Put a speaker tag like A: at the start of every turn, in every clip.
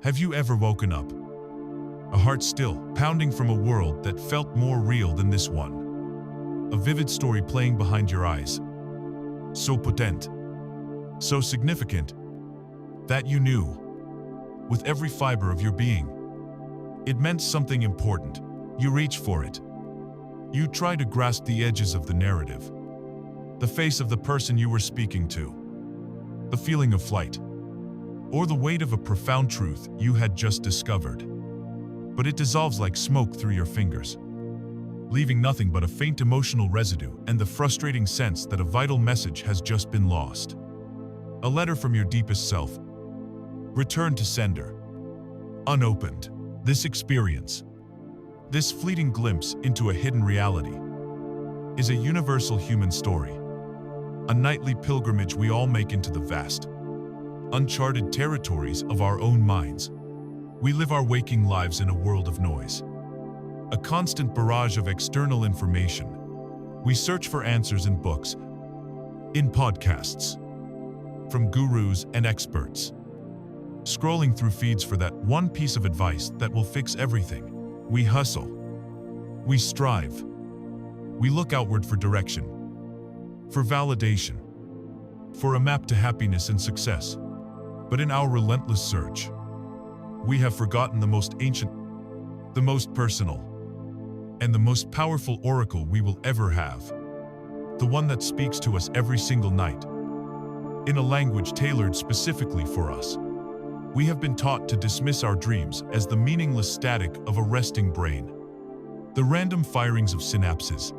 A: Have you ever woken up, a heart still, pounding from a world that felt more real than this one? A vivid story playing behind your eyes, so potent, so significant, that you knew, with every fiber of your being, it meant something important. You reach for it. You try to grasp the edges of the narrative, the face of the person you were speaking to, the feeling of flight, or the weight of a profound truth you had just discovered. But it dissolves like smoke through your fingers, leaving nothing but a faint emotional residue and the frustrating sense that a vital message has just been lost. A letter from your deepest self, returned to sender, unopened. This experience, this fleeting glimpse into a hidden reality, is a universal human story, a nightly pilgrimage we all make into the vast, uncharted territories of our own minds. We live our waking lives in a world of noise, a constant barrage of external information. We search for answers in books, in podcasts, from gurus and experts, scrolling through feeds for that one piece of advice that will fix everything. We hustle, we strive, we look outward for direction, for validation, for a map to happiness and success. But in our relentless search, we have forgotten the most ancient, the most personal, and the most powerful oracle we will ever have. The one that speaks to us every single night, in a language tailored specifically for us. We have been taught to dismiss our dreams as the meaningless static of a resting brain, the random firings of synapses,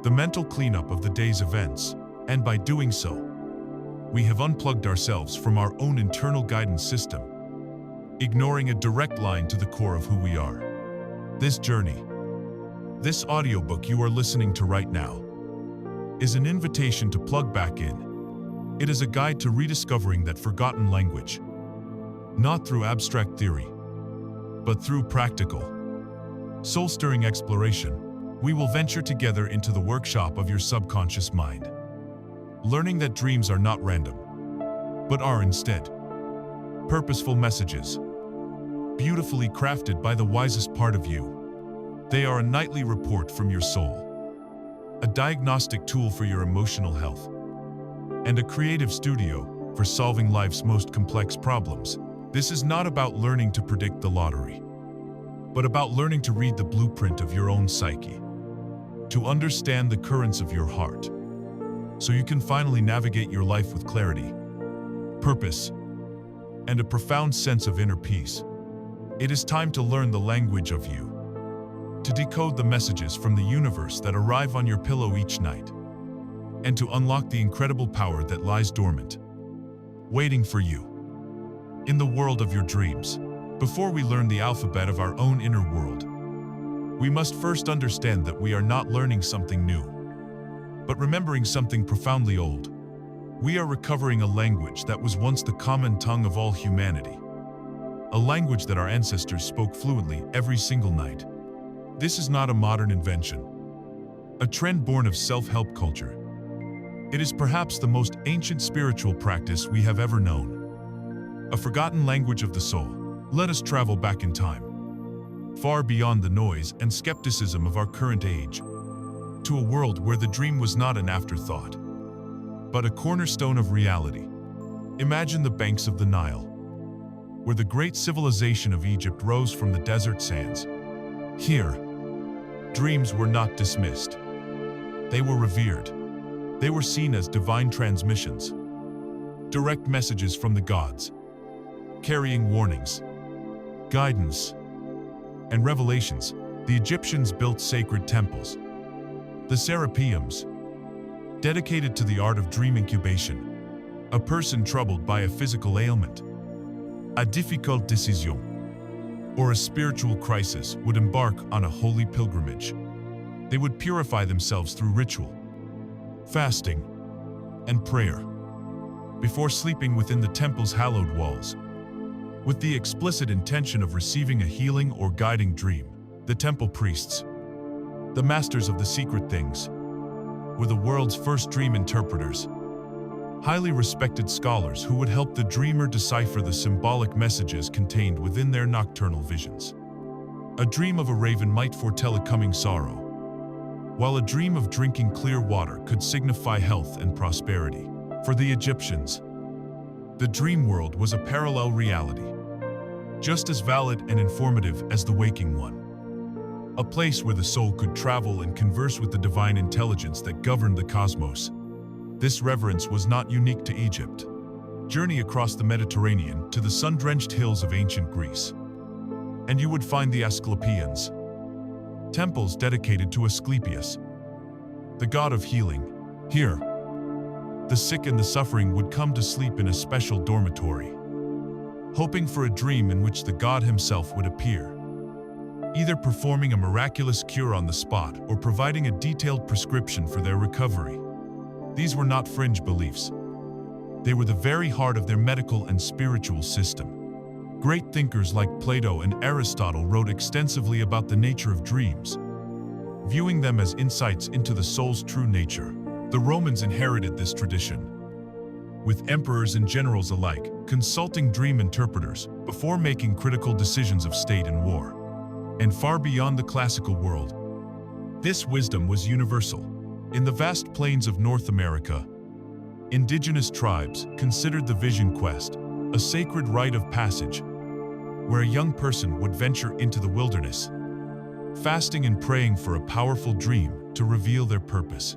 A: the mental cleanup of the day's events, and by doing so, we have unplugged ourselves from our own internal guidance system, ignoring a direct line to the core of who we are. This journey, this audiobook you are listening to right now, is an invitation to plug back in. It is a guide to rediscovering that forgotten language, not through abstract theory, but through practical, soul-stirring exploration. We will venture together into the workshop of your subconscious mind, learning that dreams are not random, but are instead purposeful messages, beautifully crafted by the wisest part of you. They are a nightly report from your soul, a diagnostic tool for your emotional health, and a creative studio for solving life's most complex problems. This is not about learning to predict the lottery, but about learning to read the blueprint of your own psyche, to understand the currents of your heart, so you can finally navigate your life with clarity, purpose, and a profound sense of inner peace. It is time to learn the language of you, to decode the messages from the universe that arrive on your pillow each night, and to unlock the incredible power that lies dormant, waiting for you in the world of your dreams. Before we learn the alphabet of our own inner world, we must first understand that we are not learning something new, but remembering something profoundly old. We are recovering a language that was once the common tongue of all humanity, a language that our ancestors spoke fluently every single night. This is not a modern invention, a trend born of self-help culture. It is perhaps the most ancient spiritual practice we have ever known, a forgotten language of the soul. Let us travel back in time, far beyond the noise and skepticism of our current age, to a world where the dream was not an afterthought, but a cornerstone of reality. Imagine the banks of the Nile, where the great civilization of Egypt rose from the desert sands. Here, dreams were not dismissed. They were revered. They were seen as divine transmissions, direct messages from the gods, carrying warnings, guidance, and revelations. The Egyptians built sacred temples, the Serapeums, dedicated to the art of dream incubation. A person troubled by a physical ailment, a difficult decision, or a spiritual crisis would embark on a holy pilgrimage. They would purify themselves through ritual, fasting, and prayer before sleeping within the temple's hallowed walls. With the explicit intention of receiving a healing or guiding dream, the temple priests, the masters of the secret things, were the world's first dream interpreters. highly respected scholars who would help the dreamer decipher the symbolic messages contained within their nocturnal visions. A dream of a raven might foretell a coming sorrow, while a dream of drinking clear water could signify health and prosperity. For the Egyptians, the dream world was a parallel reality, just as valid and informative as the waking one. A place where the soul could travel and converse with the divine intelligence that governed the cosmos. This reverence was not unique to Egypt. Journey across the Mediterranean to the sun-drenched hills of ancient Greece, and you would find the Asclepians, temples dedicated to Asclepius, the god of healing. Here, the sick and the suffering would come to sleep in a special dormitory, hoping for a dream in which the god himself would appear, either performing a miraculous cure on the spot or providing a detailed prescription for their recovery. These were not fringe beliefs. They were the very heart of their medical and spiritual system. Great thinkers like Plato and Aristotle wrote extensively about the nature of dreams, viewing them as insights into the soul's true nature. The Romans inherited this tradition, with emperors and generals alike consulting dream interpreters before making critical decisions of state and war. And far beyond the classical world, this wisdom was universal. In the vast plains of North America, indigenous tribes considered the vision quest a sacred rite of passage, where a young person would venture into the wilderness, fasting and praying for a powerful dream to reveal their purpose,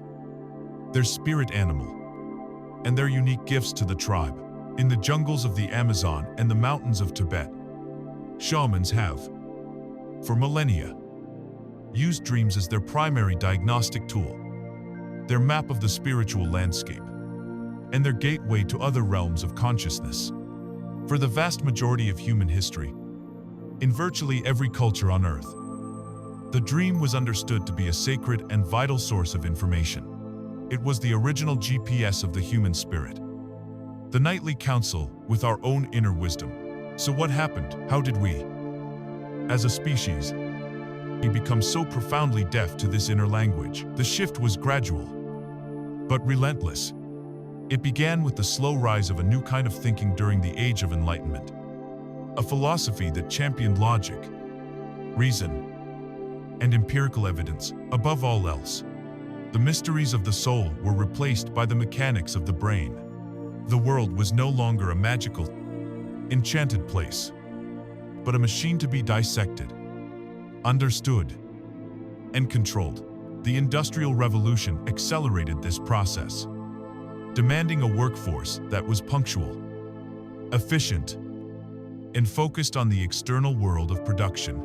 A: their spirit animal, and their unique gifts to the tribe. In the jungles of the Amazon and the mountains of Tibet, shamans have, for millennia, used dreams as their primary diagnostic tool, their map of the spiritual landscape, and their gateway to other realms of consciousness. For the vast majority of human history, in virtually every culture on Earth, the dream was understood to be a sacred and vital source of information. It was the original GPS of the human spirit, the nightly counsel with our own inner wisdom. So what happened? How did we, as a species, become so profoundly deaf to this inner language? The shift was gradual, but relentless. It began with the slow rise of a new kind of thinking during the Age of Enlightenment, a philosophy that championed logic, reason, and empirical evidence above all else. The mysteries of the soul were replaced by the mechanics of the brain. The world was no longer a magical, enchanted place, but a machine to be dissected, understood, and controlled. The Industrial Revolution accelerated this process, demanding a workforce that was punctual, efficient, and focused on the external world of production,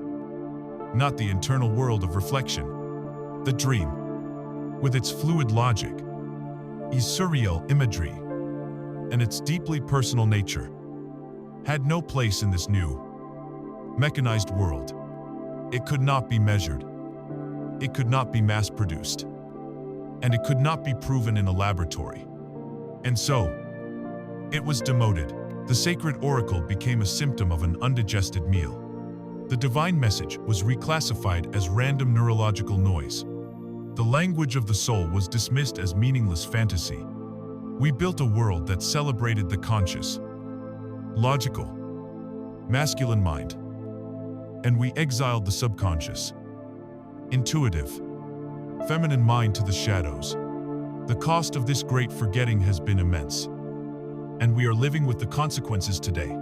A: not the internal world of reflection. The dream, with its fluid logic, its surreal imagery, and its deeply personal nature, had no place in this new, mechanized world. It could not be measured, it could not be mass-produced, and it could not be proven in a laboratory. And so, it was demoted. The sacred oracle became a symptom of an undigested meal. The divine message was reclassified as random neurological noise. The language of the soul was dismissed as meaningless fantasy. We built a world that celebrated the conscious, logical, masculine mind, and we exiled the subconscious, intuitive, feminine mind to the shadows. The cost of this great forgetting has been immense, and we are living with the consequences today.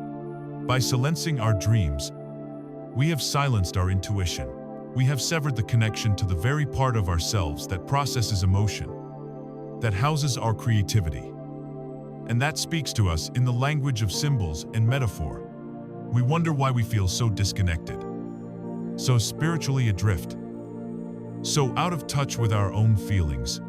A: By silencing our dreams, we have silenced our intuition. We have severed the connection to the very part of ourselves that processes emotion, that houses our creativity, and that speaks to us in the language of symbols and metaphor. We wonder why we feel so disconnected, so spiritually adrift, so out of touch with our own feelings.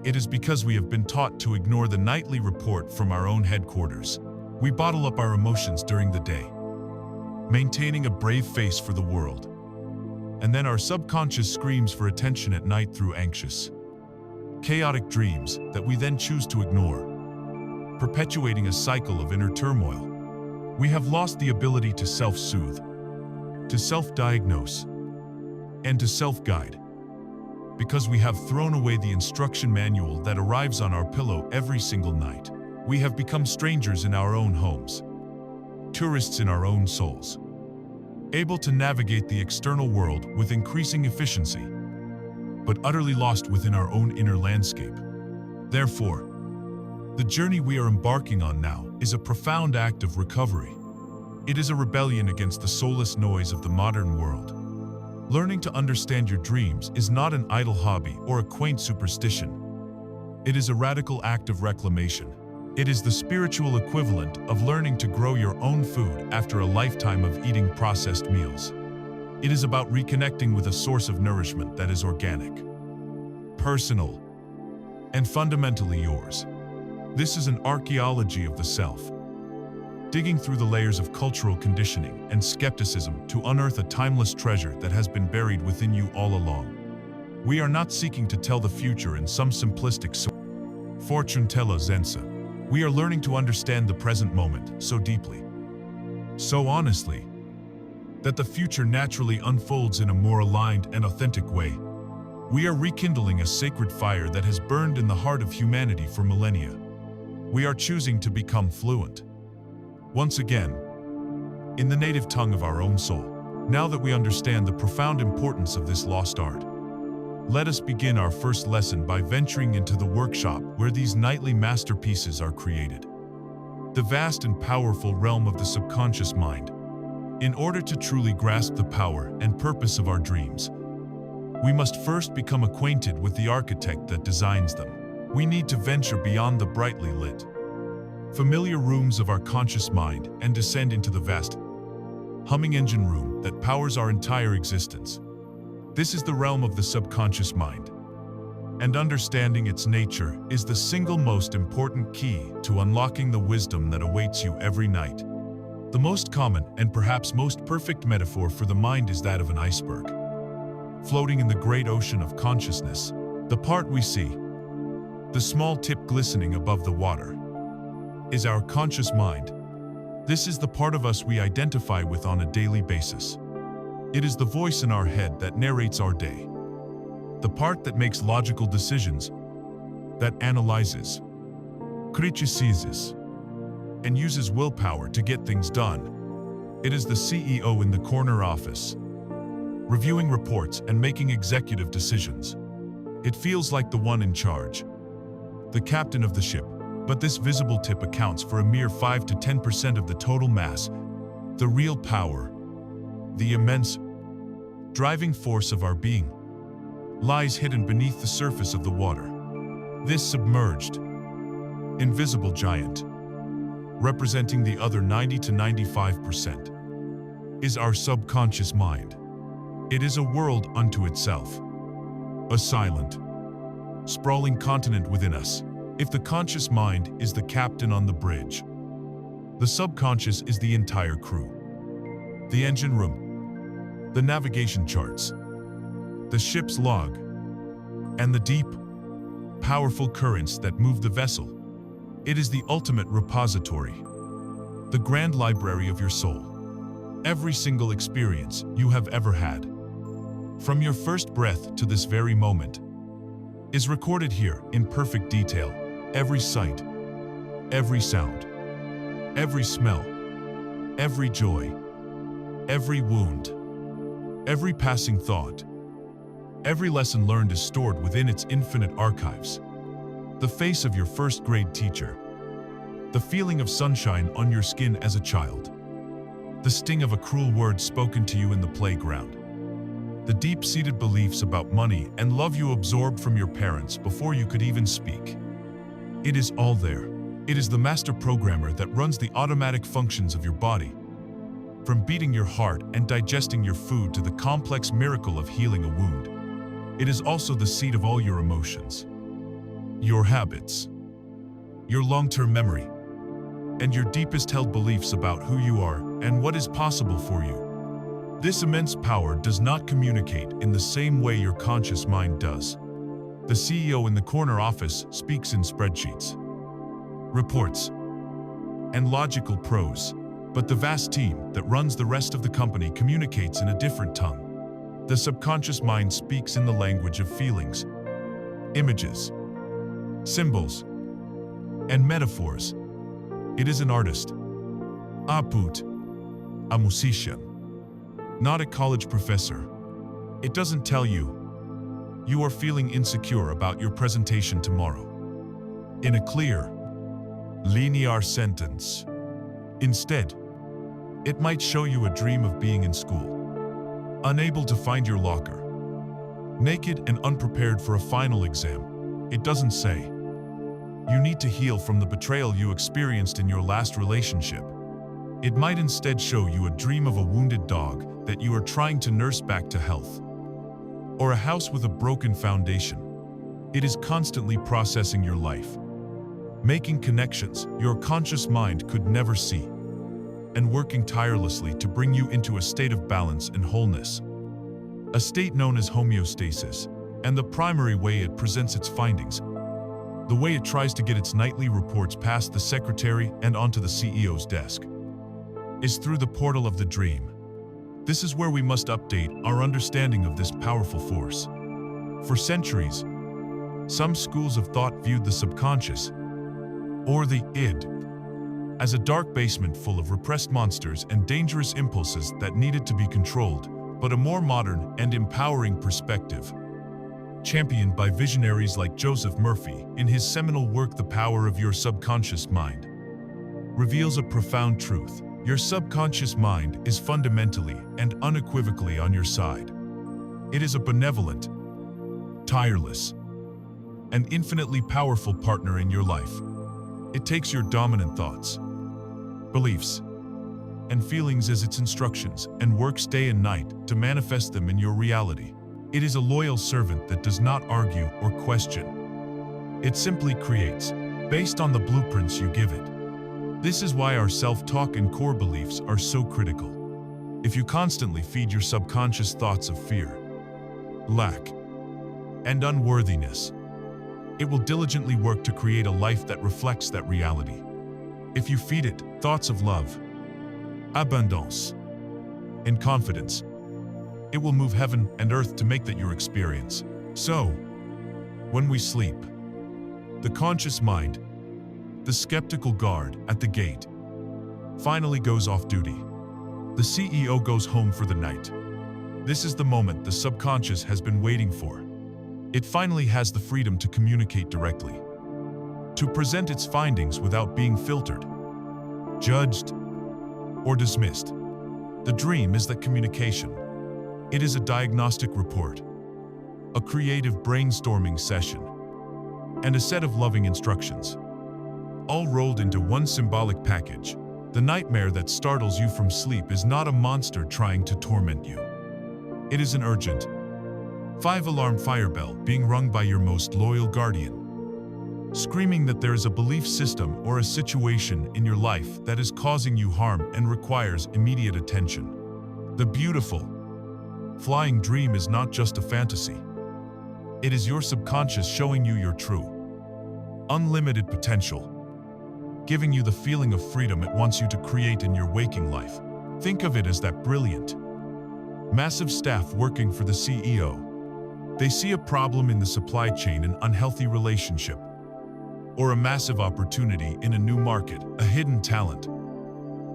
A: It is because we have been taught to ignore the nightly report from our own headquarters. We bottle up our emotions during the day, maintaining a brave face for the world. And then our subconscious screams for attention at night through anxious, chaotic dreams that we then choose to ignore, perpetuating a cycle of inner turmoil. We have lost the ability to self-soothe, to self-diagnose, and to self-guide, because we have thrown away the instruction manual that arrives on our pillow every single night. we have become strangers in our own homes, tourists in our own souls, able to navigate the external world with increasing efficiency, but utterly lost within our own inner landscape. Therefore, the journey we are embarking on now is a profound act of recovery. It is a rebellion against the soulless noise of the modern world. Learning to understand your dreams is not an idle hobby or a quaint superstition. It is a radical act of reclamation. It is the spiritual equivalent of learning to grow your own food after a lifetime of eating processed meals. It is about reconnecting with a source of nourishment that is organic, personal, and fundamentally yours. This is an archaeology of the self, digging through the layers of cultural conditioning and skepticism to unearth a timeless treasure that has been buried within you all along. We are not seeking to tell the future in some simplistic fortune teller sense. We are learning to understand the present moment so deeply, so honestly, that the future naturally unfolds in a more aligned and authentic way. We are rekindling a sacred fire that has burned in the heart of humanity for millennia. We are choosing to become fluent, once again, in the native tongue of our own soul. Now that we understand the profound importance of this lost art, let us begin our first lesson by venturing into the workshop where these nightly masterpieces are created. The vast and powerful realm of the subconscious mind. In order to truly grasp the power and purpose of our dreams, we must first become acquainted with the architect that designs them. We need to venture beyond the brightly lit, familiar rooms of our conscious mind and descend into the vast, humming engine room that powers our entire existence. This is the realm of the subconscious mind, and understanding its nature is the single most important key to unlocking the wisdom that awaits you every night. The most common and perhaps most perfect metaphor for the mind is that of an iceberg, floating in the great ocean of consciousness. The part we see, the small tip glistening above the water, is our conscious mind. This is the part of us we identify with on a daily basis. It is the voice in our head that narrates our day, the part that makes logical decisions, that analyzes, criticizes, and uses willpower to get things done. It is the CEO in the corner office, reviewing reports and making executive decisions. It feels like the one in charge, the captain of the ship. But this visible tip accounts for a mere 5 to 10% of the total mass. The real power, the immense driving force of our being, lies hidden beneath the surface of the water. This submerged, invisible giant, representing the other 90 to 95%, is our subconscious mind. It is a world unto itself, a silent, sprawling continent within us. If the conscious mind is the captain on the bridge, the subconscious is the entire crew. The engine room, the navigation charts, the ship's log, and the deep, powerful currents that move the vessel. It is the ultimate repository, the grand library of your soul. Every single experience you have ever had, from your first breath to this very moment, is recorded here in perfect detail. Every sight, every sound, every smell, every joy, every wound, every passing thought, every lesson learned is stored within its infinite archives. The face of your first grade teacher, the feeling of sunshine on your skin as a child, the sting of a cruel word spoken to you in the playground, the deep-seated beliefs about money and love you absorbed from your parents before you could even speak. It is all there. It is the master programmer that runs the automatic functions of your body, from beating your heart and digesting your food to the complex miracle of healing a wound. It is also the seat of all your emotions, your habits, your long-term memory, and your deepest held beliefs about who you are and what is possible for you. This immense power does not communicate in the same way your conscious mind does. The CEO in the corner office speaks in spreadsheets, reports, and logical prose, but the vast team that runs the rest of the company communicates in a different tongue. The subconscious mind speaks in the language of feelings, images, symbols, and metaphors. It is an artist, a poet, a musician, not a college professor. It doesn't tell you you are feeling insecure about your presentation tomorrow in a clear, linear sentence. Instead, it might show you a dream of being in school, unable to find your locker, naked and unprepared for a final exam. It doesn't say you need to heal from the betrayal you experienced in your last relationship. It might instead show you a dream of a wounded dog that you are trying to nurse back to health, or a house with a broken foundation. It is constantly processing your life, making connections your conscious mind could never see, and working tirelessly to bring you into a state of balance and wholeness. A state known as homeostasis, and the primary way it presents its findings, the way it tries to get its nightly reports past the secretary and onto the CEO's desk, is through the portal of the dream. This is where we must update our understanding of this powerful force. For centuries, some schools of thought viewed the subconscious, or the id, as a dark basement full of repressed monsters and dangerous impulses that needed to be controlled. But a more modern and empowering perspective, championed by visionaries like Joseph Murphy in his seminal work The Power of Your Subconscious Mind, reveals a profound truth. Your subconscious mind is fundamentally and unequivocally on your side. It is a benevolent, tireless, and infinitely powerful partner in your life. It takes your dominant thoughts, beliefs, and feelings as its instructions and works day and night to manifest them in your reality. It is a loyal servant that does not argue or question. It simply creates, based on the blueprints you give it. This is why our self-talk and core beliefs are so critical. If you constantly feed your subconscious thoughts of fear, lack, and unworthiness, it will diligently work to create a life that reflects that reality. If you feed it thoughts of love, abundance, and confidence, it will move heaven and earth to make that your experience. So, when we sleep, the conscious mind, the skeptical guard at the gate, finally goes off duty. The CEO goes home for the night. This is the moment the subconscious has been waiting for. It finally has the freedom to communicate directly, to present its findings without being filtered, judged, or dismissed. The dream is that communication. It is a diagnostic report, a creative brainstorming session, and a set of loving instructions, all rolled into one symbolic package. The nightmare that startles you from sleep is not a monster trying to torment you. It is an urgent, 5-alarm fire bell being rung by your most loyal guardian, screaming that there is a belief system or a situation in your life that is causing you harm and requires immediate attention. The beautiful, flying dream is not just a fantasy. It is your subconscious showing you your true, unlimited potential, giving you the feeling of freedom it wants you to create in your waking life. Think of it as that brilliant, massive staff working for the CEO. They see a problem in the supply chain, an unhealthy relationship, or a massive opportunity in a new market, a hidden talent,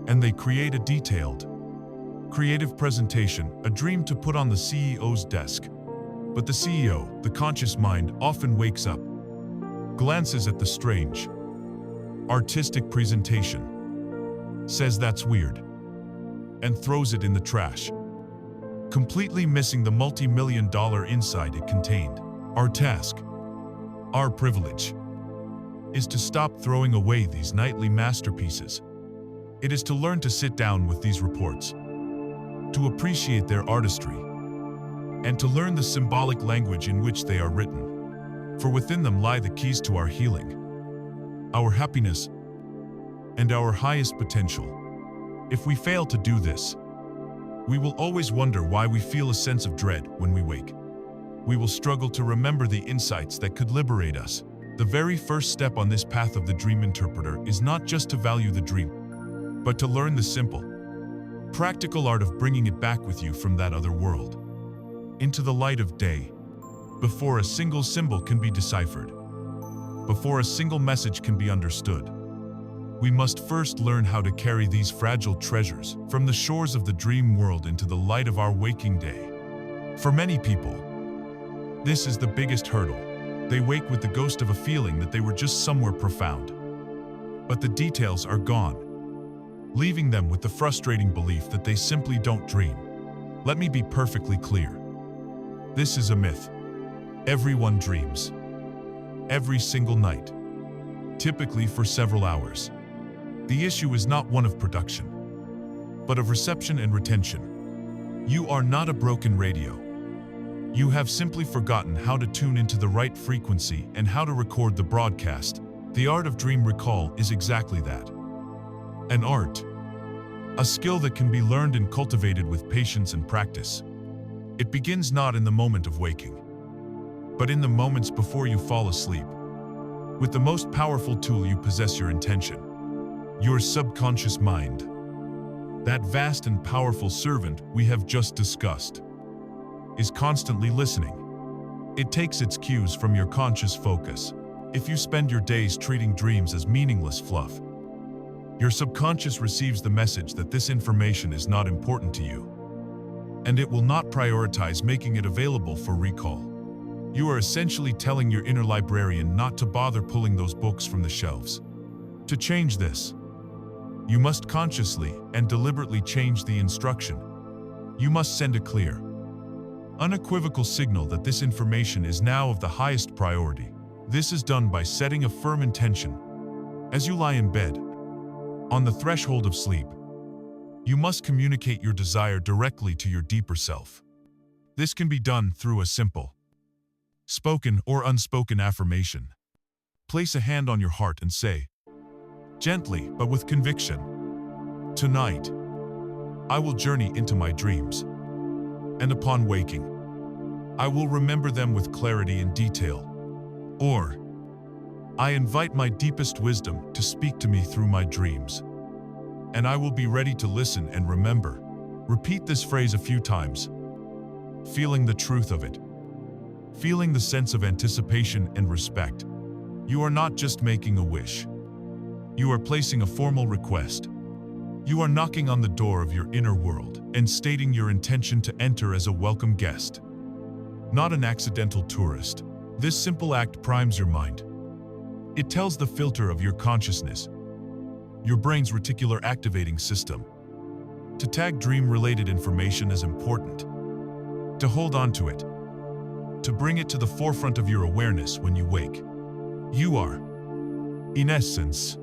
A: and they create a detailed, creative presentation, a dream to put on the CEO's desk. But the CEO, the conscious mind, often wakes up, glances at the strange, artistic presentation, says that's weird, and throws it in the trash, completely missing the multi-million-dollar insight it contained. Our task, our privilege, is to stop throwing away these nightly masterpieces. It is to learn to sit down with these reports, to appreciate their artistry, and to learn the symbolic language in which they are written. For within them lie the keys to our healing, our happiness, and our highest potential. If we fail to do this, we will always wonder why we feel a sense of dread when we wake. We will struggle to remember the insights that could liberate us. The very first step on this path of the dream interpreter is not just to value the dream, but to learn the simple, practical art of bringing it back with you from that other world into the light of day, before a single symbol can be deciphered. before a single message can be understood. We must first learn how to carry these fragile treasures from the shores of the dream world into the light of our waking day. For many people, this is the biggest hurdle. They wake with the ghost of a feeling that they were just somewhere profound. But the details are gone, leaving them with the frustrating belief that they simply don't dream. Let me be perfectly clear. This is a myth. Everyone dreams. Every single night. Typically for several hours. The issue is not one of production, but of reception and retention. You are not a broken radio. You have simply forgotten how to tune into the right frequency and how to record the broadcast. The art of dream recall is exactly that. An art. A skill that can be learned and cultivated with patience and practice. It begins not in the moment of waking, but in the moments before you fall asleep. With the most powerful tool you possess, your intention. Your subconscious mind. That vast and powerful servant we have just discussed is constantly listening. It takes its cues from your conscious focus. If you spend your days treating dreams as meaningless fluff, your subconscious receives the message that this information is not important to you, and it will not prioritize making it available for recall. You are essentially telling your inner librarian not to bother pulling those books from the shelves. To change this, you must consciously and deliberately change the instruction. You must send a clear, unequivocal signal that this information is now of the highest priority. This is done by setting a firm intention. As you lie in bed, on the threshold of sleep, you must communicate your desire directly to your deeper self. This can be done through a simple, spoken or unspoken affirmation. Place a hand on your heart and say, gently but with conviction, "Tonight, I will journey into my dreams, and upon waking, I will remember them with clarity and detail." Or, "I invite my deepest wisdom to speak to me through my dreams, and I will be ready to listen and remember." Repeat this phrase a few times, feeling the truth of it, feeling the sense of anticipation and respect. You are not just making a wish. You are placing a formal request. You are knocking on the door of your inner world and stating your intention to enter as a welcome guest, not an accidental tourist. This simple act primes your mind. It tells the filter of your consciousness, your brain's reticular activating system, to tag dream-related information as important, to hold on to it, to bring it to the forefront of your awareness when you wake. You are, in essence,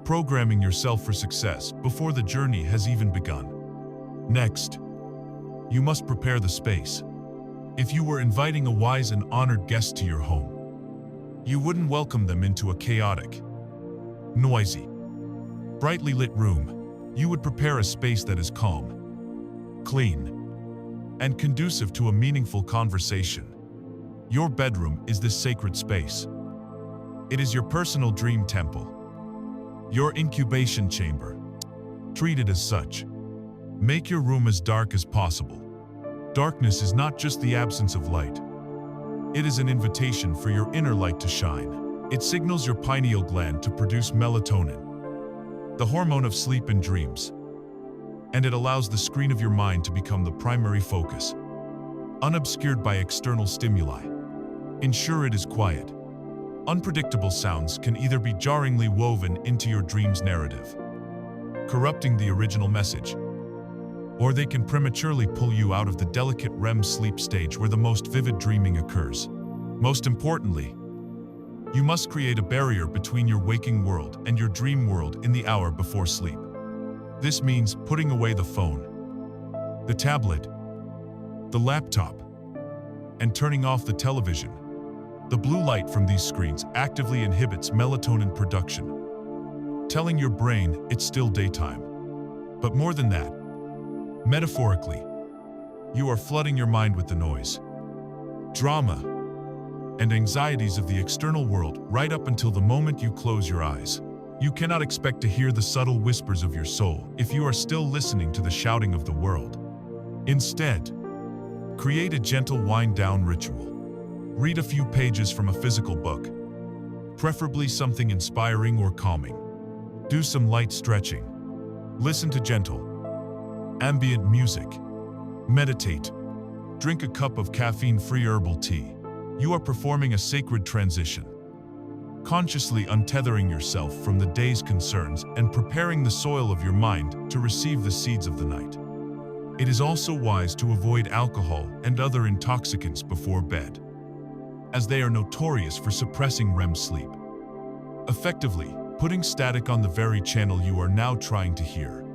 A: programming yourself for success before the journey has even begun. Next, you must prepare the space. If you were inviting a wise and honored guest to your home, you wouldn't welcome them into a chaotic, noisy, brightly lit room. You would prepare a space that is calm, clean, and conducive to a meaningful conversation. Your bedroom is this sacred space. It is your personal dream temple, your incubation chamber. Treat it as such. Make your room as dark as possible. Darkness is not just the absence of light. It is an invitation for your inner light to shine. It signals your pineal gland to produce melatonin, the hormone of sleep and dreams. And it allows the screen of your mind to become the primary focus, unobscured by external stimuli. Ensure it is quiet. Unpredictable sounds can either be jarringly woven into your dream's narrative, corrupting the original message, or they can prematurely pull you out of the delicate REM sleep stage where the most vivid dreaming occurs. Most importantly, you must create a barrier between your waking world and your dream world in the hour before sleep. This means putting away the phone, the tablet, the laptop, and turning off the television. The blue light from these screens actively inhibits melatonin production, telling your brain it's still daytime. But more than that, metaphorically, you are flooding your mind with the noise, drama, and anxieties of the external world right up until the moment you close your eyes. You cannot expect to hear the subtle whispers of your soul if you are still listening to the shouting of the world. Instead, create a gentle wind-down ritual. Read a few pages from a physical book. preferably something inspiring or calming. Do some light stretching. Listen to gentle, ambient music. Meditate. Drink a cup of caffeine-free herbal tea. You are performing a sacred transition, consciously untethering yourself from the day's concerns and preparing the soil of your mind to receive the seeds of the night. It is also wise to avoid alcohol and other intoxicants before bed, as they are notorious for suppressing REM sleep, effectively putting static on the very channel you are now trying to hear.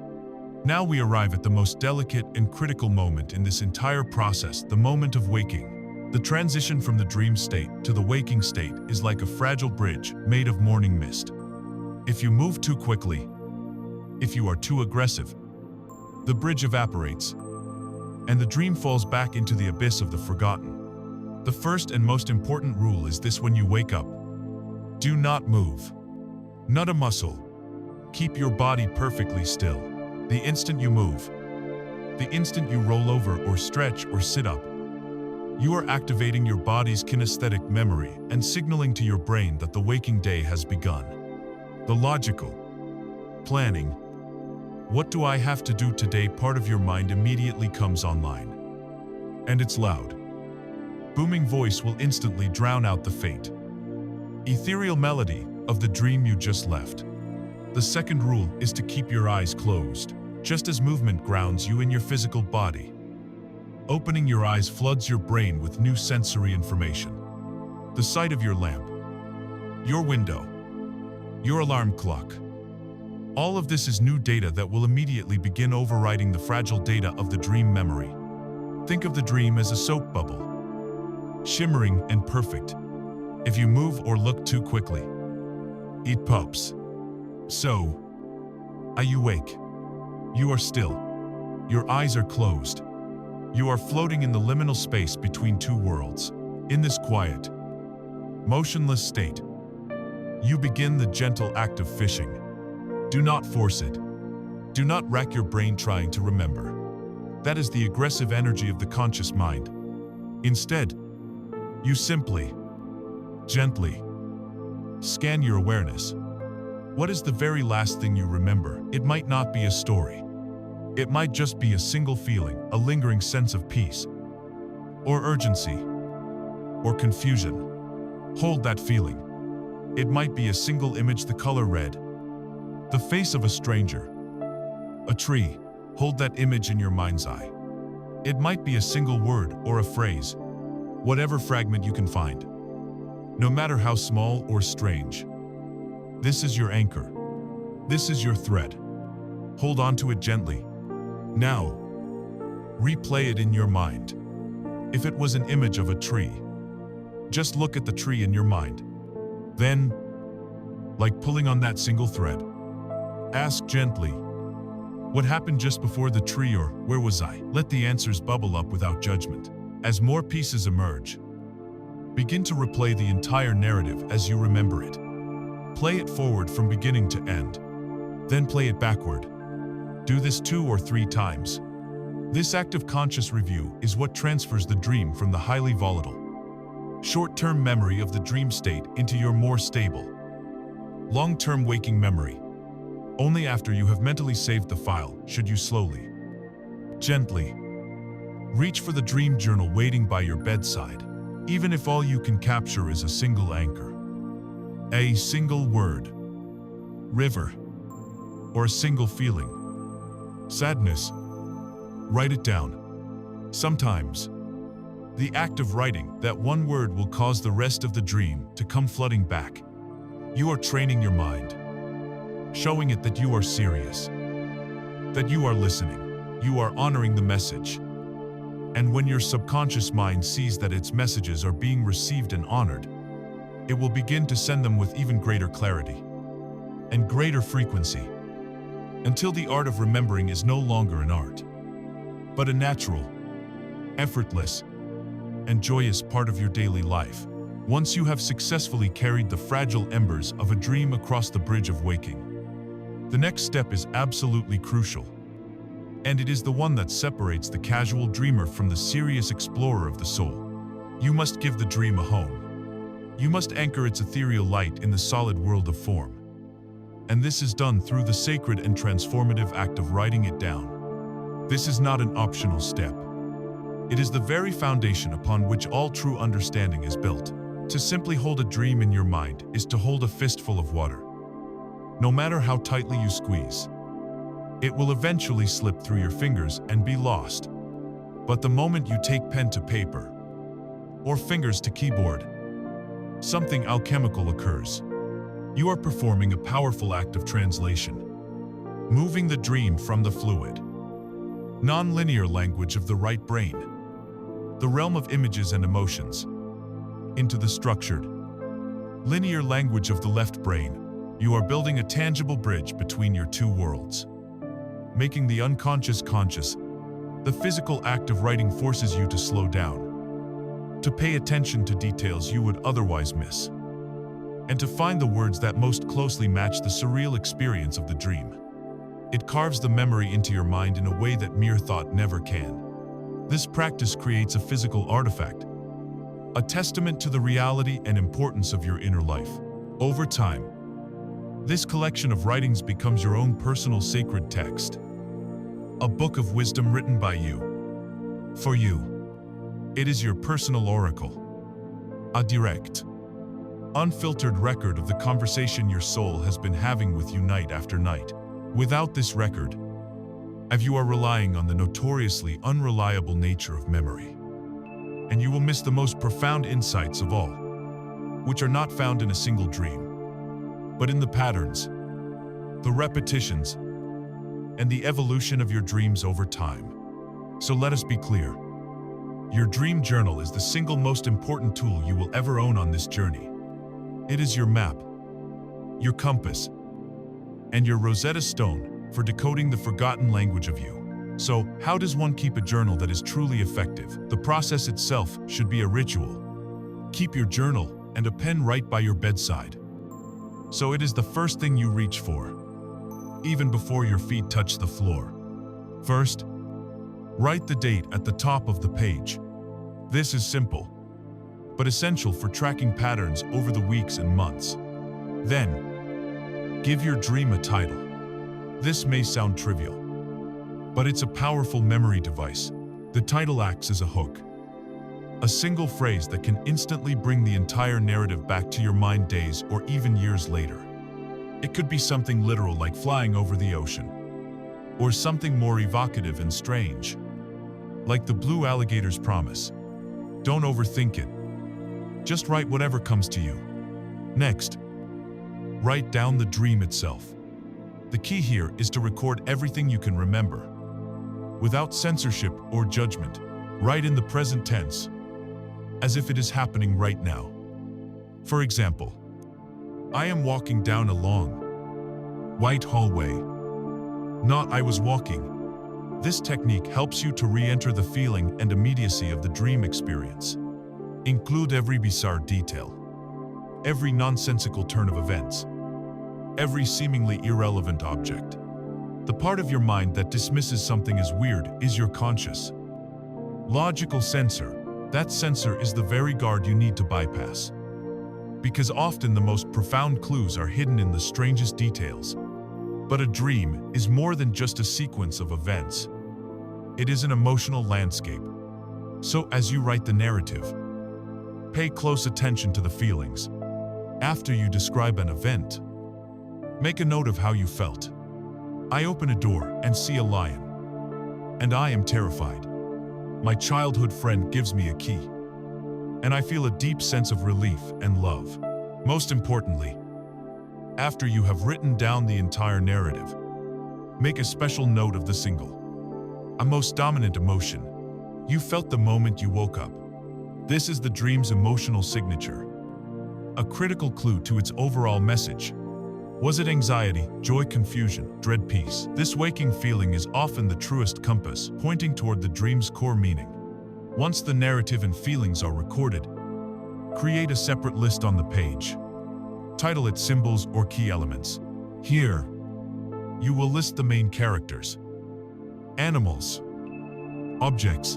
A: Now we arrive at the most delicate and critical moment in this entire process, the moment of waking. The transition from the dream state to the waking state is like a fragile bridge made of morning mist. If you move too quickly, if you are too aggressive, the bridge evaporates, and the dream falls back into the abyss of the forgotten. The first and most important rule is this: when you wake up, do not move. Not a muscle. Keep your body perfectly still. The instant you move, the instant you roll over or stretch or sit up, you are activating your body's kinesthetic memory and signaling to your brain that the waking day has begun. The logical, planning, what do I have to do today part of your mind immediately comes online. And its loud, booming voice will instantly drown out the faint, ethereal melody of the dream you just left. The second rule is to keep your eyes closed, just as movement grounds you in your physical body. Opening your eyes floods your brain with new sensory information. The sight of your lamp, your window, your alarm clock. All of this is new data that will immediately begin overriding the fragile data of the dream memory. Think of the dream as a soap bubble, shimmering and perfect. If you move or look too quickly, it pops. So, are you awake? You are still. Your eyes are closed. You are floating in the liminal space between two worlds. In this quiet, motionless state, you begin the gentle act of fishing. Do not force it. Do not rack your brain trying to remember. That is the aggressive energy of the conscious mind. Instead, you simply, gently, scan your awareness. What is the very last thing you remember? It might not be a story. It might just be a single feeling, a lingering sense of peace, or urgency, or confusion. Hold that feeling. It might be a single image, the color red, the face of a stranger, a tree. Hold that image in your mind's eye. It might be a single word or a phrase, whatever fragment you can find, no matter how small or strange. This is your anchor. This is your thread. Hold on to it gently. Now, replay it in your mind. If it was an image of a tree, just look at the tree in your mind. Then, like pulling on that single thread, ask gently, what happened just before the tree, or where was I? Let the answers bubble up without judgment. As more pieces emerge, begin to replay the entire narrative as you remember it. Play it forward from beginning to end, then play it backward. Do this 2 or 3 times. This act of conscious review is what transfers the dream from the highly volatile, short-term memory of the dream state into your more stable, long-term waking memory. Only after you have mentally saved the file should you slowly, gently, reach for the dream journal waiting by your bedside, even if all you can capture is a single anchor, a single word, river, or a single feeling, sadness. Write it down. Sometimes, the act of writing that one word will cause the rest of the dream to come flooding back. You are training your mind, showing it that you are serious, that you are listening, you are honoring the message. And when your subconscious mind sees that its messages are being received and honored, it will begin to send them with even greater clarity and greater frequency, until the art of remembering is no longer an art, but a natural, effortless, and joyous part of your daily life. Once you have successfully carried the fragile embers of a dream across the bridge of waking, the next step is absolutely crucial, and it is the one that separates the casual dreamer from the serious explorer of the soul. You must give the dream a home. You must anchor its ethereal light in the solid world of form. And this is done through the sacred and transformative act of writing it down. This is not an optional step. It is the very foundation upon which all true understanding is built. To simply hold a dream in your mind is to hold a fistful of water. No matter how tightly you squeeze, it will eventually slip through your fingers and be lost. But the moment you take pen to paper, or fingers to keyboard, something alchemical occurs. You are performing a powerful act of translation, moving the dream from the fluid, non-linear language of the right brain, the realm of images and emotions, into the structured, linear language of the left brain. You are building a tangible bridge between your two worlds, making the unconscious conscious. The physical act of writing forces you to slow down, to pay attention to details you would otherwise miss, and to find the words that most closely match the surreal experience of the dream. It carves the memory into your mind in a way that mere thought never can. This practice creates a physical artifact, a testament to the reality and importance of your inner life. Over time, this collection of writings becomes your own personal sacred text, a book of wisdom written by you, for you. It is your personal oracle, a direct, unfiltered record of the conversation your soul has been having with you night after night. Without this record, you are relying on the notoriously unreliable nature of memory, and you will miss the most profound insights of all, which are not found in a single dream, but in the patterns, the repetitions, and the evolution of your dreams over time. So let us be clear. Your dream journal is the single most important tool you will ever own on this journey. It is your map, your compass, and your Rosetta Stone for decoding the forgotten language of you. So, how does one keep a journal that is truly effective? The process itself should be a ritual. Keep your journal and a pen right by your bedside, so it is the first thing you reach for, even before your feet touch the floor. First, write the date at the top of the page. This is simple, but essential for tracking patterns over the weeks and months. Then, give your dream a title. This may sound trivial, but it's a powerful memory device. The title acts as a hook, a single phrase that can instantly bring the entire narrative back to your mind days or even years later. It could be something literal like flying over the ocean, or something more evocative and strange, like the blue alligator's promise. Don't overthink it. Just write whatever comes to you. Next, write down the dream itself. The key here is to record everything you can remember, without censorship or judgment. Write in the present tense, as if it is happening right now. For example, I am walking down a long, white hallway. Not I was walking. This technique helps you to re-enter the feeling and immediacy of the dream experience. Include every bizarre detail, every nonsensical turn of events, every seemingly irrelevant object. The part of your mind that dismisses something as weird is your conscious, logical censor. That censor is the very guard you need to bypass, because often the most profound clues are hidden in the strangest details. But a dream is more than just a sequence of events. It is an emotional landscape. So as you write the narrative, pay close attention to the feelings. After you describe an event, make a note of how you felt. I open a door and see a lion, and I am terrified. My childhood friend gives me a key, and I feel a deep sense of relief and love. Most importantly, after you have written down the entire narrative, make a special note of the single, a most dominant emotion you felt the moment you woke up. This is the dream's emotional signature, a critical clue to its overall message. Was it anxiety, joy, confusion, dread, peace? This waking feeling is often the truest compass, pointing toward the dream's core meaning. Once the narrative and feelings are recorded, create a separate list on the page. Title it Symbols or Key Elements. Here, you will list the main characters, animals, objects,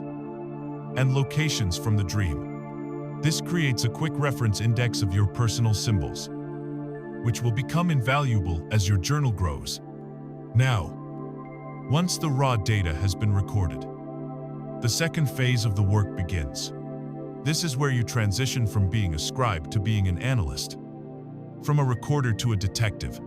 A: and locations from the dream. This creates a quick reference index of your personal symbols, which will become invaluable as your journal grows. Now, once the raw data has been recorded, the second phase of the work begins. This is where you transition from being a scribe to being an analyst, from a recorder to a detective.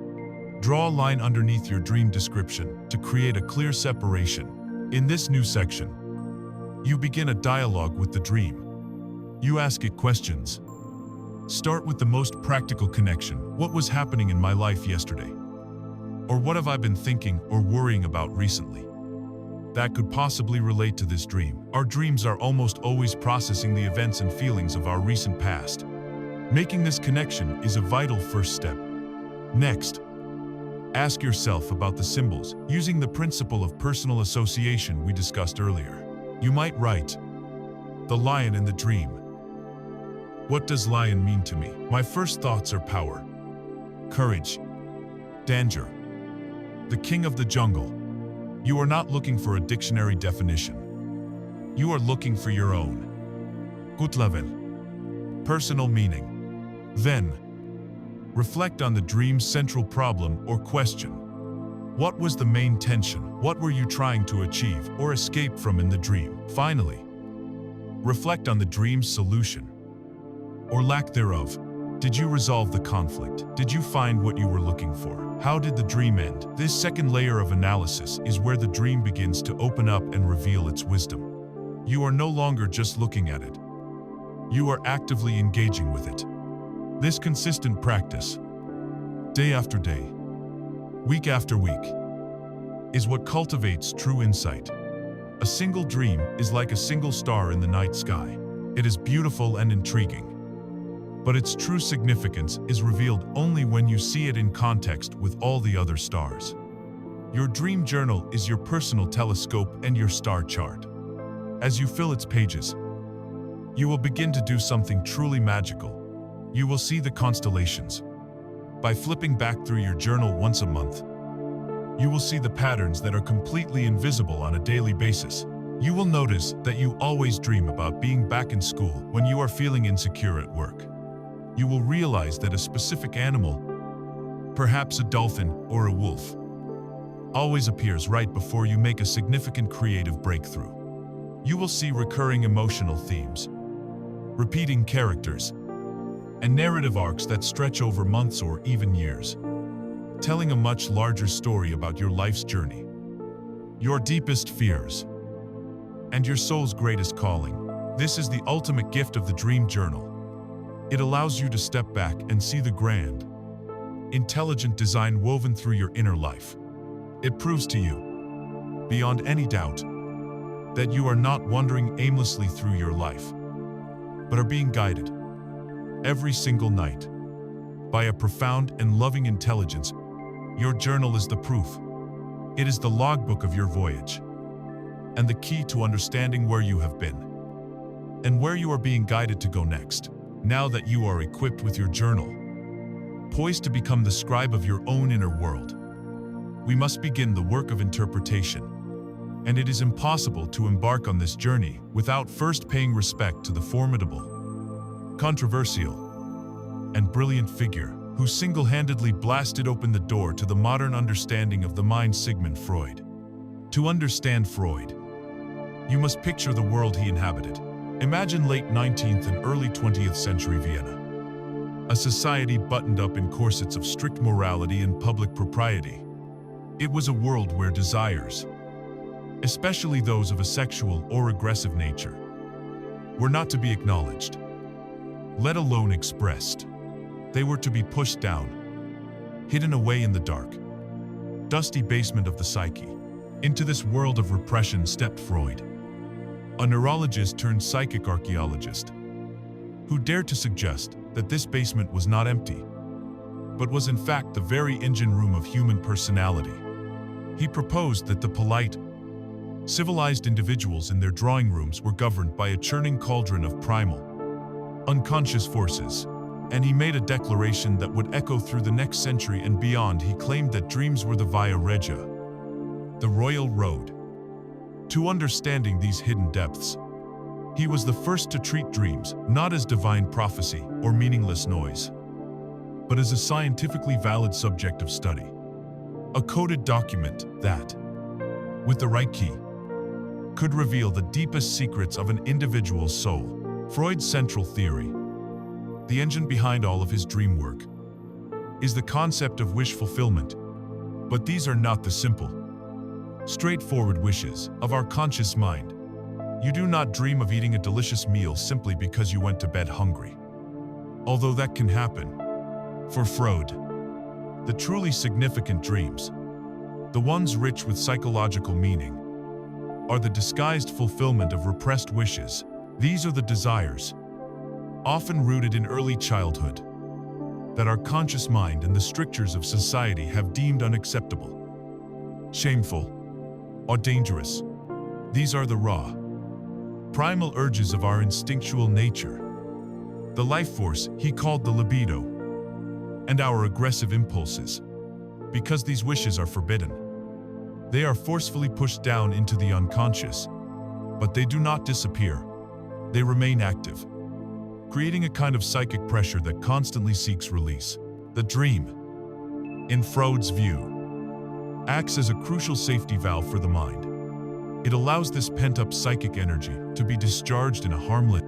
A: Draw a line underneath your dream description to create a clear separation. In this new section, you begin a dialogue with the dream. You ask it questions. Start with the most practical connection. What was happening in my life yesterday? Or what have I been thinking or worrying about recently that could possibly relate to this dream? Our dreams are almost always processing the events and feelings of our recent past. Making this connection is a vital first step. Next, ask yourself about the symbols using the principle of personal association we discussed earlier. You might write, the lion in the dream. What does lion mean to me? My first thoughts are power, courage, danger, the king of the jungle. You are not looking for a dictionary definition. You are looking for your own gut level, personal meaning. Then, reflect on the dream's central problem or question. What was the main tension? What were you trying to achieve or escape from in the dream? Finally, reflect on the dream's solution, or lack thereof. Did you resolve the conflict? Did you find what you were looking for? How did the dream end? This second layer of analysis is where the dream begins to open up and reveal its wisdom. You are no longer just looking at it. You are actively engaging with it. This consistent practice, day after day, week after week, is what cultivates true insight. A single dream is like a single star in the night sky. It is beautiful and intriguing, but its true significance is revealed only when you see it in context with all the other stars. Your dream journal is your personal telescope and your star chart. As you fill its pages, you will begin to do something truly magical. You will see the constellations. By flipping back through your journal once a month, you will see the patterns that are completely invisible on a daily basis. You will notice that you always dream about being back in school when you are feeling insecure at work. You will realize that a specific animal, perhaps a dolphin or a wolf, always appears right before you make a significant creative breakthrough. You will see recurring emotional themes, repeating characters, and narrative arcs that stretch over months or even years, telling a much larger story about your life's journey, your deepest fears, and your soul's greatest calling. This is the ultimate gift of the dream journal. It allows you to step back and see the grand, intelligent design woven through your inner life. It proves to you, beyond any doubt, that you are not wandering aimlessly through your life, but are being guided, every single night, by a profound and loving intelligence. Your journal is the proof. It is the logbook of your voyage, and the key to understanding where you have been, and where you are being guided to go next. Now that you are equipped with your journal, poised to become the scribe of your own inner world, we must begin the work of interpretation. And it is impossible to embark on this journey without first paying respect to the formidable, controversial, and brilliant figure who single-handedly blasted open the door to the modern understanding of the mind, Sigmund Freud. To understand Freud, you must picture the world he inhabited. Imagine late 19th and early 20th century Vienna, a society buttoned up in corsets of strict morality and public propriety. It was a world where desires, especially those of a sexual or aggressive nature, were not to be acknowledged, let alone expressed. They were to be pushed down, hidden away in the dark, dusty basement of the psyche. Into this world of repression stepped Freud, a neurologist turned psychic archaeologist, who dared to suggest that this basement was not empty, but was in fact the very engine room of human personality. He proposed that the polite, civilized individuals in their drawing rooms were governed by a churning cauldron of primal, unconscious forces, and he made a declaration that would echo through the next century and beyond. He claimed that dreams were the via regia, the royal road, to understanding these hidden depths. He was the first to treat dreams not as divine prophecy or meaningless noise, but as a scientifically valid subject of study. A coded document that, with the right key, could reveal the deepest secrets of an individual's soul. Freud's central theory, the engine behind all of his dream work, is the concept of wish fulfillment. But these are not the simple, straightforward wishes of our conscious mind. You do not dream of eating a delicious meal simply because you went to bed hungry. Although that can happen. For Freud, the truly significant dreams, the ones rich with psychological meaning, are the disguised fulfillment of repressed wishes. These are the desires, often rooted in early childhood, that our conscious mind and the strictures of society have deemed unacceptable, shameful, or dangerous. These are the raw, primal urges of our instinctual nature, the life force he called the libido, and our aggressive impulses. Because these wishes are forbidden, they are forcefully pushed down into the unconscious, but they do not disappear. They remain active, creating a kind of psychic pressure that constantly seeks release. The dream, in Freud's view, acts as a crucial safety valve for the mind. It allows this pent-up psychic energy to be discharged in a harmless,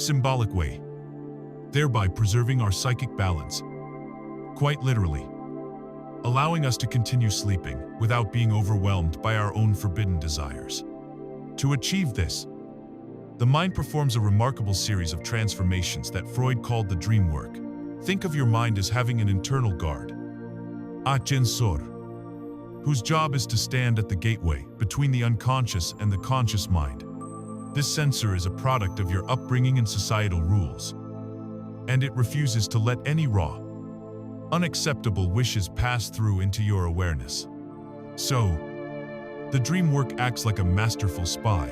A: symbolic way, thereby preserving our psychic balance, quite literally, allowing us to continue sleeping without being overwhelmed by our own forbidden desires. To achieve this, the mind performs a remarkable series of transformations that Freud called the dream work. Think of your mind as having an internal guard, ascensor, whose job is to stand at the gateway between the unconscious and the conscious mind. This sensor is a product of your upbringing and societal rules, and it refuses to let any raw, unacceptable wishes pass through into your awareness. So, the dream work acts like a masterful spy,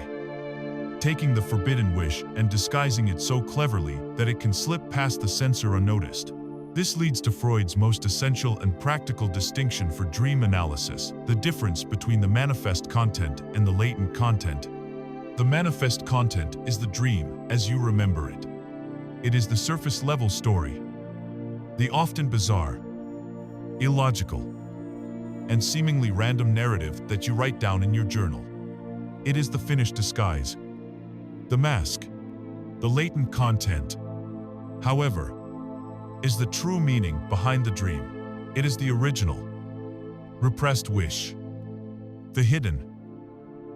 A: taking the forbidden wish and disguising it so cleverly that it can slip past the sensor unnoticed. This leads to Freud's most essential and practical distinction for dream analysis, the difference between the manifest content and the latent content. The manifest content is the dream as you remember it. It is the surface-level story, the often bizarre, illogical, and seemingly random narrative that you write down in your journal. It is the finished disguise, the mask, the latent content, however, is the true meaning behind the dream. It is the original, repressed wish, the hidden,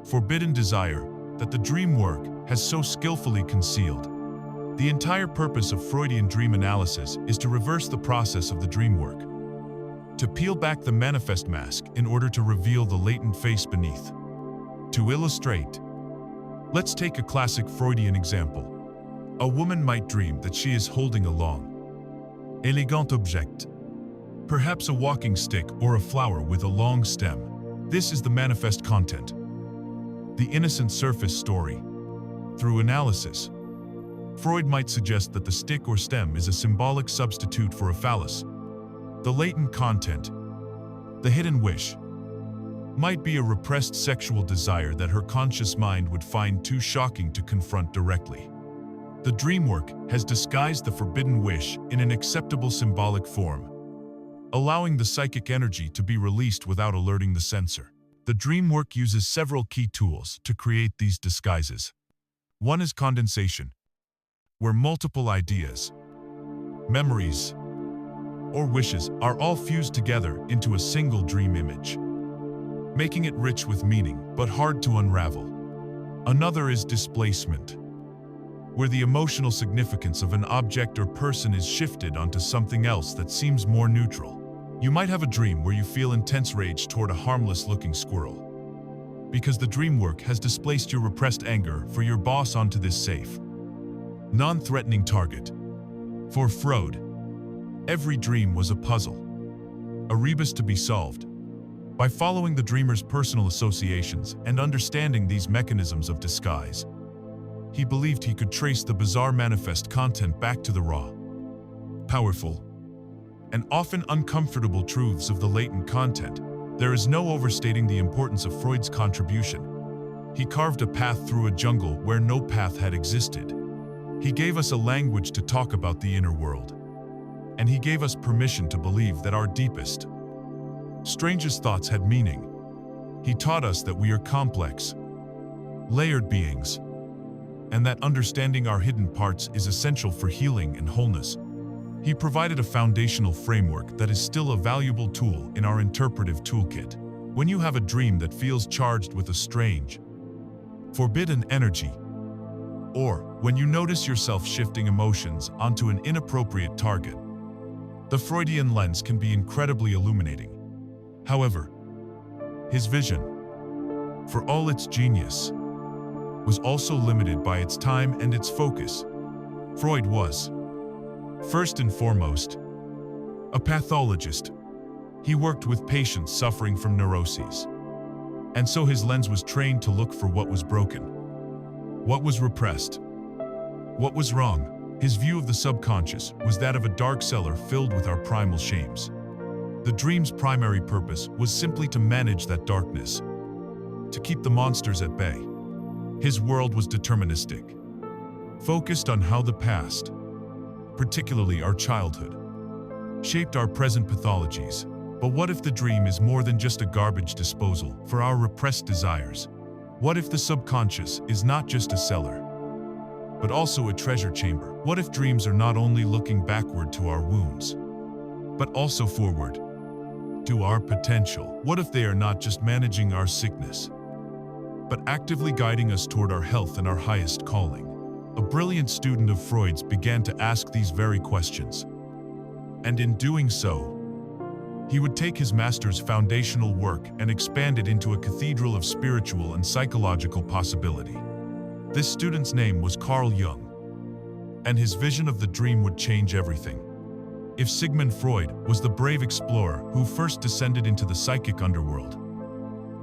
A: forbidden desire that the dream work has so skillfully concealed. The entire purpose of Freudian dream analysis is to reverse the process of the dream work, to peel back the manifest mask in order to reveal the latent face beneath. To illustrate, let's take a classic Freudian example. A woman might dream that she is holding a long, elegant object, perhaps a walking stick or a flower with a long stem. This is the manifest content, the innocent surface story. Through analysis, Freud might suggest that the stick or stem is a symbolic substitute for a phallus. The latent content, the hidden wish, might be a repressed sexual desire that her conscious mind would find too shocking to confront directly. The dream work has disguised the forbidden wish in an acceptable symbolic form, allowing the psychic energy to be released without alerting the censor. The dream work uses several key tools to create these disguises. One is condensation, where multiple ideas, memories, or wishes are all fused together into a single dream image, making it rich with meaning but hard to unravel. Another is displacement, where the emotional significance of an object or person is shifted onto something else that seems more neutral. You might have a dream where you feel intense rage toward a harmless-looking squirrel, because the dream work has displaced your repressed anger for your boss onto this safe, non-threatening target. For Freud, every dream was a puzzle, a rebus to be solved. By following the dreamer's personal associations and understanding these mechanisms of disguise, he believed he could trace the bizarre manifest content back to the raw, powerful, and often uncomfortable truths of the latent content. There is no overstating the importance of Freud's contribution. He carved a path through a jungle where no path had existed. He gave us a language to talk about the inner world. And he gave us permission to believe that our deepest, strangest thoughts had meaning. He taught us that we are complex, layered beings, and that understanding our hidden parts is essential for healing and wholeness. He provided a foundational framework that is still a valuable tool in our interpretive toolkit. When you have a dream that feels charged with a strange, forbidden energy, or when you notice yourself shifting emotions onto an inappropriate target, the Freudian lens can be incredibly illuminating. However, his vision, for all its genius, was also limited by its time and its focus. Freud was, first and foremost, a pathologist. He worked with patients suffering from neuroses. And so his lens was trained to look for what was broken, what was repressed, what was wrong. His view of the subconscious was that of a dark cellar filled with our primal shames. The dream's primary purpose was simply to manage that darkness, to keep the monsters at bay. His world was deterministic, focused on how the past, particularly our childhood, shaped our present pathologies. But what if the dream is more than just a garbage disposal for our repressed desires? What if the subconscious is not just a cellar, but also a treasure chamber? What if dreams are not only looking backward to our wounds, but also forward to our potential? What if they are not just managing our sickness, but actively guiding us toward our health and our highest calling? A brilliant student of Freud's began to ask these very questions. And in doing so, he would take his master's foundational work and expand it into a cathedral of spiritual and psychological possibility. This student's name was Carl Jung, and his vision of the dream would change everything. If Sigmund Freud was the brave explorer who first descended into the psychic underworld,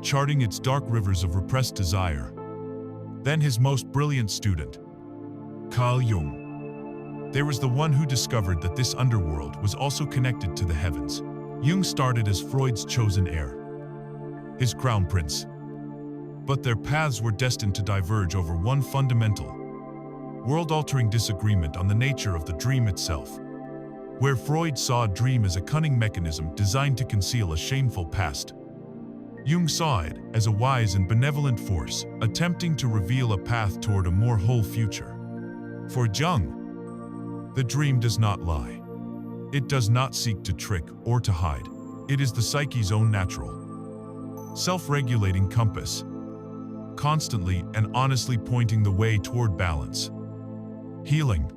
A: charting its dark rivers of repressed desire, then his most brilliant student, Carl Jung, there was the one who discovered that this underworld was also connected to the heavens. Jung started as Freud's chosen heir, his crown prince. But their paths were destined to diverge over one fundamental, world-altering disagreement on the nature of the dream itself. Where Freud saw a dream as a cunning mechanism designed to conceal a shameful past, Jung saw it as a wise and benevolent force, attempting to reveal a path toward a more whole future. For Jung, the dream does not lie. It does not seek to trick or to hide. It is the psyche's own natural, self-regulating compass, constantly and honestly pointing the way toward balance, healing,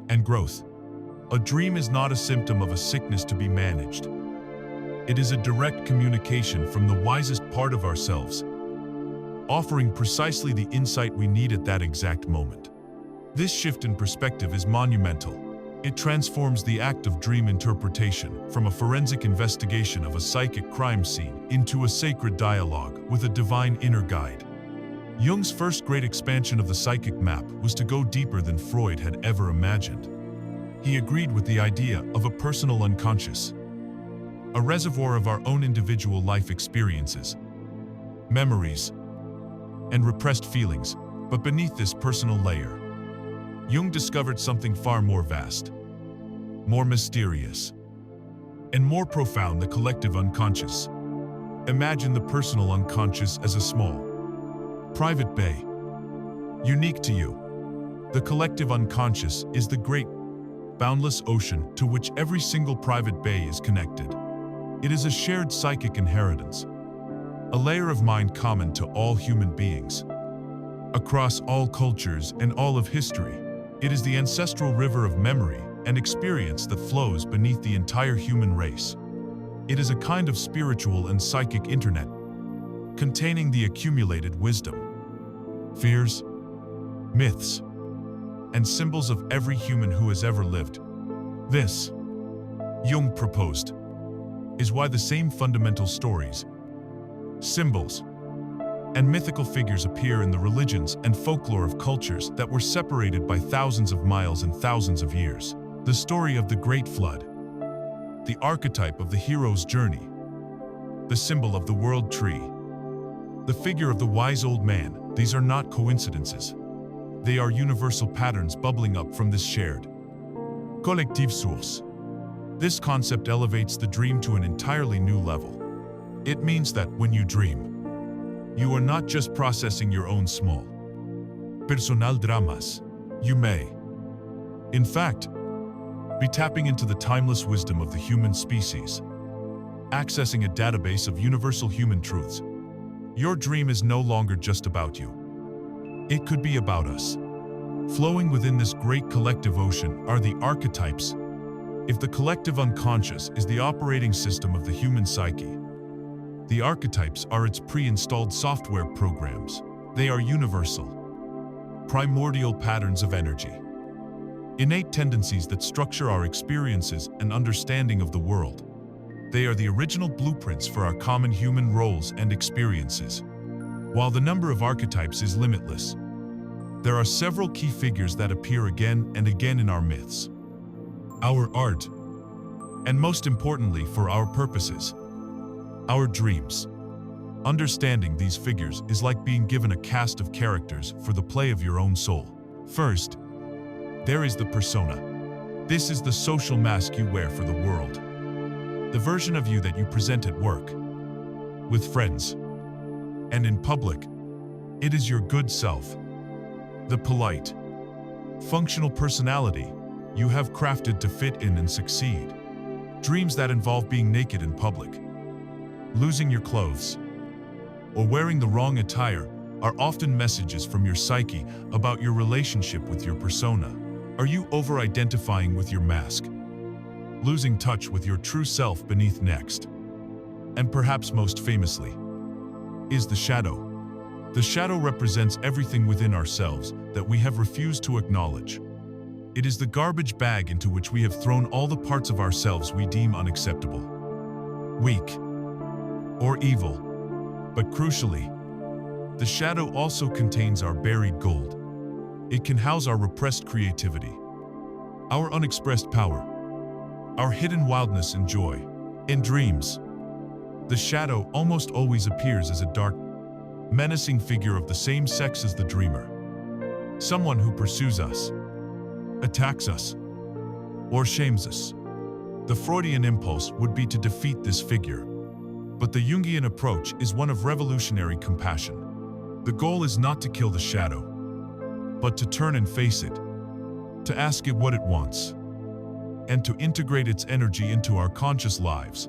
A: and growth. A dream is not a symptom of a sickness to be managed. It is a direct communication from the wisest part of ourselves, offering precisely the insight we need at that exact moment. This shift in perspective is monumental. It transforms the act of dream interpretation from a forensic investigation of a psychic crime scene into a sacred dialogue with a divine inner guide. Jung's first great expansion of the psychic map was to go deeper than Freud had ever imagined. He agreed with the idea of a personal unconscious, a reservoir of our own individual life experiences, memories, and repressed feelings. But beneath this personal layer, Jung discovered something far more vast, more mysterious, and more profound: the collective unconscious. Imagine the personal unconscious as a small, private bay, unique to you. The collective unconscious is the great, boundless ocean to which every single private bay is connected. It is a shared psychic inheritance, a layer of mind common to all human beings, across all cultures and all of history. It is the ancestral river of memory and experience that flows beneath the entire human race. It is a kind of spiritual and psychic internet, containing the accumulated wisdom, fears, myths, and symbols of every human who has ever lived. This, Jung proposed, is why the same fundamental stories, symbols, and mythical figures appear in the religions and folklore of cultures that were separated by thousands of miles and thousands of years. The story of the Great Flood, the archetype of the hero's journey, the symbol of the world tree, The figure of the wise old man, these are not coincidences. They are universal patterns bubbling up from this shared collective source. This concept elevates the dream to an entirely new level. It means that when you dream, you are not just processing your own small, personal dramas. You may, in fact, be tapping into the timeless wisdom of the human species, accessing a database of universal human truths. Your dream is no longer just about you. It could be about us. Flowing within this great collective ocean are the archetypes. If the collective unconscious is the operating system of the human psyche, the archetypes are its pre-installed software programs. They are universal, primordial patterns of energy, innate tendencies that structure our experiences and understanding of the world. They are the original blueprints for our common human roles and experiences. While the number of archetypes is limitless, there are several key figures that appear again and again in our myths, our art, and most importantly for our purposes, our dreams. Understanding these figures is like being given a cast of characters for the play of your own soul. First, there is the persona. This is the social mask you wear for the world. The version of you that you present at work, with friends, and in public. It is your good self. The polite, functional personality you have crafted to fit in and succeed. Dreams that involve being naked in public, losing your clothes, or wearing the wrong attire are often messages from your psyche about your relationship with your persona. Are you over-identifying with your mask, losing touch with your true self beneath? Next, and perhaps most famously, is the shadow. The shadow represents everything within ourselves that we have refused to acknowledge. It is the garbage bag into which we have thrown all the parts of ourselves we deem unacceptable, weak, or evil. But crucially, the shadow also contains our buried gold. It can house our repressed creativity, our unexpressed power, our hidden wildness and joy. In dreams, the shadow almost always appears as a dark, menacing figure of the same sex as the dreamer. Someone who pursues us, attacks us, or shames us. The Freudian impulse would be to defeat this figure, but the Jungian approach is one of revolutionary compassion. The goal is not to kill the shadow, but to turn and face it, to ask it what it wants, and to integrate its energy into our conscious lives.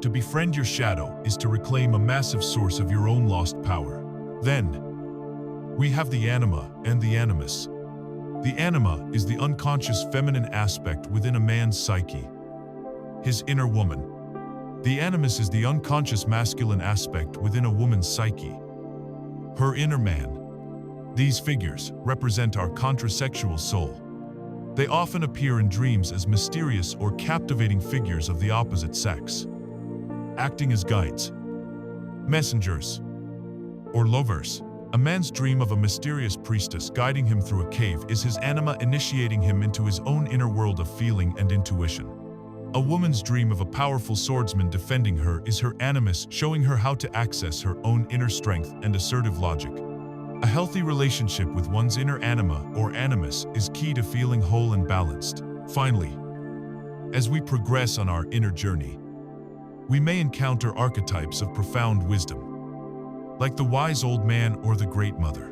A: To befriend your shadow is to reclaim a massive source of your own lost power. Then, we have the anima and the animus. The anima is the unconscious feminine aspect within a man's psyche, his inner woman. The animus is the unconscious masculine aspect within a woman's psyche, her inner man. These figures represent our contrasexual soul. They often appear in dreams as mysterious or captivating figures of the opposite sex, acting as guides, messengers, or lovers. A man's dream of a mysterious priestess guiding him through a cave is his anima initiating him into his own inner world of feeling and intuition. A woman's dream of a powerful swordsman defending her is her animus showing her how to access her own inner strength and assertive logic. A healthy relationship with one's inner anima or animus is key to feeling whole and balanced. Finally, as we progress on our inner journey, we may encounter archetypes of profound wisdom, like the wise old man or the great mother,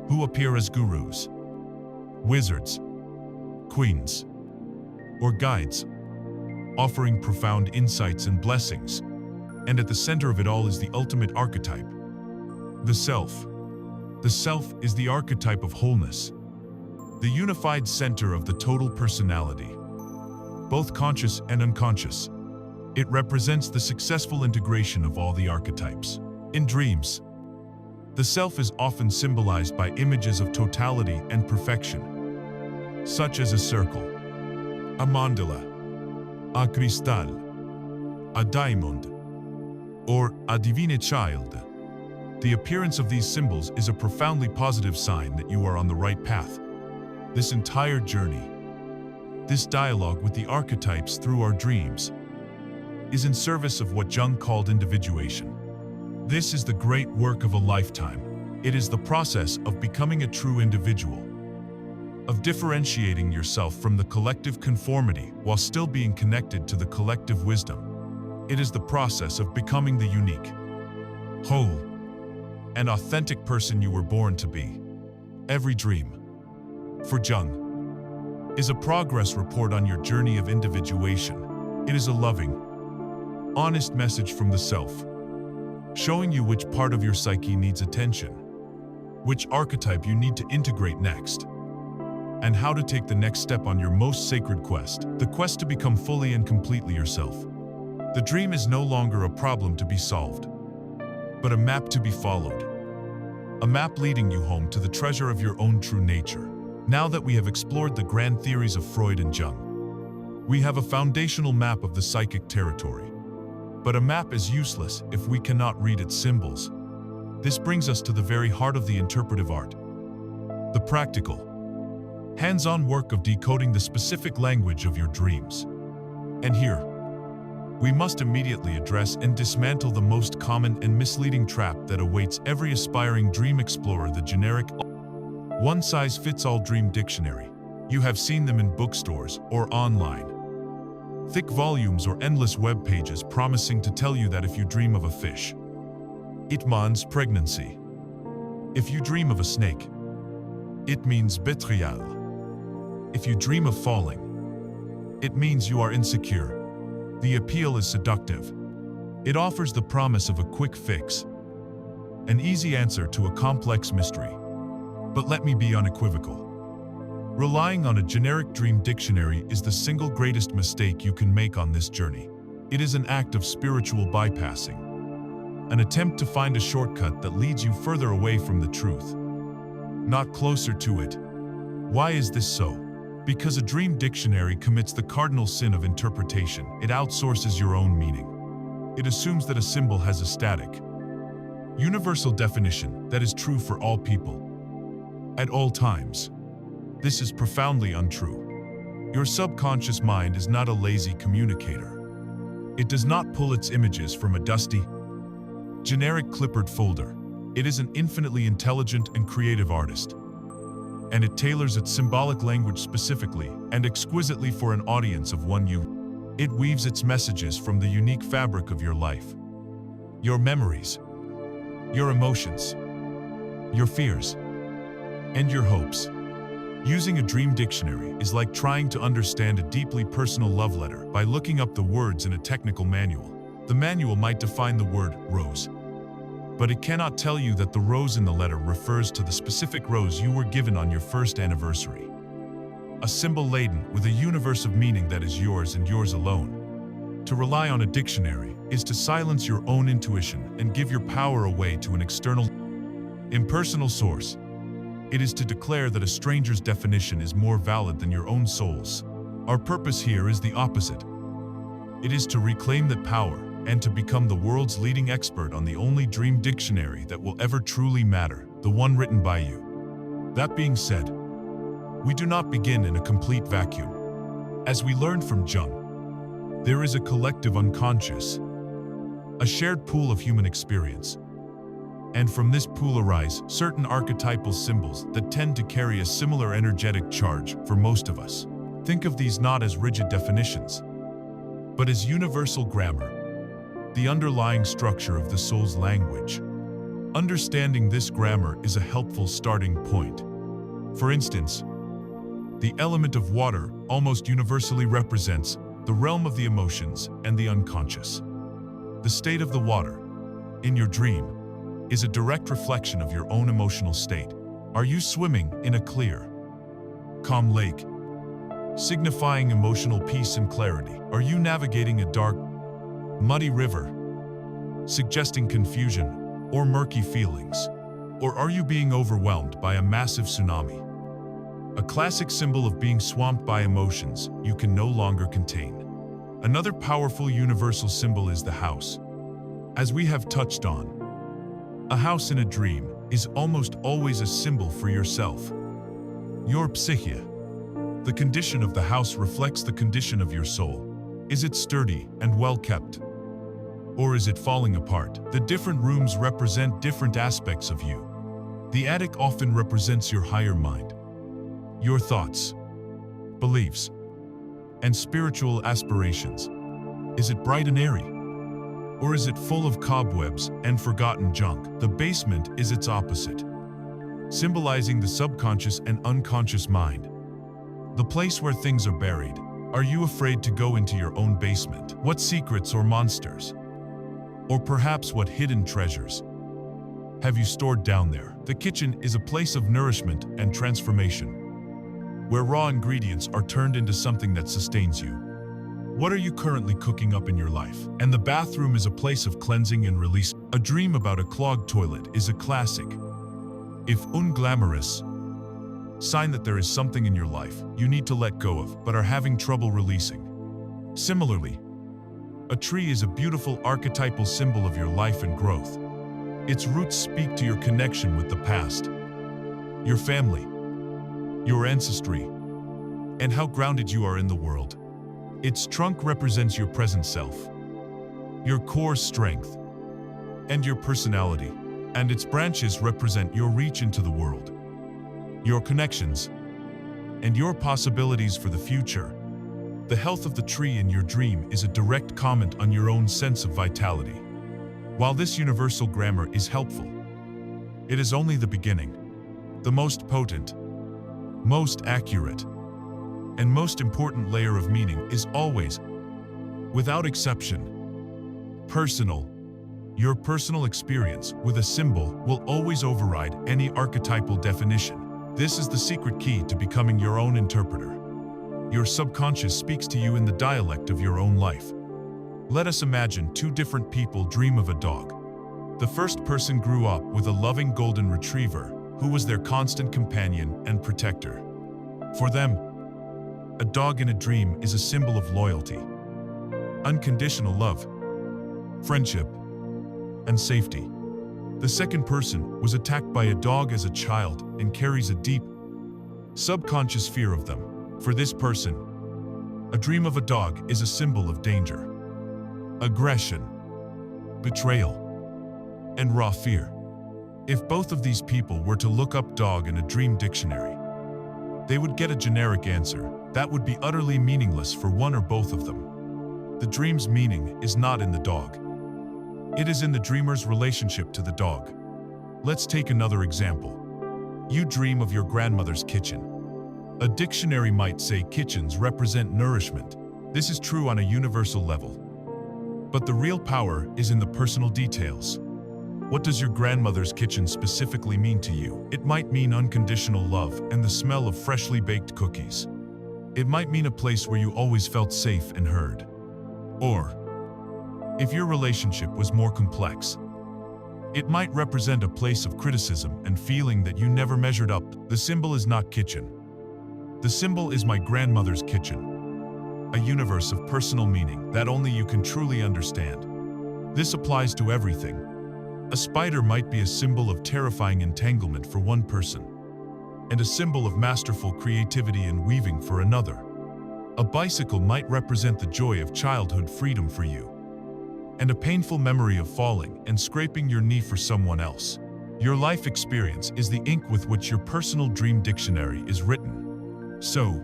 A: who appear as gurus, wizards, queens, or guides, offering profound insights and blessings. And at the center of it all is the ultimate archetype, the self. The self is the archetype of wholeness, the unified center of the total personality, both conscious and unconscious. It represents the successful integration of all the archetypes. In dreams, the self is often symbolized by images of totality and perfection, such as a circle, a mandala, a crystal, a diamond, or a divine child. The appearance of these symbols is a profoundly positive sign that you are on the right path. This entire journey, this dialogue with the archetypes through our dreams, is in service of what Jung called individuation. This is the great work of a lifetime. It is the process of becoming a true individual, of differentiating yourself from the collective conformity while still being connected to the collective wisdom. It is the process of becoming the unique, whole, and authentic person you were born to be. Every dream, for Jung, is a progress report on your journey of individuation. It is a loving, honest message from the self, showing you which part of your psyche needs attention, which archetype you need to integrate next, and how to take the next step on your most sacred quest, the quest to become fully and completely yourself. The dream is no longer a problem to be solved, but a map to be followed. A map leading you home to the treasure of your own true nature. Now that we have explored the grand theories of Freud and Jung, we have a foundational map of the psychic territory. But a map is useless if we cannot read its symbols. This brings us to the very heart of the interpretive art, the practical, hands-on work of decoding the specific language of your dreams. And here, we must immediately address and dismantle the most common and misleading trap that awaits every aspiring dream explorer: the generic one-size-fits-all dream dictionary. You have seen them in bookstores or online. Thick volumes or endless web pages promising to tell you that if you dream of a fish, it means pregnancy. If you dream of a snake, it means betrayal. If you dream of falling, it means you are insecure. The appeal is seductive. It offers the promise of a quick fix, an easy answer to a complex mystery. But let me be unequivocal. Relying on a generic dream dictionary is the single greatest mistake you can make on this journey. It is an act of spiritual bypassing, an attempt to find a shortcut that leads you further away from the truth, not closer to it. Why is this so? Because a dream dictionary commits the cardinal sin of interpretation. It outsources your own meaning. It assumes that a symbol has a static, universal definition that is true for all people, at all times. This is profoundly untrue. Your subconscious mind is not a lazy communicator. It does not pull its images from a dusty, generic clipboard folder. It is an infinitely intelligent and creative artist, and it tailors its symbolic language specifically and exquisitely for an audience of one you. It weaves its messages from the unique fabric of your life, your memories, your emotions, your fears, and your hopes. Using a dream dictionary is like trying to understand a deeply personal love letter by looking up the words in a technical manual. The manual might define the word rose, but it cannot tell you that the rose in the letter refers to the specific rose you were given on your first anniversary. A symbol laden with a universe of meaning that is yours and yours alone. To rely on a dictionary is to silence your own intuition and give your power away to an external, impersonal source. It is to declare that a stranger's definition is more valid than your own soul's. Our purpose here is the opposite. It is to reclaim that power and to become the world's leading expert on the only dream dictionary that will ever truly matter, the one written by you. That being said, we do not begin in a complete vacuum. As we learned from Jung, there is a collective unconscious, a shared pool of human experience. And from this pool arise certain archetypal symbols that tend to carry a similar energetic charge for most of us. Think of these not as rigid definitions, but as universal grammar, the underlying structure of the soul's language. Understanding this grammar is a helpful starting point. For instance, the element of water almost universally represents the realm of the emotions and the unconscious. The state of the water, in your dream, is a direct reflection of your own emotional state. Are you swimming in a clear, calm lake, signifying emotional peace and clarity? Are you navigating a dark, muddy river, suggesting confusion or murky feelings? Or are you being overwhelmed by a massive tsunami? A classic symbol of being swamped by emotions you can no longer contain. Another powerful universal symbol is the house. As we have touched on, a house in a dream is almost always a symbol for yourself, your psyche. The condition of the house reflects the condition of your soul. Is it sturdy and well kept? Or is it falling apart? The different rooms represent different aspects of you. The attic often represents your higher mind, your thoughts, beliefs, and spiritual aspirations. Is it bright and airy? Or is it full of cobwebs and forgotten junk? The basement is its opposite, symbolizing the subconscious and unconscious mind, the place where things are buried. Are you afraid to go into your own basement? What secrets or monsters, or perhaps what hidden treasures, have you stored down there? The kitchen is a place of nourishment and transformation, where raw ingredients are turned into something that sustains you. What are you currently cooking up in your life? And the bathroom is a place of cleansing and release. A dream about a clogged toilet is a classic, if unglamorous, sign that there is something in your life you need to let go of but are having trouble releasing. Similarly, a tree is a beautiful archetypal symbol of your life and growth. Its roots speak to your connection with the past, your family, your ancestry, and how grounded you are in the world. Its trunk represents your present self, your core strength, and your personality, and its branches represent your reach into the world, your connections, and your possibilities for the future. The health of the tree in your dream is a direct comment on your own sense of vitality. While this universal grammar is helpful, it is only the beginning. The most potent, most accurate, and most important layer of meaning is always, without exception, personal. Your personal experience with a symbol will always override any archetypal definition. This is the secret key to becoming your own interpreter. Your subconscious speaks to you in the dialect of your own life. Let us imagine two different people dream of a dog. The first person grew up with a loving golden retriever who was their constant companion and protector. For them, a dog in a dream is a symbol of loyalty, unconditional love, friendship, and safety. The second person was attacked by a dog as a child and carries a deep, subconscious fear of them. For this person, a dream of a dog is a symbol of danger, aggression, betrayal, and raw fear. If both of these people were to look up dog in a dream dictionary, they would get a generic answer that would be utterly meaningless for one or both of them. The dream's meaning is not in the dog. It is in the dreamer's relationship to the dog. Let's take another example. You dream of your grandmother's kitchen. A dictionary might say kitchens represent nourishment. This is true on a universal level. But the real power is in the personal details. What does your grandmother's kitchen specifically mean to you? It might mean unconditional love and the smell of freshly baked cookies. It might mean a place where you always felt safe and heard. Or, if your relationship was more complex, it might represent a place of criticism and feeling that you never measured up. The symbol is not kitchen. The symbol is my grandmother's kitchen, a universe of personal meaning that only you can truly understand. This applies to everything. A spider might be a symbol of terrifying entanglement for one person, and a symbol of masterful creativity and weaving for another. A bicycle might represent the joy of childhood freedom for you, and a painful memory of falling and scraping your knee for someone else. Your life experience is the ink with which your personal dream dictionary is written. So,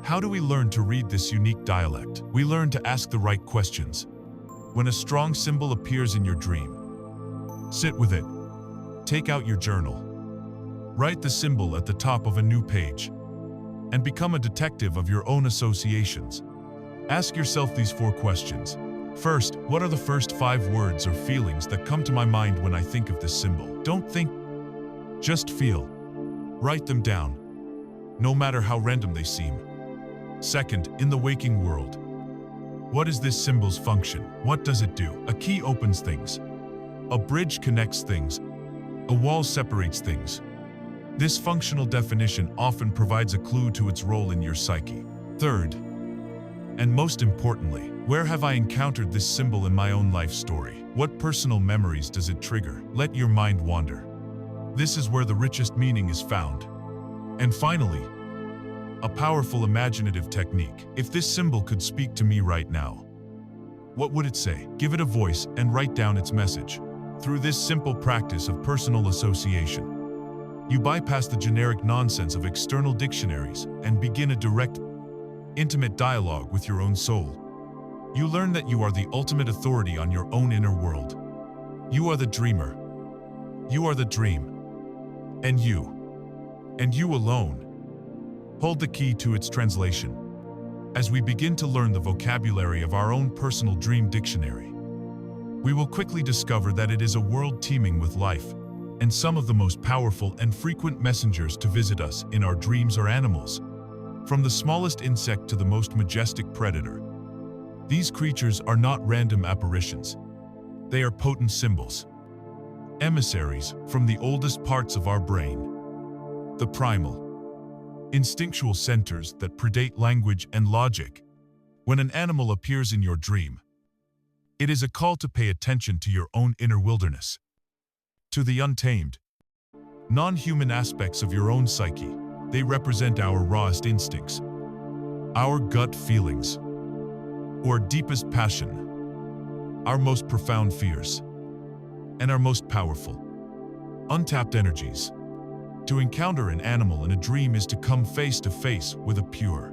A: how do we learn to read this unique dialect? We learn to ask the right questions. When a strong symbol appears in your dream, sit with it. Take out your journal. Write the symbol at the top of a new page, and become a detective of your own associations. Ask yourself these 4 questions. First, what are the first 5 words or feelings that come to my mind when I think of this symbol? Don't think, just feel. Write them down, no matter how random they seem. Second, in the waking world, what is this symbol's function? What does it do? A key opens things. A bridge connects things. A wall separates things. This functional definition often provides a clue to its role in your psyche. Third, and most importantly, where have I encountered this symbol in my own life story? What personal memories does it trigger? Let your mind wander. This is where the richest meaning is found. And finally, a powerful imaginative technique. If this symbol could speak to me right now, What would it say? Give it a voice and write down its message. Through this simple practice of personal association, you bypass the generic nonsense of external dictionaries and begin a direct, intimate dialogue with your own soul. You learn that you are the ultimate authority on your own inner world. You are the dreamer. You are the dream. And you alone, hold the key to its translation. As we begin to learn the vocabulary of our own personal dream dictionary, we will quickly discover that it is a world teeming with life, and some of the most powerful and frequent messengers to visit us in our dreams are animals, from the smallest insect to the most majestic predator. These creatures are not random apparitions. They are potent symbols, emissaries from the oldest parts of our brain, the primal, instinctual centers that predate language and logic. When an animal appears in your dream, it is a call to pay attention to your own inner wilderness, to the untamed, non-human aspects of your own psyche. They represent our rawest instincts, our gut feelings, or deepest passion, our most profound fears, and our most powerful, untapped energies. To encounter an animal in a dream is to come face to face with a pure,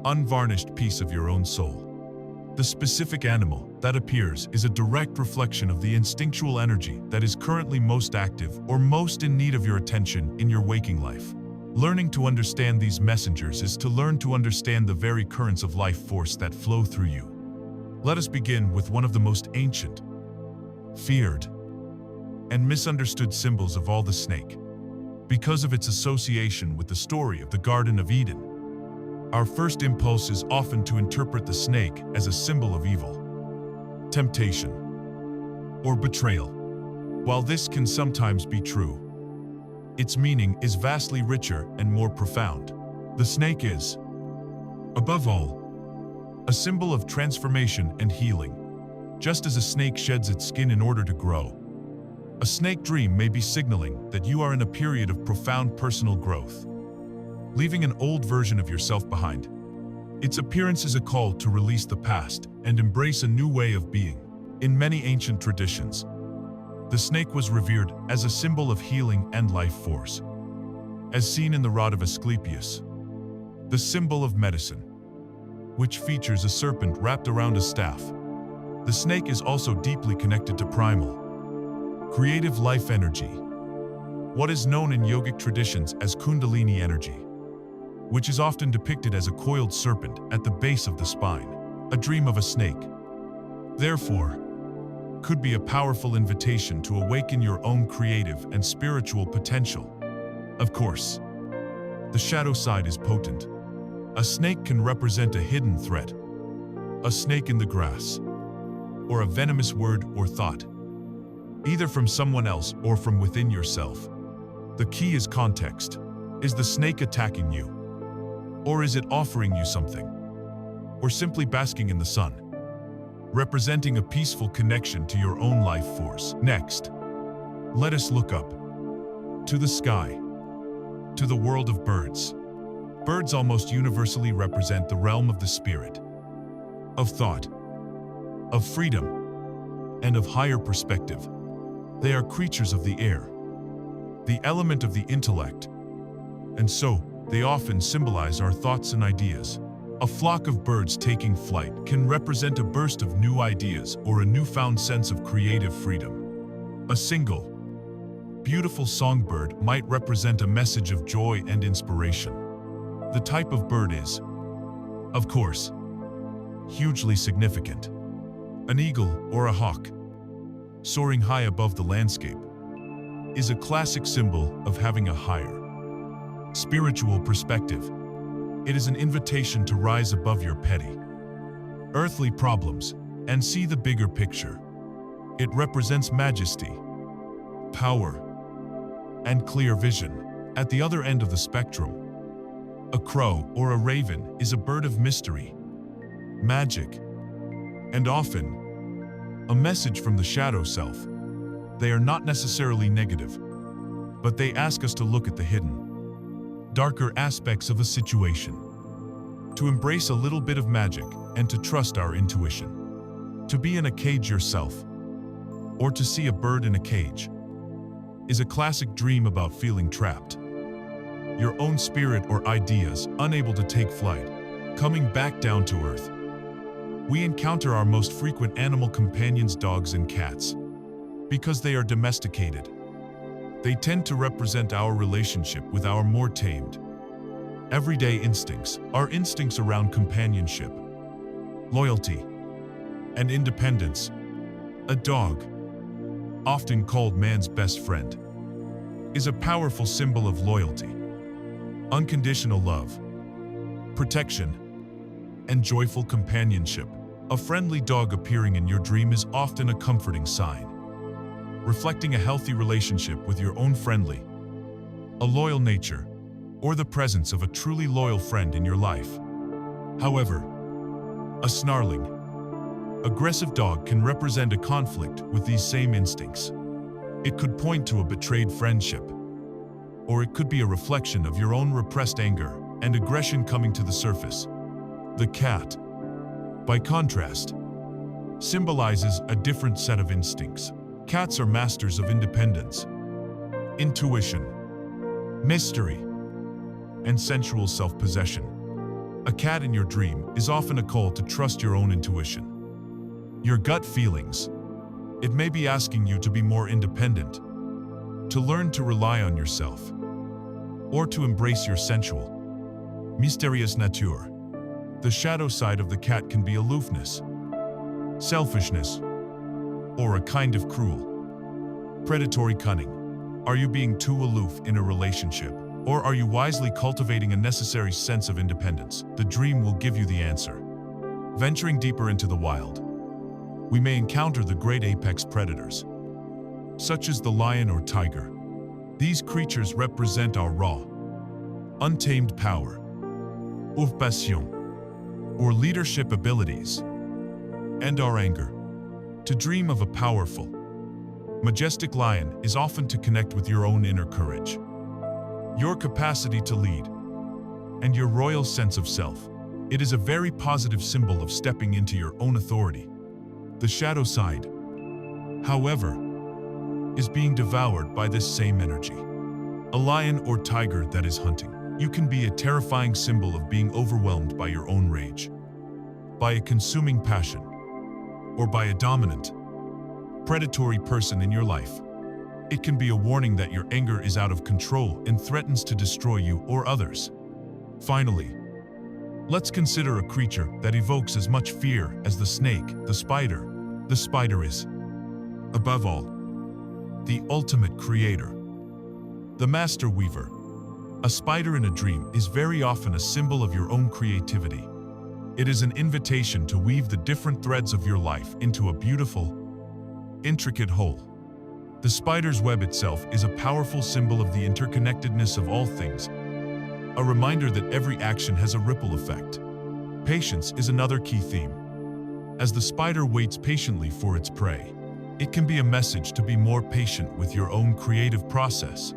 A: unvarnished piece of your own soul. The specific animal that appears is a direct reflection of the instinctual energy that is currently most active or most in need of your attention in your waking life. Learning to understand these messengers is to learn to understand the very currents of life force that flow through you. Let us begin with one of the most ancient, feared, and misunderstood symbols of all, the snake. Because of its association with the story of the Garden of Eden, our first impulse is often to interpret the snake as a symbol of evil, temptation, or betrayal. While this can sometimes be true, its meaning is vastly richer and more profound. The snake is, above all, a symbol of transformation and healing. Just as a snake sheds its skin in order to grow, a snake dream may be signaling that you are in a period of profound personal growth, leaving an old version of yourself behind. Its appearance is a call to release the past and embrace a new way of being. In many ancient traditions, the snake was revered as a symbol of healing and life force. As seen in the rod of Asclepius, the symbol of medicine, which features a serpent wrapped around a staff, the snake is also deeply connected to primal, creative life energy, what is known in yogic traditions as Kundalini energy, which is often depicted as a coiled serpent at the base of the spine. A dream of a snake, therefore, could be a powerful invitation to awaken your own creative and spiritual potential. Of course, the shadow side is potent. A snake can represent a hidden threat, a snake in the grass, or a venomous word or thought, either from someone else or from within yourself. The key is context. Is the snake attacking you? Or is it offering you something? Or simply basking in the sun, representing a peaceful connection to your own life force? Next, let us look up, to the sky, to the world of birds. Birds almost universally represent the realm of the spirit, of thought, of freedom, and of higher perspective. They are creatures of the air, the element of the intellect, and so they often symbolize our thoughts and ideas. A flock of birds taking flight can represent a burst of new ideas or a newfound sense of creative freedom. A single, beautiful songbird might represent a message of joy and inspiration. The type of bird is, of course, hugely significant. An eagle or a hawk, soaring high above the landscape, is a classic symbol of having a higher, spiritual perspective. It is an invitation to rise above your petty, earthly problems and see the bigger picture. It represents majesty, power, and clear vision. At the other end of the spectrum, a crow or a raven is a bird of mystery, magic, and often a message from the shadow self. They are not necessarily negative, but they ask us to look at the hidden, darker aspects of a situation, to embrace a little bit of magic and to trust our intuition. To be in a cage yourself, or to see a bird in a cage, is a classic dream about feeling trapped. Your own spirit or ideas unable to take flight, coming back down to earth. We encounter our most frequent animal companions, dogs and cats, because they are domesticated. They tend to represent our relationship with our more tamed, everyday instincts, our instincts around companionship, loyalty, and independence. A dog, often called man's best friend, is a powerful symbol of loyalty, unconditional love, protection, and joyful companionship. A friendly dog appearing in your dream is often a comforting sign, reflecting a healthy relationship with your own friendly, a loyal nature, or the presence of a truly loyal friend in your life. However, a snarling, aggressive dog can represent a conflict with these same instincts. It could point to a betrayed friendship, or it could be a reflection of your own repressed anger and aggression coming to the surface. The cat, by contrast, symbolizes a different set of instincts. Cats are masters of independence, intuition, mystery, and sensual self-possession. A cat in your dream is often a call to trust your own intuition, your gut feelings. It may be asking you to be more independent, to learn to rely on yourself, or to embrace your sensual, mysterious nature. The shadow side of the cat can be aloofness, selfishness, or a kind of cruel, predatory cunning. Are you being too aloof in a relationship, or are you wisely cultivating a necessary sense of independence? The dream will give you the answer. Venturing deeper into the wild, we may encounter the great apex predators, such as the lion or tiger. These creatures represent our raw, untamed power, passion, or leadership abilities, and our anger. To dream of a powerful, majestic lion is often to connect with your own inner courage, your capacity to lead, and your royal sense of self. It is a very positive symbol of stepping into your own authority. The shadow side, however, is being devoured by this same energy. A lion or tiger that is hunting. You can be a terrifying symbol of being overwhelmed by your own rage, by a consuming passion, or by a dominant, predatory person in your life. It can be a warning that your anger is out of control and threatens to destroy you or others. Finally, let's consider a creature that evokes as much fear as the snake, the spider. The spider is, above all, the ultimate creator, the master weaver. A spider in a dream is very often a symbol of your own creativity. It is an invitation to weave the different threads of your life into a beautiful, intricate whole. The spider's web itself is a powerful symbol of the interconnectedness of all things, a reminder that every action has a ripple effect. Patience is another key theme. As the spider waits patiently for its prey, it can be a message to be more patient with your own creative process.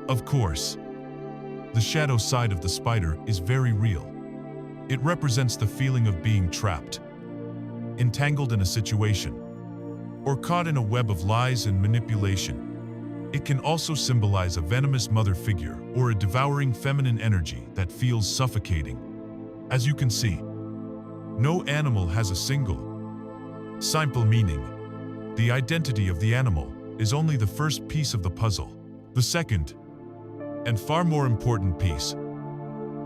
A: Of course, the shadow side of the spider is very real. It represents the feeling of being trapped, entangled in a situation, or caught in a web of lies and manipulation. It can also symbolize a venomous mother figure or a devouring feminine energy that feels suffocating. As you can see, no animal has a simple meaning. The identity of the animal is only the first piece of the puzzle. The second, and far more important piece,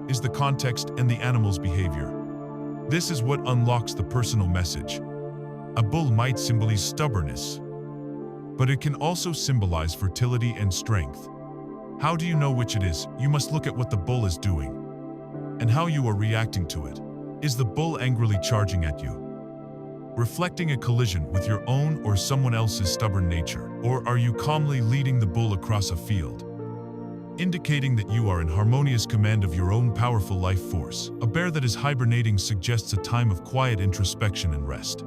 A: is the context and the animal's behavior. This is what unlocks the personal message. A bull might symbolize stubbornness, but it can also symbolize fertility and strength. How do you know which it is? You must look at what the bull is doing and how you are reacting to it. Is the bull angrily charging at you, reflecting a collision with your own or someone else's stubborn nature? Or are you calmly leading the bull across a field, indicating that you are in harmonious command of your own powerful life force? A bear that is hibernating suggests a time of quiet introspection and rest.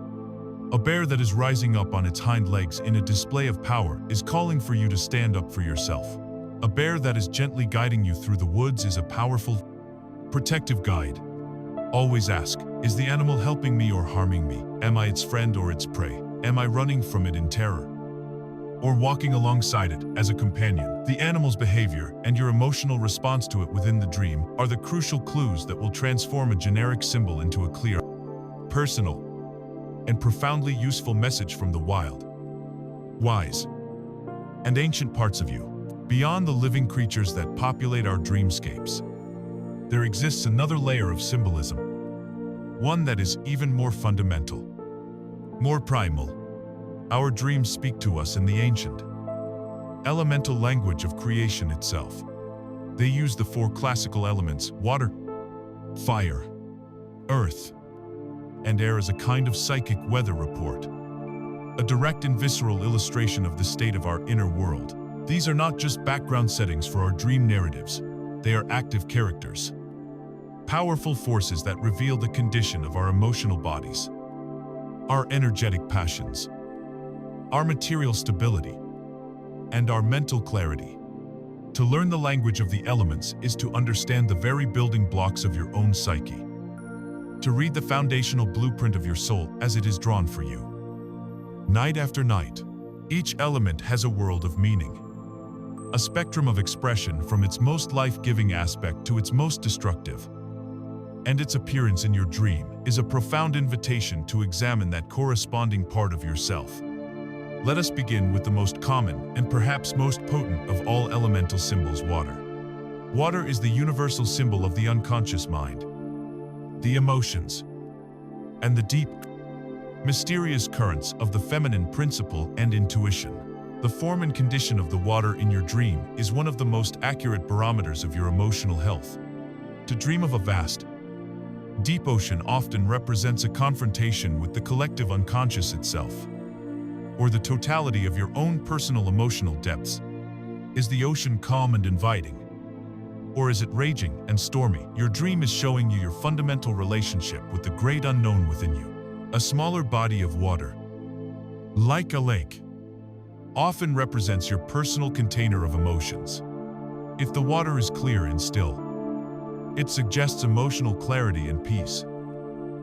A: A bear that is rising up on its hind legs in a display of power is calling for you to stand up for yourself. A bear that is gently guiding you through the woods is a powerful, protective guide, Always ask, is the animal helping me or harming me? Am I its friend or its prey? Am I running from it in terror, or walking alongside it as a companion? The animal's behavior and your emotional response to it within the dream are the crucial clues that will transform a generic symbol into a clear, personal, and profoundly useful message from the wild, wise, and ancient parts of you. Beyond the living creatures that populate our dreamscapes, there exists another layer of symbolism, one that is even more fundamental, more primal. Our dreams speak to us in the ancient, elemental language of creation itself. They use the four classical elements, water, fire, earth, and air, as a kind of psychic weather report, a direct and visceral illustration of the state of our inner world. These are not just background settings for our dream narratives. They are active characters, powerful forces that reveal the condition of our emotional bodies, our energetic passions, our material stability, and our mental clarity. To learn the language of the elements is to understand the very building blocks of your own psyche, to read the foundational blueprint of your soul as it is drawn for you. Night after night, each element has a world of meaning, a spectrum of expression from its most life-giving aspect to its most destructive. And its appearance in your dream is a profound invitation to examine that corresponding part of yourself. Let us begin with the most common and perhaps most potent of all elemental symbols, water. Water is the universal symbol of the unconscious mind, the emotions, and the deep, mysterious currents of the feminine principle and intuition. The form and condition of the water in your dream is one of the most accurate barometers of your emotional health. To dream of a vast, deep ocean often represents a confrontation with the collective unconscious itself, or the totality of your own personal emotional depths. Is the ocean calm and inviting, or is it raging and stormy? Your dream is showing you your fundamental relationship with the great unknown within you. A smaller body of water, like a lake, often represents your personal container of emotions. If the water is clear and still, it suggests emotional clarity and peace.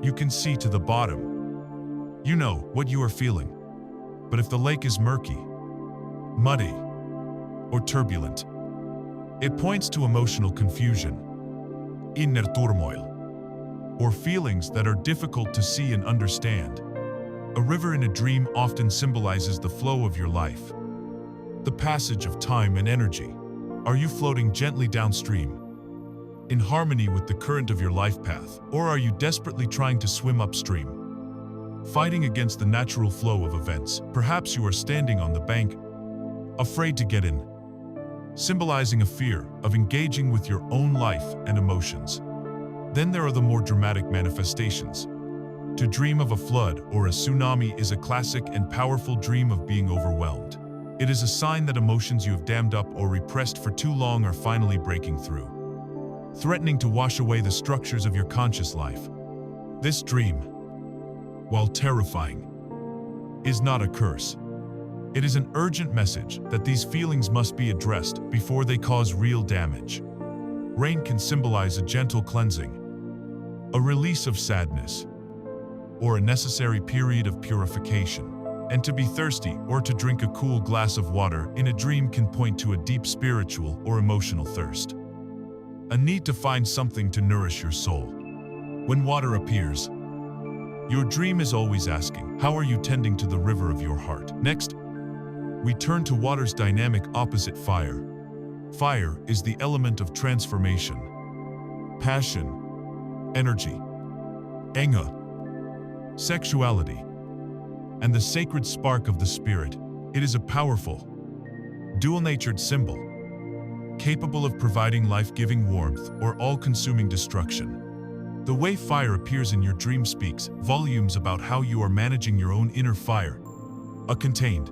A: You can see to the bottom. You know what you are feeling. But if the lake is murky, muddy, or turbulent, it points to emotional confusion, inner turmoil, or feelings that are difficult to see and understand. A river in a dream often symbolizes the flow of your life, the passage of time and energy. Are you floating gently downstream, in harmony with the current of your life path, or are you desperately trying to swim upstream, fighting against the natural flow of events? Perhaps you are standing on the bank, afraid to get in, symbolizing a fear of engaging with your own life and emotions. Then there are the more dramatic manifestations. To dream of a flood or a tsunami is a classic and powerful dream of being overwhelmed. It is a sign that emotions you have dammed up or repressed for too long are finally breaking through, threatening to wash away the structures of your conscious life. This dream, while terrifying, is not a curse. It is an urgent message that these feelings must be addressed before they cause real damage. Rain can symbolize a gentle cleansing, a release of sadness, or a necessary period of purification. And to be thirsty or to drink a cool glass of water in a dream can point to a deep spiritual or emotional thirst, a need to find something to nourish your soul. When water appears, your dream is always asking, how are you tending to the river of your heart? Next, we turn to water's dynamic opposite, fire. Fire is the element of transformation, passion, energy, anger, sexuality, and the sacred spark of the spirit. It is a powerful, dual-natured symbol, capable of providing life-giving warmth or all-consuming destruction. The way fire appears in your dream speaks volumes about how you are managing your own inner fire. A contained,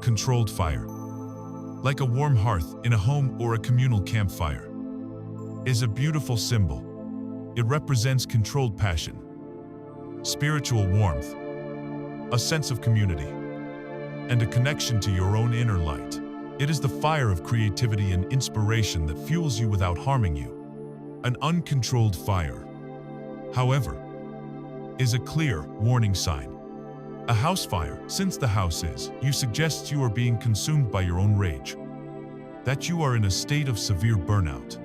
A: controlled fire, like a warm hearth in a home or a communal campfire, is a beautiful symbol. It represents controlled passion, spiritual warmth, a sense of community, and a connection to your own inner light. It is the fire of creativity and inspiration that fuels you without harming you. An uncontrolled fire, however, is a clear warning sign. A house fire, since the house is, you suggests you are being consumed by your own rage, that you are in a state of severe burnout,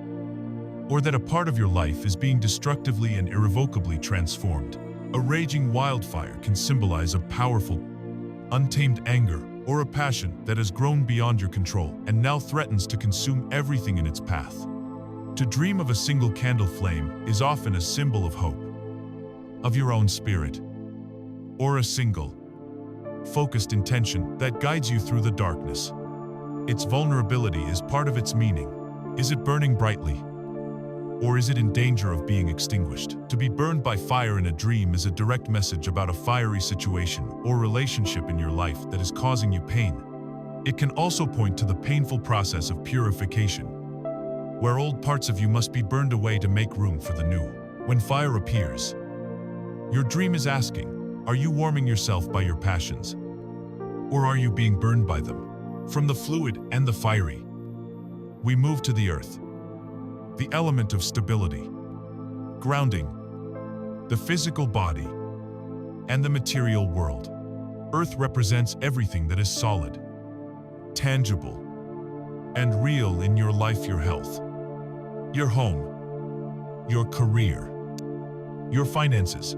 A: or that a part of your life is being destructively and irrevocably transformed. A raging wildfire can symbolize a powerful, untamed anger or a passion that has grown beyond your control and now threatens to consume everything in its path. To dream of a single candle flame is often a symbol of hope, of your own spirit, or a single, focused intention that guides you through the darkness. Its vulnerability is part of its meaning. Is it burning brightly? Or is it in danger of being extinguished? To be burned by fire in a dream is a direct message about a fiery situation or relationship in your life that is causing you pain. It can also point to the painful process of purification, where old parts of you must be burned away to make room for the new. When fire appears, your dream is asking, are you warming yourself by your passions? Or are you being burned by them? From the fluid and the fiery, we move to the earth, the element of stability, grounding, the physical body, and the material world. Earth represents everything that is solid, tangible, and real in your life: your health, your home, your career, your finances.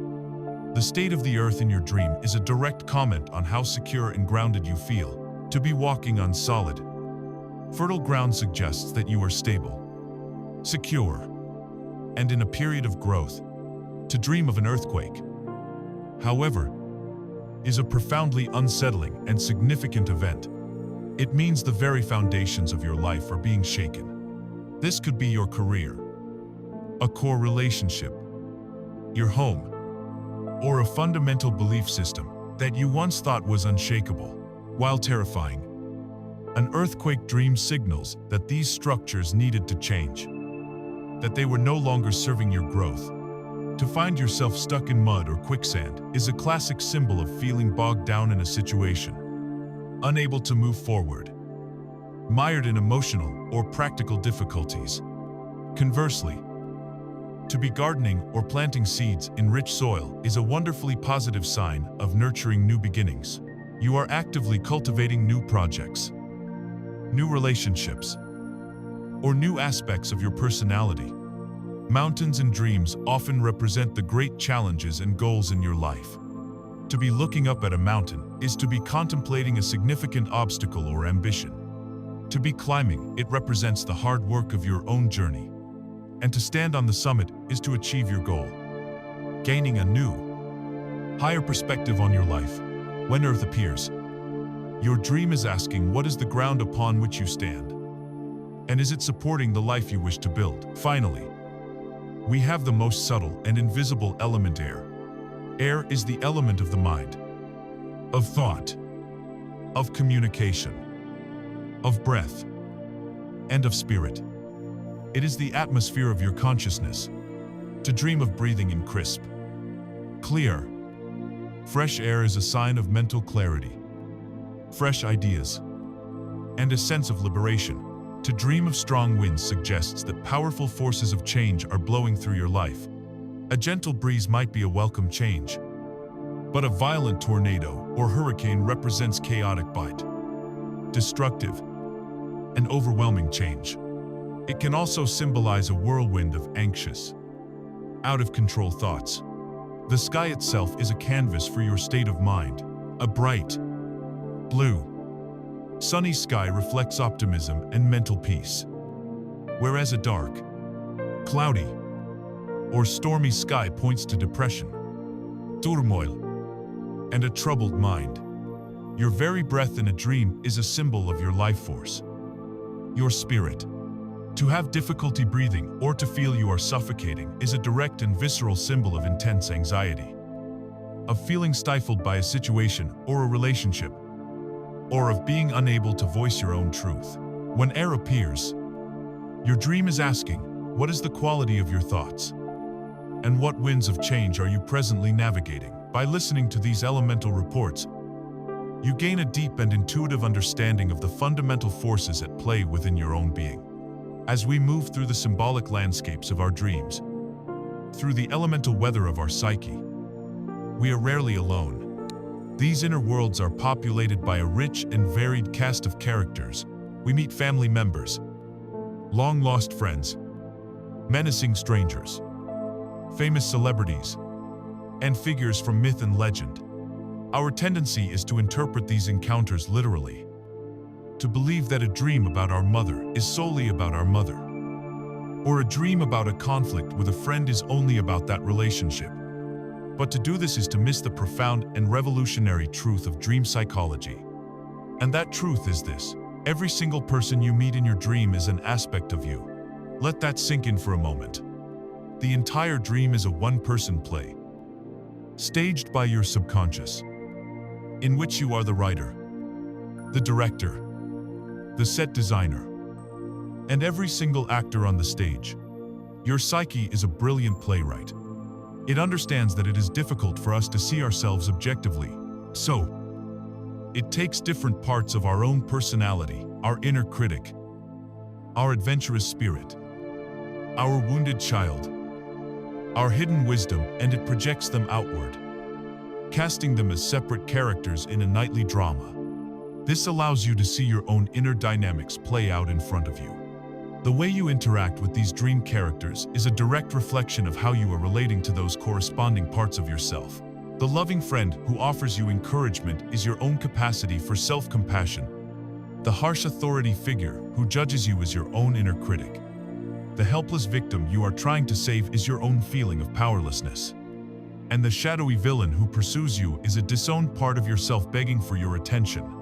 A: The state of the earth in your dream is a direct comment on how secure and grounded you feel. To be walking on solid, fertile ground suggests that you are stable, secure, and in a period of growth. To dream of an earthquake, however, is a profoundly unsettling and significant event. It means the very foundations of your life are being shaken. This could be your career, a core relationship, your home, or a fundamental belief system that you once thought was unshakable. While terrifying, an earthquake dream signals that these structures needed to change, that they were no longer serving your growth. To find yourself stuck in mud or quicksand is a classic symbol of feeling bogged down in a situation, unable to move forward, mired in emotional or practical difficulties. Conversely, to be gardening or planting seeds in rich soil is a wonderfully positive sign of nurturing new beginnings. You are actively cultivating new projects, new relationships, or new aspects of your personality. Mountains and dreams often represent the great challenges and goals in your life. To be looking up at a mountain is to be contemplating a significant obstacle or ambition. To be climbing, it represents the hard work of your own journey. And to stand on the summit is to achieve your goal, gaining a new, higher perspective on your life. When Earth appears, your dream is asking, what is the ground upon which you stand? And is it supporting the life you wish to build? Finally, we have the most subtle and invisible element: air. Air is the element of the mind, of thought, of communication, of breath, and of spirit. It is the atmosphere of your consciousness. To dream of breathing in crisp, clear, fresh air is a sign of mental clarity, fresh ideas, and a sense of liberation. To dream of strong winds suggests that powerful forces of change are blowing through your life. A gentle breeze might be a welcome change, but a violent tornado or hurricane represents chaotic bite, destructive, and overwhelming change. It can also symbolize a whirlwind of anxious, out-of-control thoughts. The sky itself is a canvas for your state of mind. A bright, blue, sunny sky reflects optimism and mental peace, whereas a dark, cloudy, or stormy sky points to depression, turmoil, and a troubled mind. Your very breath in a dream is a symbol of your life force, your spirit. To have difficulty breathing or to feel you are suffocating is a direct and visceral symbol of intense anxiety, of feeling stifled by a situation or a relationship, or of being unable to voice your own truth. When air appears, your dream is asking, what is the quality of your thoughts? And what winds of change are you presently navigating? By listening to these elemental reports, you gain a deep and intuitive understanding of the fundamental forces at play within your own being. As we move through the symbolic landscapes of our dreams, through the elemental weather of our psyche. We are rarely alone. These inner worlds are populated by a rich and varied cast of characters. We meet family members, long-lost friends, menacing strangers, famous celebrities, and figures from myth and legend. Our tendency is to interpret these encounters literally, to believe that a dream about our mother is solely about our mother, or a dream about a conflict with a friend is only about that relationship. But to do this is to miss the profound and revolutionary truth of dream psychology. And that truth is this: every single person you meet in your dream is an aspect of you. Let that sink in for a moment. The entire dream is a one-person play, staged by your subconscious, in which you are the writer, the director, the set designer, and every single actor on the stage. Your psyche is a brilliant playwright. It understands that it is difficult for us to see ourselves objectively. So, it takes different parts of our own personality, our inner critic, our adventurous spirit, our wounded child, our hidden wisdom, and it projects them outward, casting them as separate characters in a nightly drama. This allows you to see your own inner dynamics play out in front of you. The way you interact with these dream characters is a direct reflection of how you are relating to those corresponding parts of yourself. The loving friend who offers you encouragement is your own capacity for self-compassion. The harsh authority figure who judges you is your own inner critic. The helpless victim you are trying to save is your own feeling of powerlessness. And the shadowy villain who pursues you is a disowned part of yourself begging for your attention.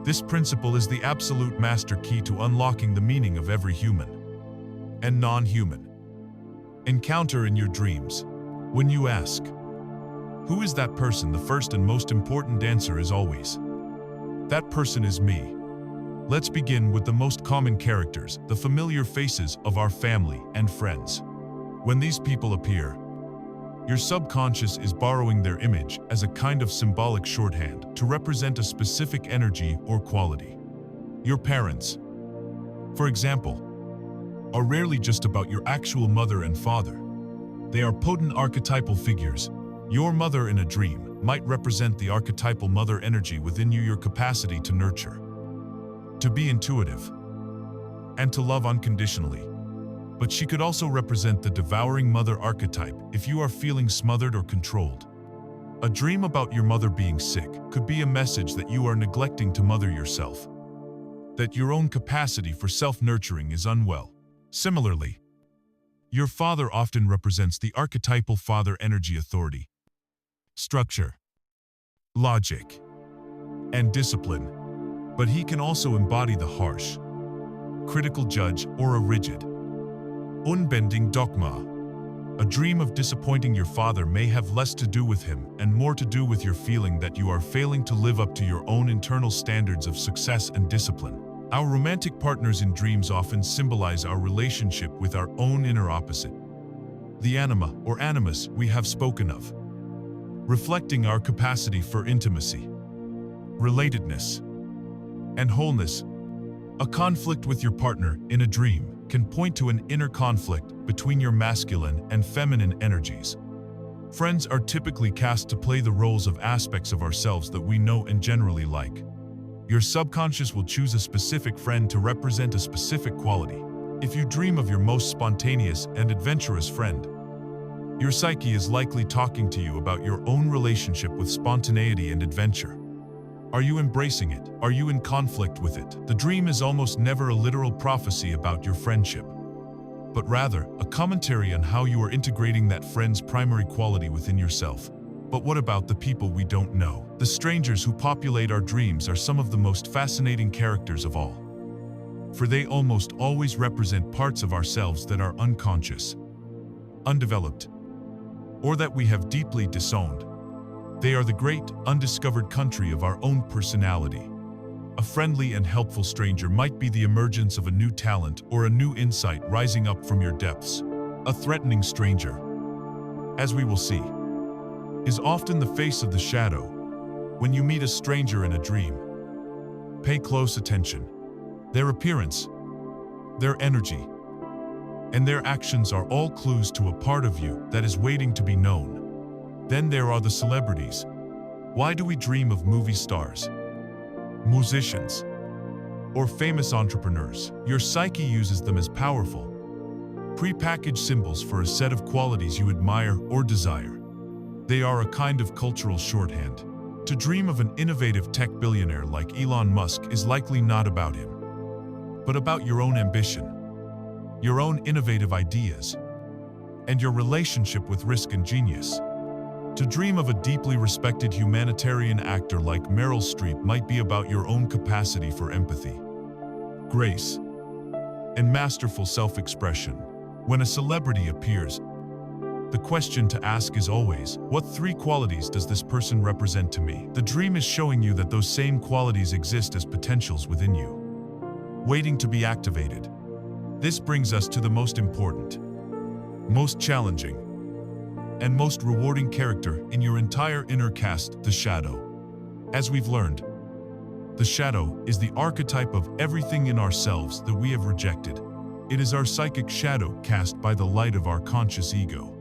A: This principle is the absolute master key to unlocking the meaning of every human and non-human encounter in your dreams. When you ask, "Who is that person?" the first and most important answer is always, "That person is me." Let's begin with the most common characters, the familiar faces of our family and friends. When these people appear, your subconscious is borrowing their image as a kind of symbolic shorthand to represent a specific energy or quality. Your parents, for example, are rarely just about your actual mother and father. They are potent archetypal figures. Your mother in a dream might represent the archetypal mother energy within you, your capacity to nurture, to be intuitive, and to love unconditionally. But she could also represent the devouring mother archetype if you are feeling smothered or controlled. A dream about your mother being sick could be a message that you are neglecting to mother yourself, that your own capacity for self-nurturing is unwell. Similarly, your father often represents the archetypal father energy: authority, structure, logic, and discipline. But he can also embody the harsh, critical judge or a rigid, unbending dogma. A dream of disappointing your father may have less to do with him and more to do with your feeling that you are failing to live up to your own internal standards of success and discipline. Our romantic partners in dreams often symbolize our relationship with our own inner opposite, the anima or animus we have spoken of, reflecting our capacity for intimacy, relatedness, and wholeness. A conflict with your partner in a dream can point to an inner conflict between your masculine and feminine energies. Friends are typically cast to play the roles of aspects of ourselves that we know and generally like. Your subconscious will choose a specific friend to represent a specific quality. If you dream of your most spontaneous and adventurous friend, your psyche is likely talking to you about your own relationship with spontaneity and adventure. Are you embracing it? Are you in conflict with it? The dream is almost never a literal prophecy about your friendship, but rather a commentary on how you are integrating that friend's primary quality within yourself. But what about the people we don't know? The strangers who populate our dreams are some of the most fascinating characters of all, for they almost always represent parts of ourselves that are unconscious, undeveloped, or that we have deeply disowned. They are the great, undiscovered country of our own personality. A friendly and helpful stranger might be the emergence of a new talent or a new insight rising up from your depths. A threatening stranger, as we will see, is often the face of the shadow. When you meet a stranger in a dream, pay close attention. Their appearance, their energy, and their actions are all clues to a part of you that is waiting to be known. Then there are the celebrities. Why do we dream of movie stars, musicians, or famous entrepreneurs? Your psyche uses them as powerful, pre-packaged symbols for a set of qualities you admire or desire. They are a kind of cultural shorthand. To dream of an innovative tech billionaire like Elon Musk is likely not about him, but about your own ambition, your own innovative ideas, and your relationship with risk and genius. To dream of a deeply respected humanitarian actor like Meryl Streep might be about your own capacity for empathy, grace, and masterful self-expression. When a celebrity appears, the question to ask is always, what three qualities does this person represent to me? The dream is showing you that those same qualities exist as potentials within you, waiting to be activated. This brings us to the most important, most challenging, and most rewarding character in your entire inner cast, the shadow. As we've learned, the shadow is the archetype of everything in ourselves that we have rejected. It is our psychic shadow cast by the light of our conscious ego.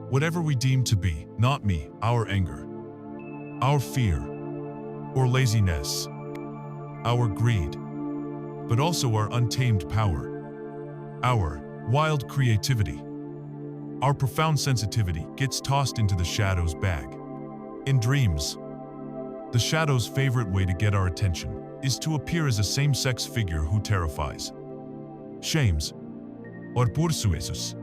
A: Whatever we deem to be, not me, our anger, our fear, or laziness, our greed, but also our untamed power, our wild creativity, our profound sensitivity gets tossed into the shadow's bag. In dreams, the shadow's favorite way to get our attention is to appear as a same-sex figure who terrifies, shames, or persuades.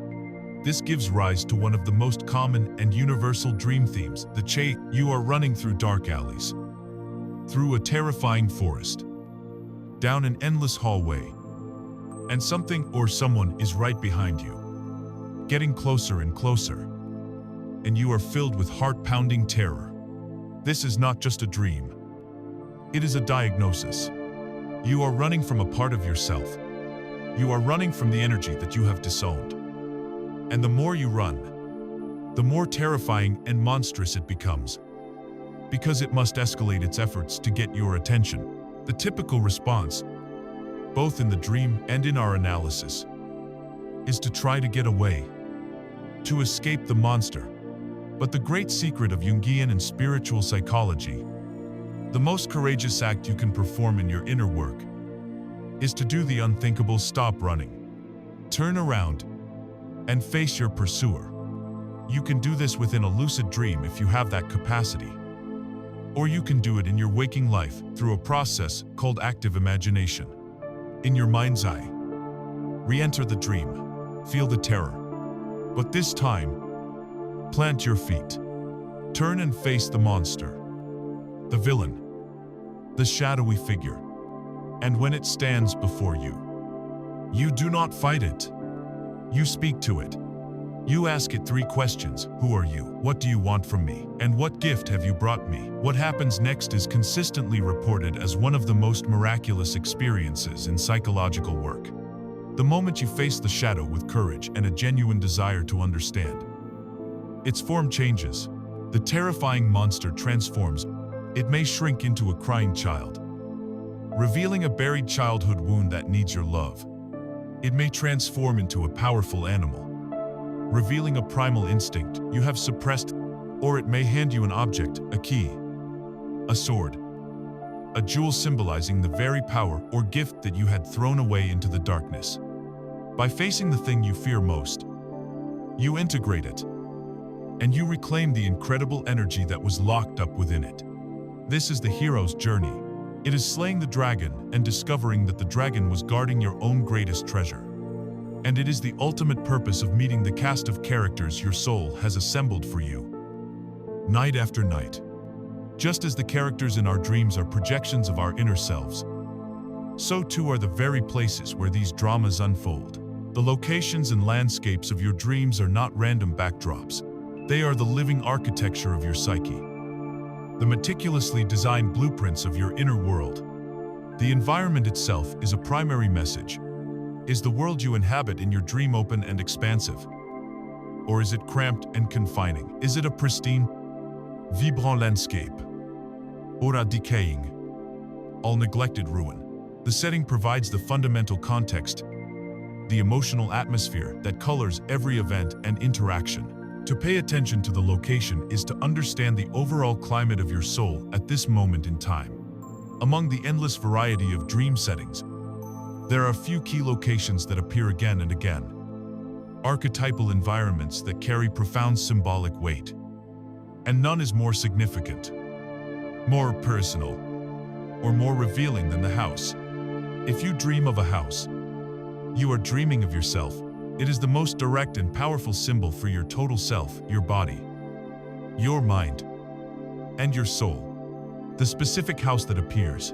A: This gives rise to one of the most common and universal dream themes, the chase. You are running through dark alleys, through a terrifying forest, down an endless hallway, and something or someone is right behind you, getting closer and closer, and you are filled with heart-pounding terror. This is not just a dream. It is a diagnosis. You are running from a part of yourself. You are running from the energy that you have disowned. And the more you run, the more terrifying and monstrous it becomes, because it must escalate its efforts to get your attention. The typical response, both in the dream and in our analysis, is to try to get away, to escape the monster. But the great secret of Jungian and spiritual psychology, the most courageous act you can perform in your inner work, is to do the unthinkable. Stop running. Turn around and face your pursuer. You can do this within a lucid dream if you have that capacity. Or you can do it in your waking life through a process called active imagination. In your mind's eye, re-enter the dream, feel the terror. But this time, plant your feet. Turn and face the monster, the villain, the shadowy figure. And when it stands before you, you do not fight it. You speak to it. You ask it three questions. Who are you? What do you want from me? And what gift have you brought me? What happens next is consistently reported as one of the most miraculous experiences in psychological work. The moment you face the shadow with courage and a genuine desire to understand, its form changes. The terrifying monster transforms. It may shrink into a crying child, revealing a buried childhood wound that needs your love. It may transform into a powerful animal, revealing a primal instinct you have suppressed, or it may hand you an object, a key, a sword, a jewel symbolizing the very power or gift that you had thrown away into the darkness. By facing the thing you fear most, you integrate it, and you reclaim the incredible energy that was locked up within it. This is the hero's journey. It is slaying the dragon and discovering that the dragon was guarding your own greatest treasure. And it is the ultimate purpose of meeting the cast of characters your soul has assembled for you, night after night. Just as the characters in our dreams are projections of our inner selves, so too are the very places where these dramas unfold. The locations and landscapes of your dreams are not random backdrops. They are the living architecture of your psyche, the meticulously designed blueprints of your inner world. The environment itself is a primary message. Is the world you inhabit in your dream open and expansive? Or is it cramped and confining? Is it a pristine, vibrant landscape? Or a decaying, all neglected ruin? The setting provides the fundamental context. the emotional atmosphere that colors every event and interaction. To pay attention to the location is to understand the overall climate of your soul at this moment in time. Among the endless variety of dream settings, there are a few key locations that appear again and again. Archetypal environments that carry profound symbolic weight. And none is more significant, more personal, or more revealing than the house. If you dream of a house, you are dreaming of yourself. It is the most direct and powerful symbol for your total self, your body, your mind, and your soul. The specific house that appears,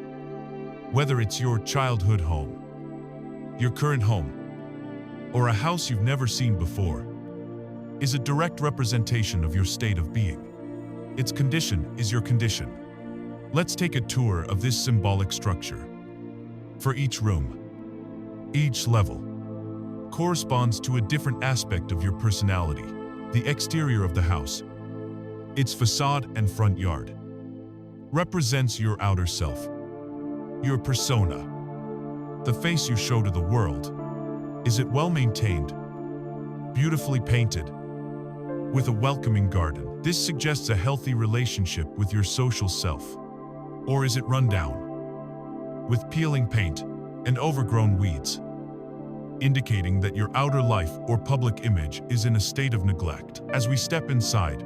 A: whether it's your childhood home, your current home, or a house you've never seen before, is a direct representation of your state of being. Its condition is your condition. Let's take a tour of this symbolic structure. For each room, each level corresponds to a different aspect of your personality. The exterior of the house, its facade and front yard, represents your outer self, your persona, the face you show to the world. Is it well maintained, beautifully painted, with a welcoming garden? This suggests a healthy relationship with your social self. Or is it run down, with peeling paint and overgrown weeds, indicating that your outer life or public image is in a state of neglect? As we step inside,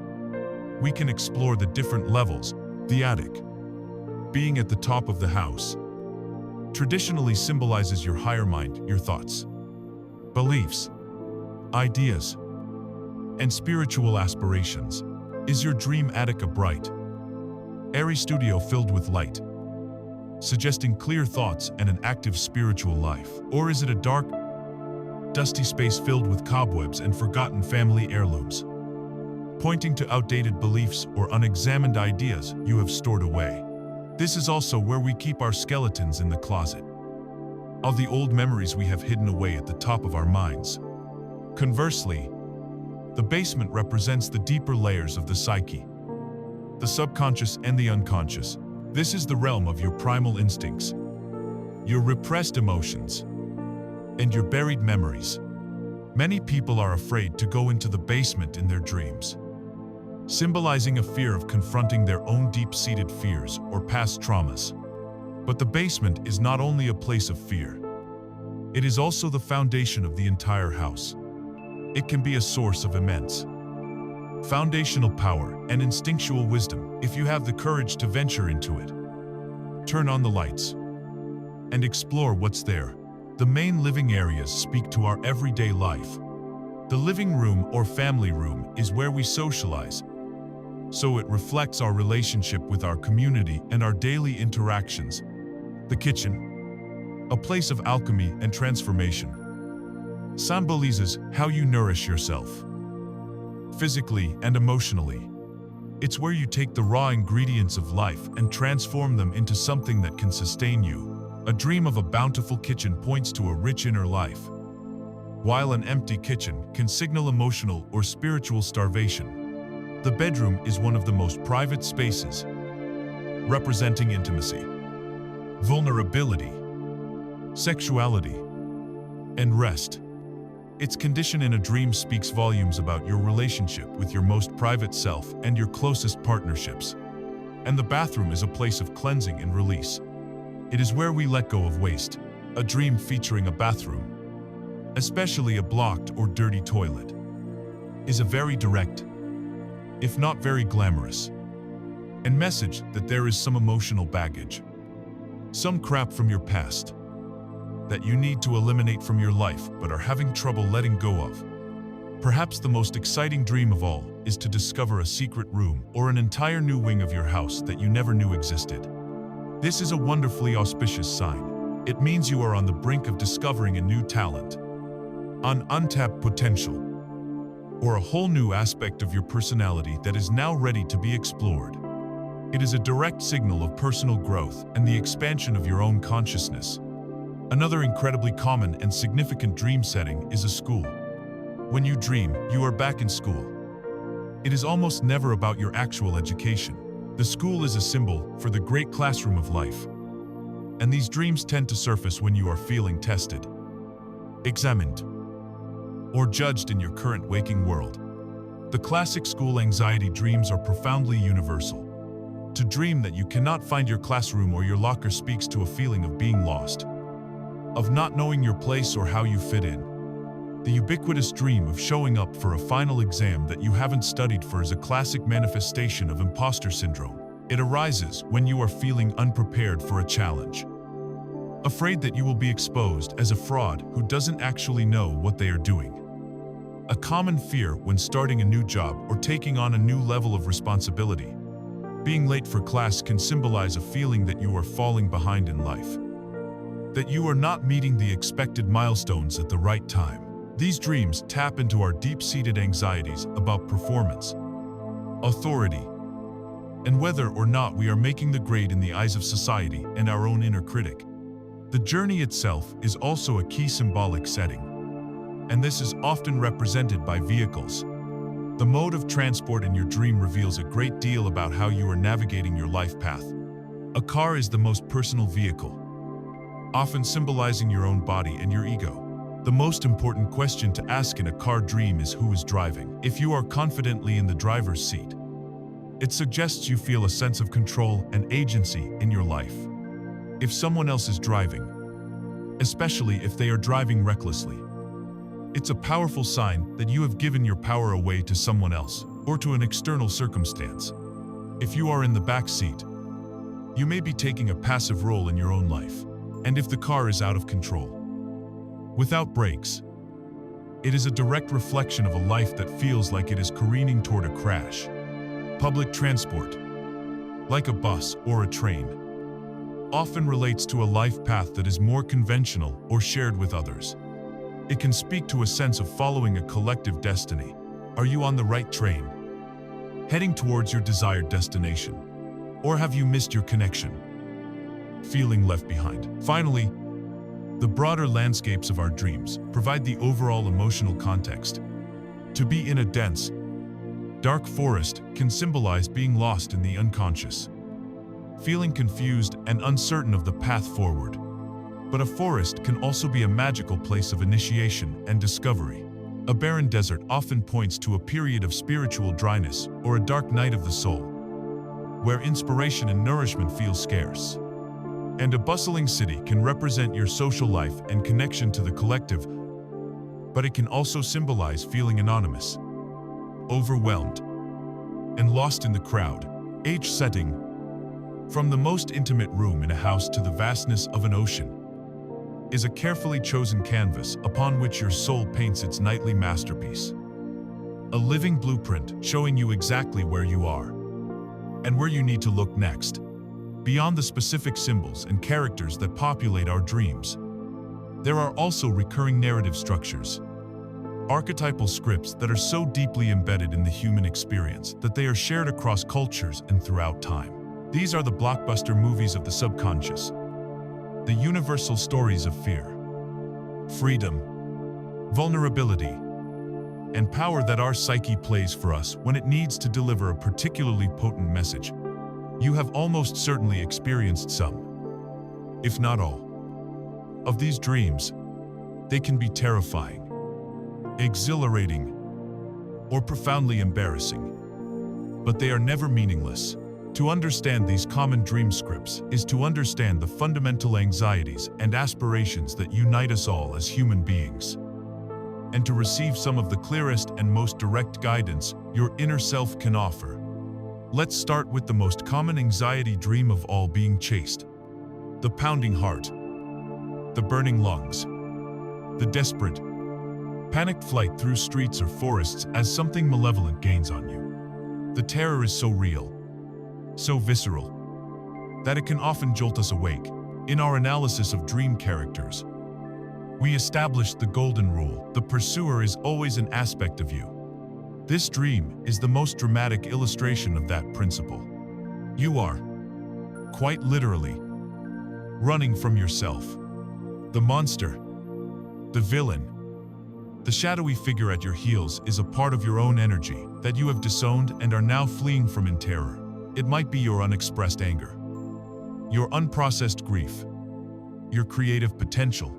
A: we can explore the different levels. The attic, being at the top of the house, traditionally symbolizes your higher mind, your thoughts, beliefs, ideas, and spiritual aspirations. Is your dream attic a bright, airy studio filled with light, suggesting clear thoughts and an active spiritual life? Or is it a dark, dusty space filled with cobwebs and forgotten family heirlooms, pointing to outdated beliefs or unexamined ideas you have stored away? This is also where we keep our skeletons in the closet, of the old memories we have hidden away at the top of our minds. Conversely, the basement represents the deeper layers of the psyche, the subconscious and the unconscious. This is the realm of your primal instincts, your repressed emotions, and your buried memories. Many people are afraid to go into the basement in their dreams, symbolizing a fear of confronting their own deep-seated fears or past traumas. But the basement is not only a place of fear, it is also the foundation of the entire house. It can be a source of immense foundational power and instinctual wisdom if you have the courage to venture into it. Turn on the lights and explore what's there. The main living areas speak to our everyday life. The living room or family room is where we socialize, so it reflects our relationship with our community and our daily interactions. The kitchen, a place of alchemy and transformation, symbolizes how you nourish yourself, physically and emotionally. It's where you take the raw ingredients of life and transform them into something that can sustain you. A dream of a bountiful kitchen points to a rich inner life, while an empty kitchen can signal emotional or spiritual starvation. The bedroom is one of the most private spaces, representing intimacy, vulnerability, sexuality, and rest. Its condition in a dream speaks volumes about your relationship with your most private self and your closest partnerships. And the bathroom is a place of cleansing and release. It is where we let go of waste. A dream featuring a bathroom, especially a blocked or dirty toilet, is a very direct, if not very glamorous, and message that there is some emotional baggage, some crap from your past, that you need to eliminate from your life but are having trouble letting go of. Perhaps the most exciting dream of all is to discover a secret room or an entire new wing of your house that you never knew existed. This is a wonderfully auspicious sign. It means you are on the brink of discovering a new talent, an untapped potential, or a whole new aspect of your personality that is now ready to be explored. It is a direct signal of personal growth and the expansion of your own consciousness. Another incredibly common and significant dream setting is a school. When you dream, you are back in school. It is almost never about your actual education. The school is a symbol for the great classroom of life. And these dreams tend to surface when you are feeling tested, examined, or judged in your current waking world. The classic school anxiety dreams are profoundly universal. To dream that you cannot find your classroom or your locker speaks to a feeling of being lost, of not knowing your place or how you fit in. The ubiquitous dream of showing up for a final exam that you haven't studied for is a classic manifestation of imposter syndrome. It arises when you are feeling unprepared for a challenge, afraid that you will be exposed as a fraud who doesn't actually know what they are doing. A common fear when starting a new job or taking on a new level of responsibility. Being late for class can symbolize a feeling that you are falling behind in life, that you are not meeting the expected milestones at the right time. These dreams tap into our deep-seated anxieties about performance, authority, and whether or not we are making the grade in the eyes of society and our own inner critic. The journey itself is also a key symbolic setting, and this is often represented by vehicles. The mode of transport in your dream reveals a great deal about how you are navigating your life path. A car is the most personal vehicle, often symbolizing your own body and your ego. The most important question to ask in a car dream is who is driving. If you are confidently in the driver's seat, it suggests you feel a sense of control and agency in your life. If someone else is driving, especially if they are driving recklessly, it's a powerful sign that you have given your power away to someone else or to an external circumstance. If you are in the back seat, you may be taking a passive role in your own life. And if the car is out of control, without brakes, it is a direct reflection of a life that feels like it is careening toward a crash. Public transport, like a bus or a train, often relates to a life path that is more conventional or shared with others. It can speak to a sense of following a collective destiny. Are you on the right train, heading towards your desired destination? Or have you missed your connection, feeling left behind? Finally, the broader landscapes of our dreams provide the overall emotional context. To be in a dense, dark forest can symbolize being lost in the unconscious, feeling confused and uncertain of the path forward. But a forest can also be a magical place of initiation and discovery. A barren desert often points to a period of spiritual dryness or a dark night of the soul, where inspiration and nourishment feel scarce. And a bustling city can represent your social life and connection to the collective, but it can also symbolize feeling anonymous, overwhelmed, and lost in the crowd. Age setting. From the most intimate room in a house to the vastness of an ocean is a carefully chosen canvas upon which your soul paints its nightly masterpiece. A living blueprint showing you exactly where you are and where you need to look next. Beyond the specific symbols and characters that populate our dreams, there are also recurring narrative structures, archetypal scripts that are so deeply embedded in the human experience that they are shared across cultures and throughout time. These are the blockbuster movies of the subconscious, the universal stories of fear, freedom, vulnerability, and power that our psyche plays for us when it needs to deliver a particularly potent message. You have almost certainly experienced some, if not all, of these dreams. They can be terrifying, exhilarating, or profoundly embarrassing, but they are never meaningless. To understand these common dream scripts is to understand the fundamental anxieties and aspirations that unite us all as human beings, and to receive some of the clearest and most direct guidance your inner self can offer. Let's start with the most common anxiety dream of all: being chased. The pounding heart, the burning lungs, the desperate, panicked flight through streets or forests as something malevolent gains on you. The terror is so real, so visceral, that it can often jolt us awake. In our analysis of dream characters, we established the golden rule: the pursuer is always an aspect of you. This dream is the most dramatic illustration of that principle. You are, quite literally, running from yourself. The monster, the villain, the shadowy figure at your heels is a part of your own energy that you have disowned and are now fleeing from in terror. It might be your unexpressed anger, your unprocessed grief, your creative potential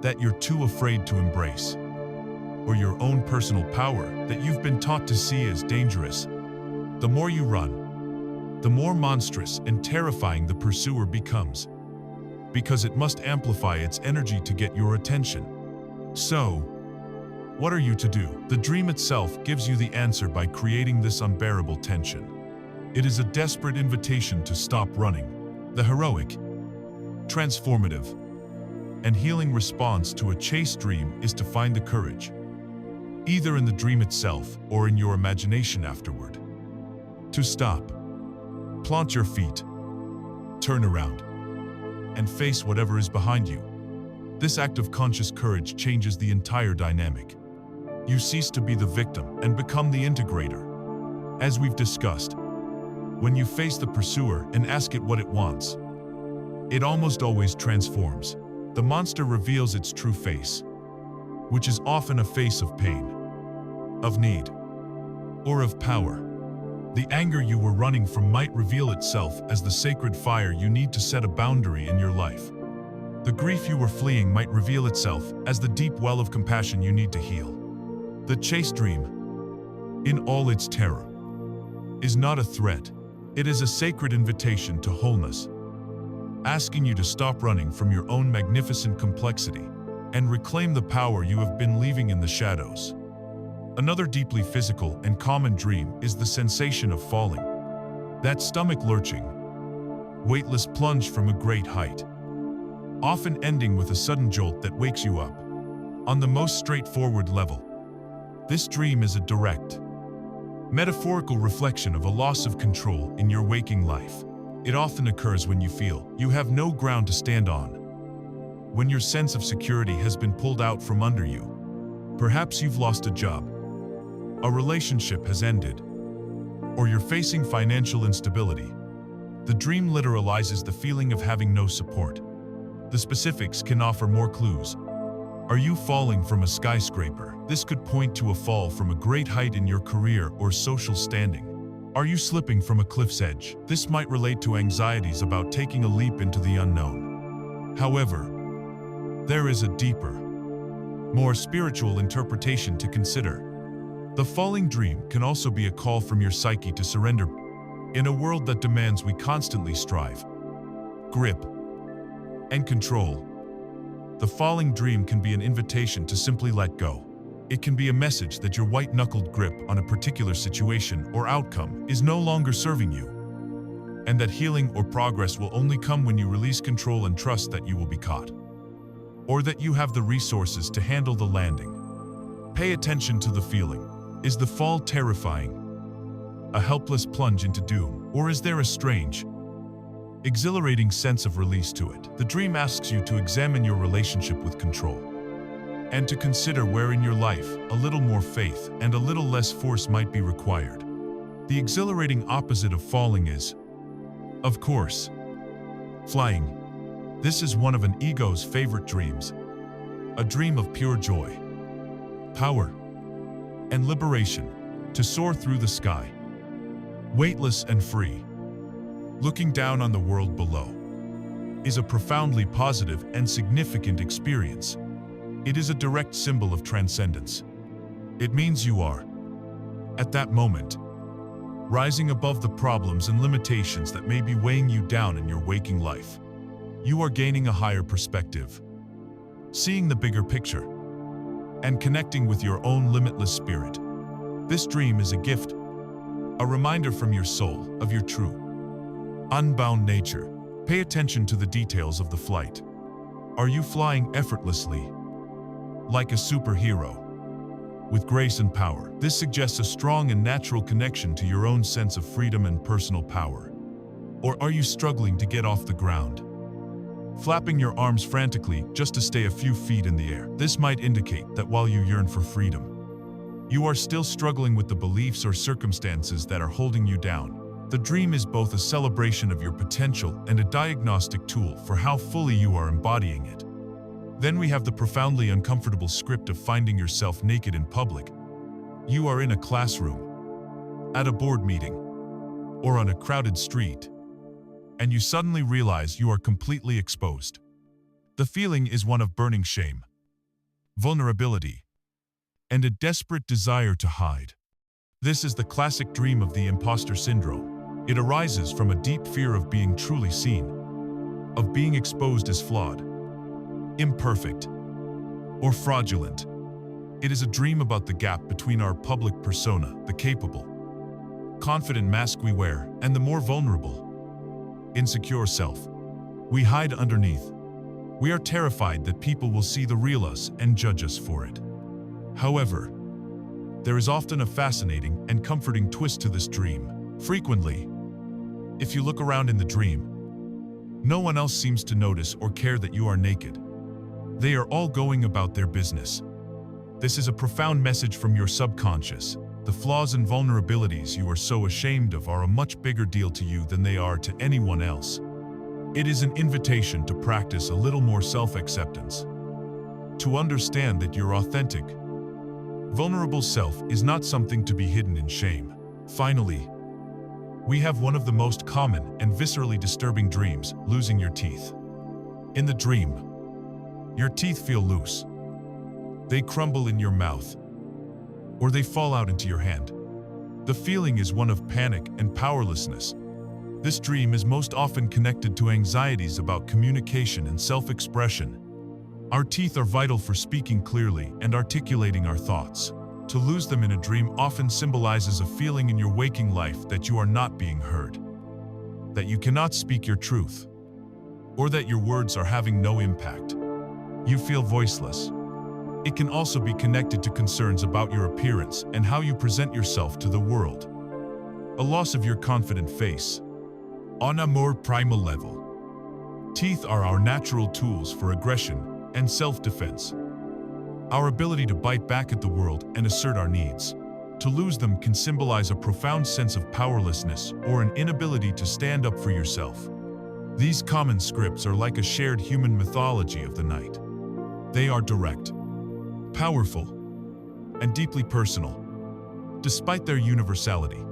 A: that you're too afraid to embrace, or your own personal power that you've been taught to see as dangerous. The more you run, the more monstrous and terrifying the pursuer becomes, because it must amplify its energy to get your attention. So, what are you to do? The dream itself gives you the answer by creating this unbearable tension. It is a desperate invitation to stop running. The heroic, transformative, and healing response to a chase dream is to find the courage, either in the dream itself or in your imagination afterward, to stop, plant your feet, turn around, and face whatever is behind you. This act of conscious courage changes the entire dynamic. You cease to be the victim and become the integrator. As we've discussed, when you face the pursuer and ask it what it wants, it almost always transforms. The monster reveals its true face, which is often a face of pain, of need, or of power. The anger you were running from might reveal itself as the sacred fire you need to set a boundary in your life. The grief you were fleeing might reveal itself as the deep well of compassion you need to heal. The chase dream, in all its terror, is not a threat. It is a sacred invitation to wholeness, asking you to stop running from your own magnificent complexity and reclaim the power you have been leaving in the shadows. Another deeply physical and common dream is the sensation of falling. That stomach lurching, weightless plunge from a great height, often ending with a sudden jolt that wakes you up. On the most straightforward level, this dream is a direct, metaphorical reflection of a loss of control in your waking life. It often occurs when you feel you have no ground to stand on, when your sense of security has been pulled out from under you. Perhaps you've lost a job, a relationship has ended, or you're facing financial instability. The dream literalizes the feeling of having no support. The specifics can offer more clues. Are you falling from a skyscraper? This could point to a fall from a great height in your career or social standing. Are you slipping from a cliff's edge? This might relate to anxieties about taking a leap into the unknown. However, there is a deeper, more spiritual interpretation to consider. The falling dream can also be a call from your psyche to surrender. In a world that demands we constantly strive, grip, and control, the falling dream can be an invitation to simply let go. It can be a message that your white-knuckled grip on a particular situation or outcome is no longer serving you, and that healing or progress will only come when you release control and trust that you will be caught, or that you have the resources to handle the landing. Pay attention to the feeling. Is the fall terrifying, a helpless plunge into doom, or is there a strange, exhilarating sense of release to it? The dream asks you to examine your relationship with control, and to consider where in your life a little more faith and a little less force might be required. The exhilarating opposite of falling is, of course, flying. This is one of an ego's favorite dreams, a dream of pure joy, power, and liberation, to soar through the sky, weightless and free, looking down on the world below, is a profoundly positive and significant experience. It is a direct symbol of transcendence. It means you are, at that moment, rising above the problems and limitations that may be weighing you down in your waking life. You are gaining a higher perspective, seeing the bigger picture, and connecting with your own limitless spirit. This dream is a gift, a reminder from your soul of your true, unbound nature. Pay attention to the details of the flight. Are you flying effortlessly, like a superhero, with grace and power? This suggests a strong and natural connection to your own sense of freedom and personal power. Or are you struggling to get off the ground, flapping your arms frantically just to stay a few feet in the air? This might indicate that while you yearn for freedom, you are still struggling with the beliefs or circumstances that are holding you down. The dream is both a celebration of your potential and a diagnostic tool for how fully you are embodying it. Then we have the profoundly uncomfortable script of finding yourself naked in public. You are in a classroom, at a board meeting, or on a crowded street, and you suddenly realize you are completely exposed. The feeling is one of burning shame, vulnerability, and a desperate desire to hide. This is the classic dream of the imposter syndrome. It arises from a deep fear of being truly seen, of being exposed as flawed, imperfect, or fraudulent. It is a dream about the gap between our public persona, the capable, confident mask we wear, and the more vulnerable, insecure self we hide underneath. We are terrified that people will see the real us and judge us for it. However, there is often a fascinating and comforting twist to this dream. Frequently, if you look around in the dream, no one else seems to notice or care that you are naked. They are all going about their business. This is a profound message from your subconscious. The flaws and vulnerabilities you are so ashamed of are a much bigger deal to you than they are to anyone else. It is an invitation to practice a little more self-acceptance, to understand that your authentic, vulnerable self is not something to be hidden in shame. Finally, we have one of the most common and viscerally disturbing dreams: losing your teeth. In the dream, your teeth feel loose. They crumble in your mouth, or they fall out into your hand. The feeling is one of panic and powerlessness. This dream is most often connected to anxieties about communication and self-expression. Our teeth are vital for speaking clearly and articulating our thoughts. To lose them in a dream often symbolizes a feeling in your waking life that you are not being heard, that you cannot speak your truth, or that your words are having no impact. You feel voiceless. It can also be connected to concerns about your appearance and how you present yourself to the world. A loss of your confident face. On a more primal level, teeth are our natural tools for aggression and self-defense. Our ability to bite back at the world and assert our needs. To lose them can symbolize a profound sense of powerlessness or an inability to stand up for yourself. These common scripts are like a shared human mythology of the night. They are direct, powerful, and deeply personal. Despite their universality,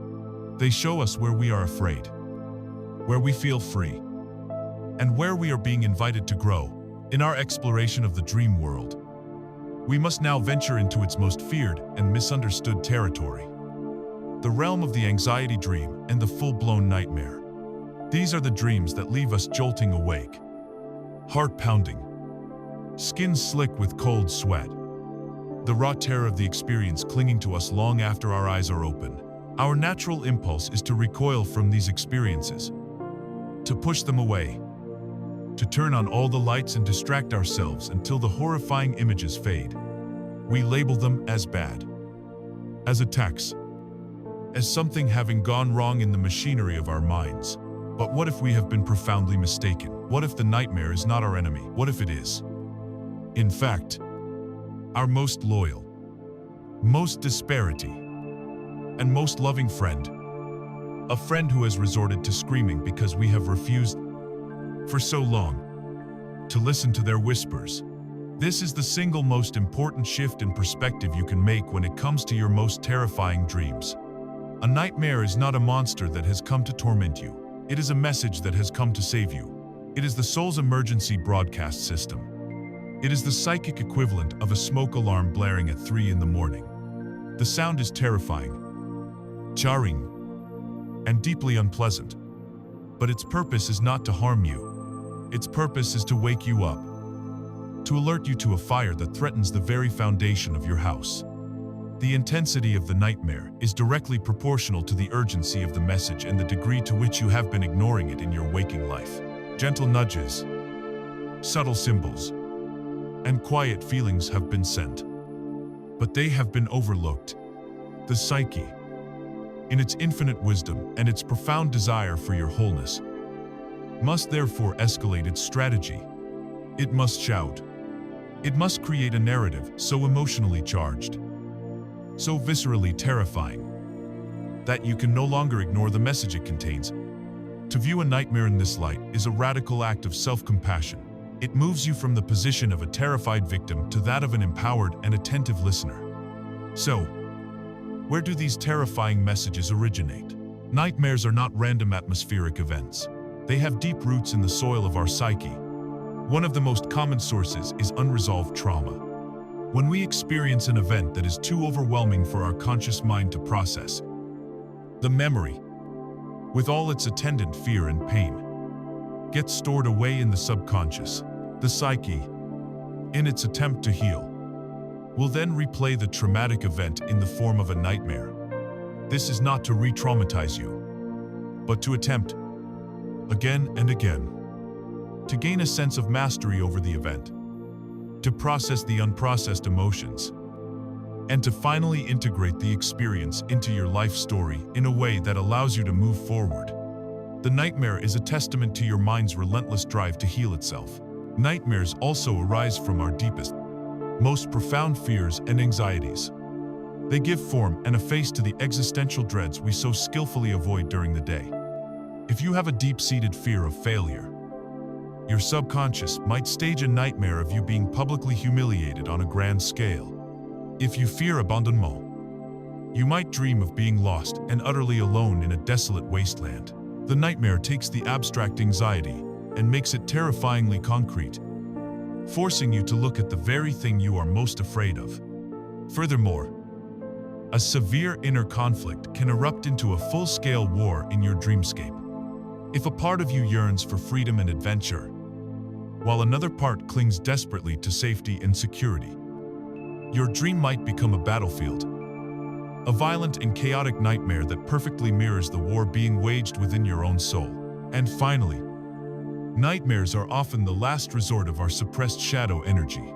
A: they show us where we are afraid, where we feel free, and where we are being invited to grow. In our exploration of the dream world, we must now venture into its most feared and misunderstood territory: the realm of the anxiety dream and the full-blown nightmare. These are the dreams that leave us jolting awake, heart pounding, skin slick with cold sweat, the raw terror of the experience clinging to us long after our eyes are open. Our natural impulse is to recoil from these experiences, to push them away, to turn on all the lights and distract ourselves until the horrifying images fade. We label them as bad, as attacks, as something having gone wrong in the machinery of our minds. But what if we have been profoundly mistaken? What if the nightmare is not our enemy? What if it is, in fact, our most loyal, most disparity, and most loving friend? A friend who has resorted to screaming because we have refused for so long to listen to their whispers. This is the single most important shift in perspective you can make when it comes to your most terrifying dreams. A nightmare is not a monster that has come to torment you. It is a message that has come to save you. It is the soul's emergency broadcast system. It is the psychic equivalent of a smoke alarm blaring at 3 in the morning. The sound is terrifying, jarring, and deeply unpleasant. But its purpose is not to harm you. Its purpose is to wake you up, to alert you to a fire that threatens the very foundation of your house. The intensity of the nightmare is directly proportional to the urgency of the message and the degree to which you have been ignoring it in your waking life. Gentle nudges, subtle symbols, and quiet feelings have been sent, but they have been overlooked. The psyche, in its infinite wisdom and its profound desire for your wholeness, must therefore escalate its strategy. It must shout. It must create a narrative so emotionally charged, so viscerally terrifying, that you can no longer ignore the message it contains. To view a nightmare in this light is a radical act of self-compassion. It moves you from the position of a terrified victim to that of an empowered and attentive listener. So, where do these terrifying messages originate? Nightmares are not random atmospheric events. They have deep roots in the soil of our psyche. One of the most common sources is unresolved trauma. When we experience an event that is too overwhelming for our conscious mind to process, the memory, with all its attendant fear and pain, gets stored away in the subconscious. The psyche, in its attempt to heal, will then replay the traumatic event in the form of a nightmare. This is not to re-traumatize you, but to attempt, again and again, to gain a sense of mastery over the event, to process the unprocessed emotions, and to finally integrate the experience into your life story in a way that allows you to move forward. The nightmare is a testament to your mind's relentless drive to heal itself. Nightmares also arise from our deepest, most profound fears and anxieties. They give form and a face to the existential dreads we so skillfully avoid during the day. If you have a deep-seated fear of failure, your subconscious might stage a nightmare of you being publicly humiliated on a grand scale. If you fear abandonment, you might dream of being lost and utterly alone in a desolate wasteland. The nightmare takes the abstract anxiety and makes it terrifyingly concrete, forcing you to look at the very thing you are most afraid of. Furthermore, a severe inner conflict can erupt into a full-scale war in your dreamscape. If a part of you yearns for freedom and adventure, while another part clings desperately to safety and security, your dream might become a battlefield, a violent and chaotic nightmare that perfectly mirrors the war being waged within your own soul. And finally, nightmares are often the last resort of our suppressed shadow energy.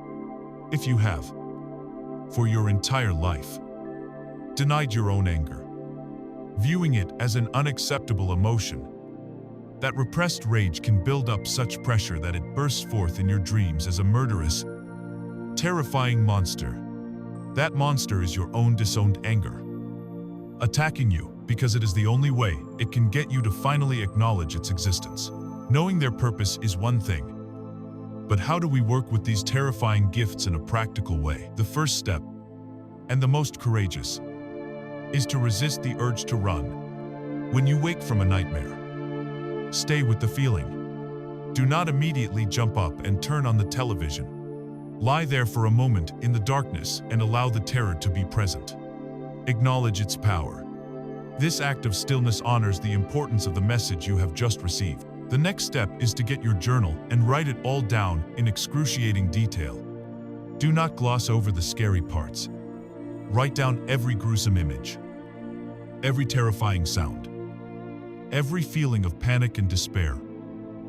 A: If you have, for your entire life, denied your own anger, viewing it as an unacceptable emotion, that repressed rage can build up such pressure that it bursts forth in your dreams as a murderous, terrifying monster. That monster is your own disowned anger, attacking you because it is the only way it can get you to finally acknowledge its existence. Knowing their purpose is one thing, but how do we work with these terrifying gifts in a practical way? The first step, and the most courageous, is to resist the urge to run. When you wake from a nightmare, stay with the feeling. Do not immediately jump up and turn on the television. Lie there for a moment in the darkness and allow the terror to be present. Acknowledge its power. This act of stillness honors the importance of the message you have just received. The next step is to get your journal and write it all down in excruciating detail. Do not gloss over the scary parts. Write down every gruesome image, every terrifying sound, every feeling of panic and despair.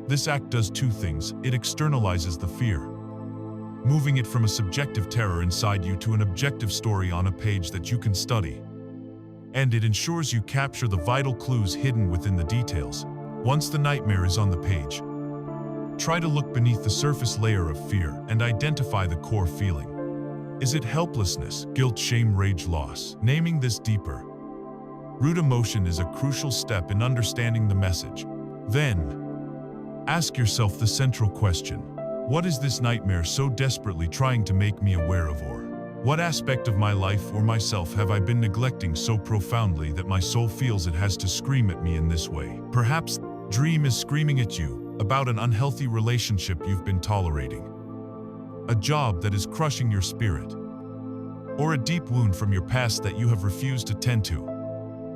A: This act does two things. It externalizes the fear, moving it from a subjective terror inside you to an objective story on a page that you can study. And it ensures you capture the vital clues hidden within the details. Once the nightmare is on the page, try to look beneath the surface layer of fear and identify the core feeling. Is it helplessness, guilt, shame, rage, loss? Naming this deeper root emotion is a crucial step in understanding the message. Then, ask yourself the central question. What is this nightmare so desperately trying to make me aware of, or what aspect of my life or myself have I been neglecting so profoundly that my soul feels it has to scream at me in this way? Perhaps the dream is screaming at you about an unhealthy relationship you've been tolerating, a job that is crushing your spirit, or a deep wound from your past that you have refused to tend to.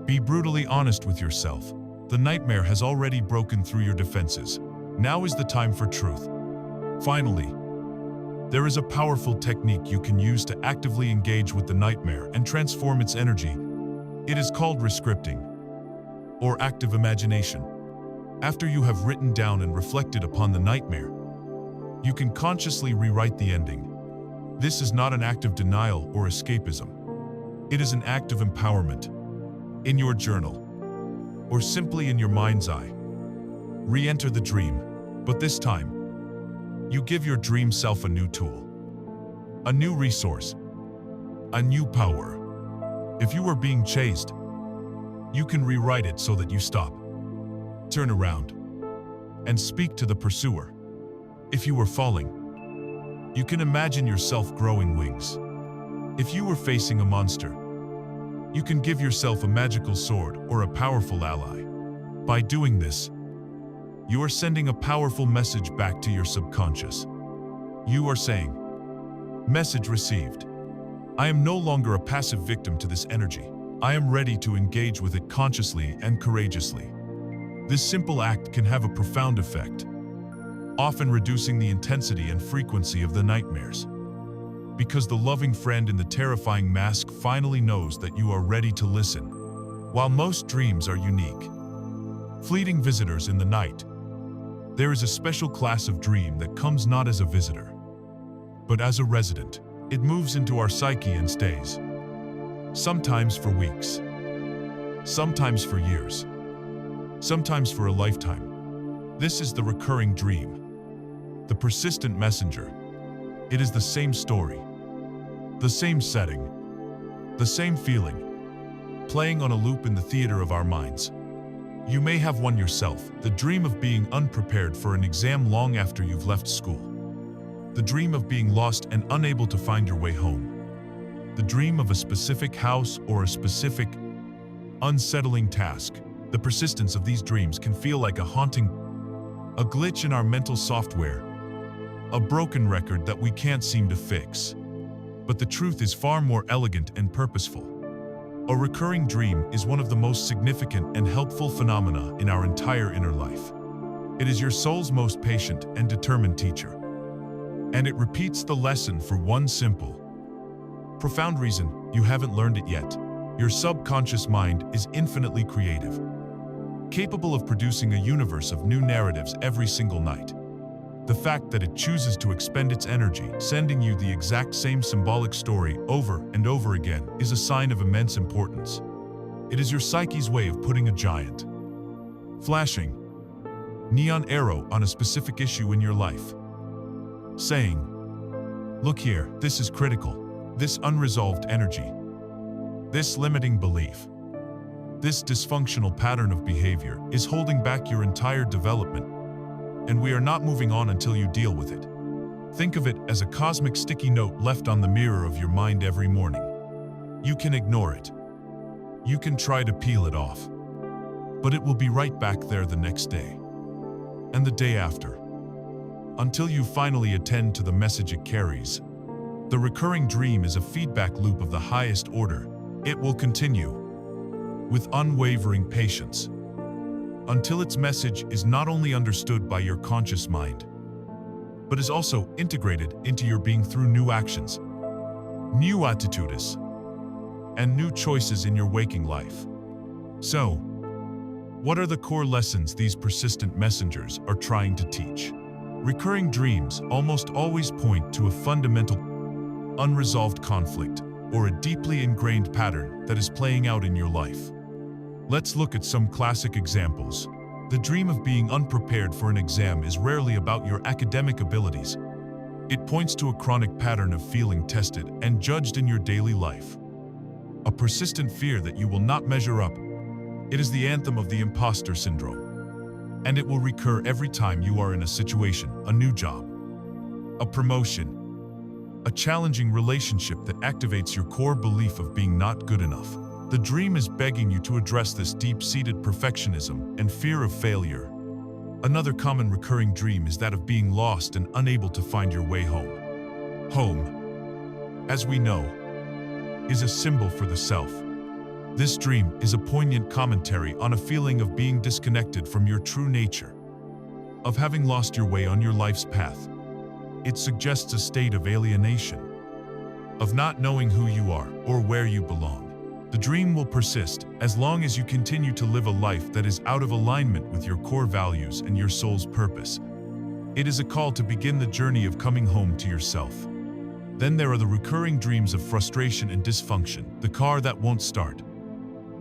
A: Be brutally honest with yourself. The nightmare has already broken through your defenses. Now is the time for truth. Finally, there is a powerful technique you can use to actively engage with the nightmare and transform its energy. It is called rescripting, or active imagination. After you have written down and reflected upon the nightmare, you can consciously rewrite the ending. This is not an act of denial or escapism. It is an act of empowerment. In your journal, or simply in your mind's eye, re-enter the dream, but this time, you give your dream self a new tool, a new resource, a new power. If you are being chased, you can rewrite it so that you stop, turn around, and speak to the pursuer. If you were falling, you can imagine yourself growing wings. If you were facing a monster, you can give yourself a magical sword or a powerful ally. By doing this, you are sending a powerful message back to your subconscious. You are saying, Message received. I am no longer a passive victim to this energy. I am ready to engage with it consciously and courageously. This simple act can have a profound effect, often reducing the intensity and frequency of the nightmares. Because the loving friend in the terrifying mask finally knows that you are ready to listen. While most dreams are unique, fleeting visitors in the night, there is a special class of dream that comes not as a visitor, but as a resident. It moves into our psyche and stays, sometimes for weeks, sometimes for years, sometimes for a lifetime. This is the recurring dream, the persistent messenger. It is the same story, the same setting, the same feeling, playing on a loop in the theater of our minds. You may have one yourself, the dream of being unprepared for an exam long after you've left school. The dream of being lost and unable to find your way home. The dream of a specific house or a specific, unsettling task. The persistence of these dreams can feel like a haunting, a glitch in our mental software, a broken record that we can't seem to fix. But the truth is far more elegant and purposeful. A recurring dream is one of the most significant and helpful phenomena in our entire inner life. It is your soul's most patient and determined teacher. And it repeats the lesson for one simple, profound reason: you haven't learned it yet. Your subconscious mind is infinitely creative, capable of producing a universe of new narratives every single night. The fact that it chooses to expend its energy, sending you the exact same symbolic story over and over again, is a sign of immense importance. It is your psyche's way of putting a giant, flashing, neon arrow on a specific issue in your life, saying, look here, this is critical, this unresolved energy, this limiting belief, this dysfunctional pattern of behavior is holding back your entire development, and we are not moving on until you deal with it. Think of it as a cosmic sticky note left on the mirror of your mind every morning. You can ignore it. You can try to peel it off. But it will be right back there the next day, and the day after, until you finally attend to the message it carries. The recurring dream is a feedback loop of the highest order. It will continue with unwavering patience until its message is not only understood by your conscious mind, but is also integrated into your being through new actions, new attitudes, and new choices in your waking life. So, what are the core lessons these persistent messengers are trying to teach? Recurring dreams almost always point to a fundamental, unresolved conflict or a deeply ingrained pattern that is playing out in your life. Let's look at some classic examples. The dream of being unprepared for an exam is rarely about your academic abilities. It points to a chronic pattern of feeling tested and judged in your daily life. A persistent fear that you will not measure up. It is the anthem of the imposter syndrome. And it will recur every time you are in a situation, a new job, a promotion, a challenging relationship that activates your core belief of being not good enough. The dream is begging you to address this deep-seated perfectionism and fear of failure. Another common recurring dream is that of being lost and unable to find your way home. Home, as we know, is a symbol for the self. This dream is a poignant commentary on a feeling of being disconnected from your true nature, of having lost your way on your life's path. It suggests a state of alienation, of not knowing who you are or where you belong. The dream will persist as long as you continue to live a life that is out of alignment with your core values and your soul's purpose. It is a call to begin the journey of coming home to yourself. Then there are the recurring dreams of frustration and dysfunction, the car that won't start,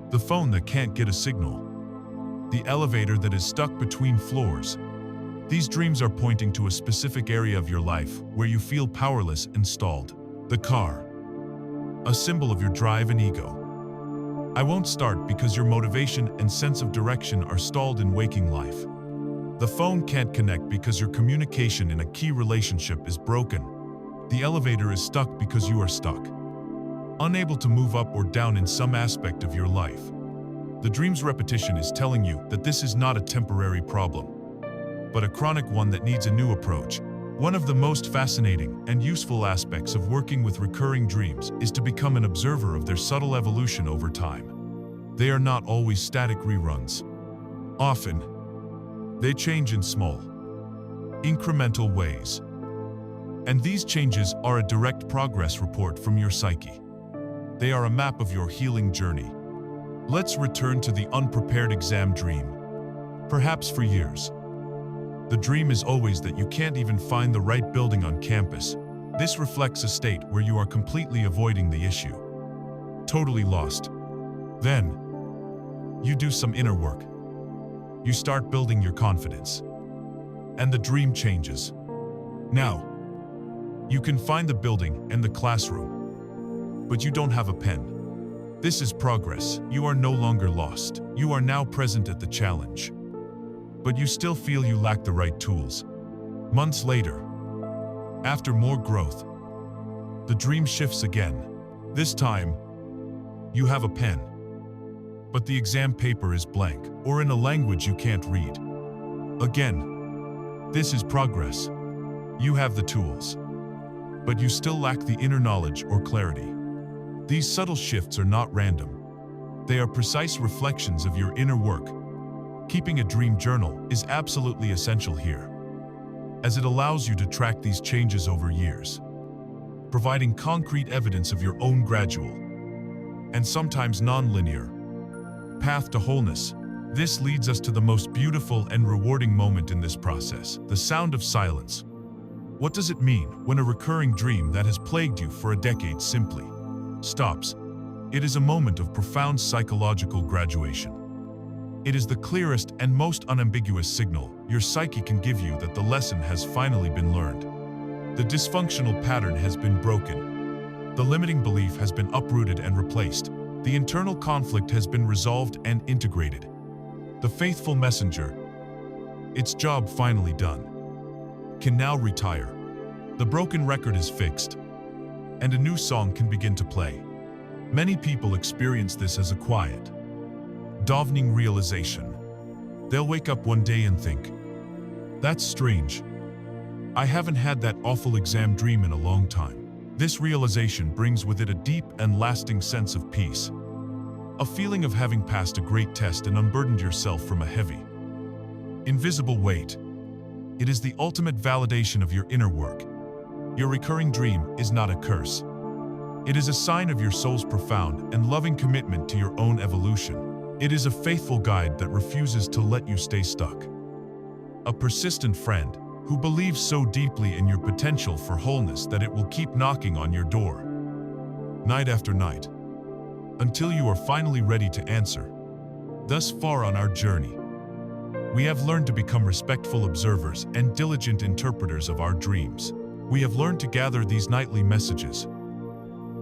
A: the phone that can't get a signal, the elevator that is stuck between floors. These dreams are pointing to a specific area of your life where you feel powerless and stalled. The car, a symbol of your drive and ego. I won't start because your motivation and sense of direction are stalled in waking life. The phone can't connect because your communication in a key relationship is broken. The elevator is stuck because you are stuck, unable to move up or down in some aspect of your life. The dream's repetition is telling you that this is not a temporary problem, but a chronic one that needs a new approach. One of the most fascinating and useful aspects of working with recurring dreams is to become an observer of their subtle evolution over time. They are not always static reruns. Often, they change in small, incremental ways. And these changes are a direct progress report from your psyche. They are a map of your healing journey. Let's return to the unprepared exam dream. Perhaps for years, the dream is always that you can't even find the right building on campus. This reflects a state where you are completely avoiding the issue. Totally lost. Then, you do some inner work. You start building your confidence. And the dream changes. Now, you can find the building and the classroom, but you don't have a pen. This is progress. You are no longer lost. You are now present at the challenge. But you still feel you lack the right tools. Months later, after more growth, the dream shifts again. This time, you have a pen, but the exam paper is blank, or in a language you can't read. Again, this is progress. You have the tools, but you still lack the inner knowledge or clarity. These subtle shifts are not random. They are precise reflections of your inner work. Keeping a dream journal is absolutely essential here, as it allows you to track these changes over years, providing concrete evidence of your own gradual, and sometimes non-linear, path to wholeness. This leads us to the most beautiful and rewarding moment in this process, the sound of silence. What does it mean when a recurring dream that has plagued you for a decade simply stops? It is a moment of profound psychological graduation. It is the clearest and most unambiguous signal your psyche can give you that the lesson has finally been learned. The dysfunctional pattern has been broken. The limiting belief has been uprooted and replaced. The internal conflict has been resolved and integrated. The faithful messenger, its job finally done, can now retire. The broken record is fixed, and a new song can begin to play. Many people experience this as a quiet, dawning realization. They'll wake up one day and think, "That's strange. I haven't had that awful exam dream in a long time." This realization brings with it a deep and lasting sense of peace, a feeling of having passed a great test and unburdened yourself from a heavy, invisible weight. It is the ultimate validation of your inner work. Your recurring dream is not a curse. It is a sign of your soul's profound and loving commitment to your own evolution. It is a faithful guide that refuses to let you stay stuck. A persistent friend who believes so deeply in your potential for wholeness that it will keep knocking on your door, night after night, until you are finally ready to answer. Thus far on our journey, we have learned to become respectful observers and diligent interpreters of our dreams. We have learned to gather these nightly messages,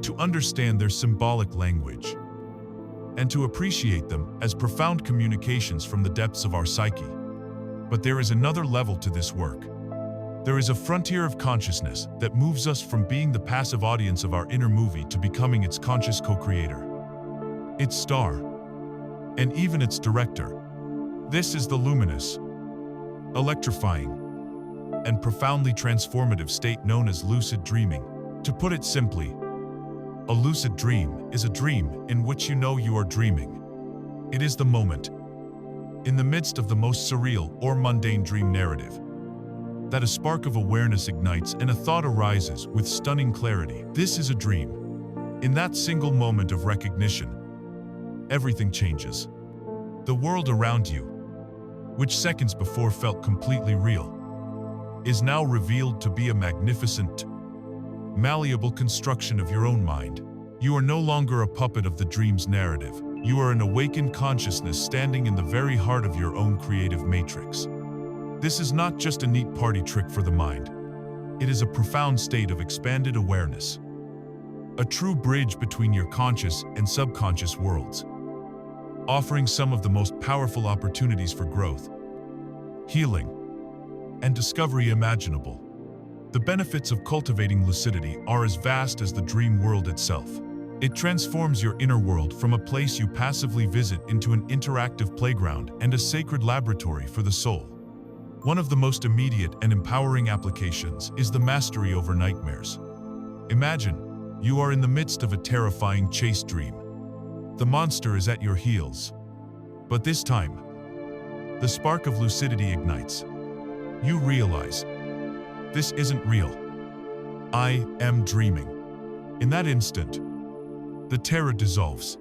A: to understand their symbolic language, and to appreciate them as profound communications from the depths of our psyche. But there is another level to this work. There is a frontier of consciousness that moves us from being the passive audience of our inner movie to becoming its conscious co-creator, its star, and even its director. This is the luminous, electrifying, and profoundly transformative state known as lucid dreaming. To put it simply, a lucid dream is a dream in which you know you are dreaming. It is the moment, in the midst of the most surreal or mundane dream narrative, that a spark of awareness ignites and a thought arises with stunning clarity. This is a dream. In that single moment of recognition, everything changes. The world around you, which seconds before felt completely real, is now revealed to be a magnificent, malleable construction of your own mind. You are no longer a puppet of the dream's narrative. You are an awakened consciousness standing in the very heart of your own creative matrix. This is not just a neat party trick for the mind. It is a profound state of expanded awareness, a true bridge between your conscious and subconscious worlds, offering some of the most powerful opportunities for growth, healing, and discovery imaginable. The benefits of cultivating lucidity are as vast as the dream world itself. It transforms your inner world from a place you passively visit into an interactive playground and a sacred laboratory for the soul. One of the most immediate and empowering applications is the mastery over nightmares. Imagine you are in the midst of a terrifying chase dream. The monster is at your heels. But this time, the spark of lucidity ignites. You realize, this isn't real. I am dreaming. In that instant, the terror dissolves,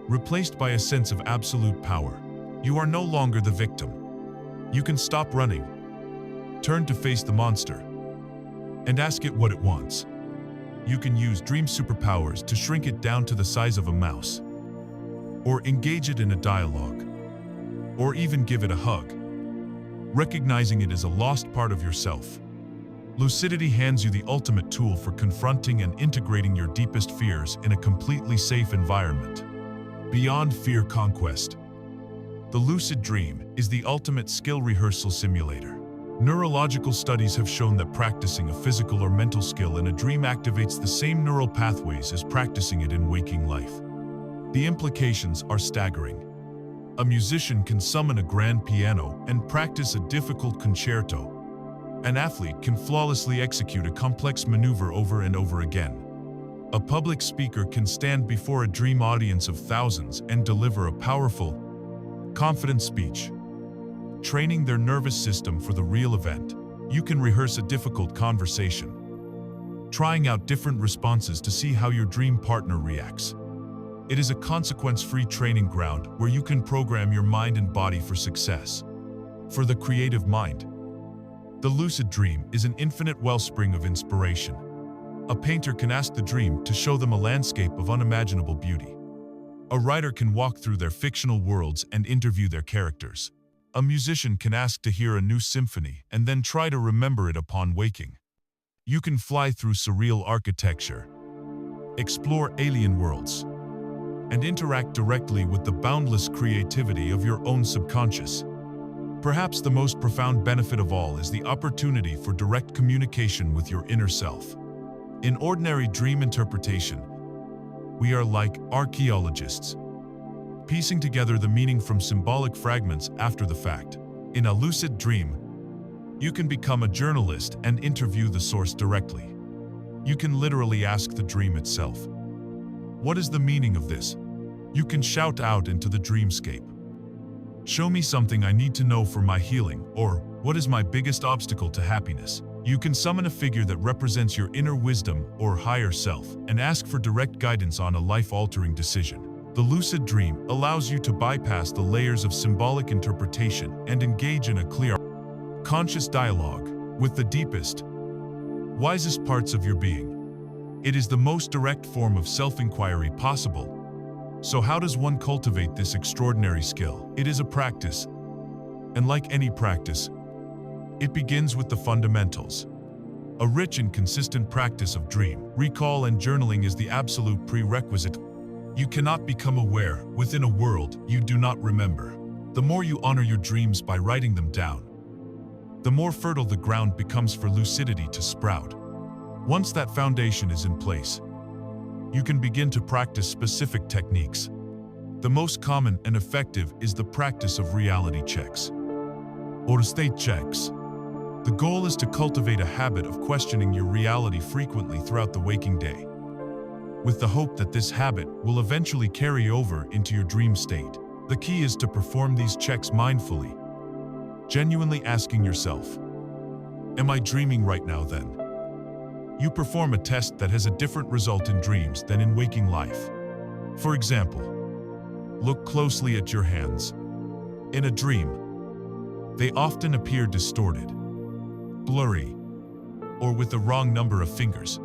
A: replaced by a sense of absolute power. You are no longer the victim. You can stop running, turn to face the monster, and ask it what it wants. You can use dream superpowers to shrink it down to the size of a mouse, or engage it in a dialogue, or even give it a hug, recognizing it as a lost part of yourself. Lucidity hands you the ultimate tool for confronting and integrating your deepest fears in a completely safe environment. Beyond fear conquest, the lucid dream is the ultimate skill rehearsal simulator. Neurological studies have shown that practicing a physical or mental skill in a dream activates the same neural pathways as practicing it in waking life. The implications are staggering. A musician can summon a grand piano and practice a difficult concerto. An athlete can flawlessly execute a complex maneuver over and over again. A public speaker can stand before a dream audience of thousands and deliver a powerful, confident speech, training their nervous system for the real event. You can rehearse a difficult conversation, trying out different responses to see how your dream partner reacts. It is a consequence-free training ground where you can program your mind and body for success. For the creative mind, the lucid dream is an infinite wellspring of inspiration. A painter can ask the dream to show them a landscape of unimaginable beauty. A writer can walk through their fictional worlds and interview their characters. A musician can ask to hear a new symphony and then try to remember it upon waking. You can fly through surreal architecture, explore alien worlds, and interact directly with the boundless creativity of your own subconscious. Perhaps the most profound benefit of all is the opportunity for direct communication with your inner self. In ordinary dream interpretation, we are like archaeologists, piecing together the meaning from symbolic fragments after the fact. In a lucid dream, you can become a journalist and interview the source directly. You can literally ask the dream itself, "What is the meaning of this?" You can shout out into the dreamscape, "Show me something I need to know for my healing," or "What is my biggest obstacle to happiness?" You can summon a figure that represents your inner wisdom or higher self and ask for direct guidance on a life-altering decision. The lucid dream allows you to bypass the layers of symbolic interpretation and engage in a clear, conscious dialogue with the deepest, wisest parts of your being. It is the most direct form of self-inquiry possible. So how does one cultivate this extraordinary skill? It is a practice, and like any practice, it begins with the fundamentals. A rich and consistent practice of dream recall and journaling is the absolute prerequisite. You cannot become aware within a world you do not remember. The more you honor your dreams by writing them down, the more fertile the ground becomes for lucidity to sprout. Once that foundation is in place, you can begin to practice specific techniques. The most common and effective is the practice of reality checks, or state checks. The goal is to cultivate a habit of questioning your reality frequently throughout the waking day, with the hope that this habit will eventually carry over into your dream state. The key is to perform these checks mindfully, genuinely asking yourself, "Am I dreaming right now then?" You perform a test that has a different result in dreams than in waking life. For example, look closely at your hands. In a dream, they often appear distorted, blurry, or with the wrong number of fingers.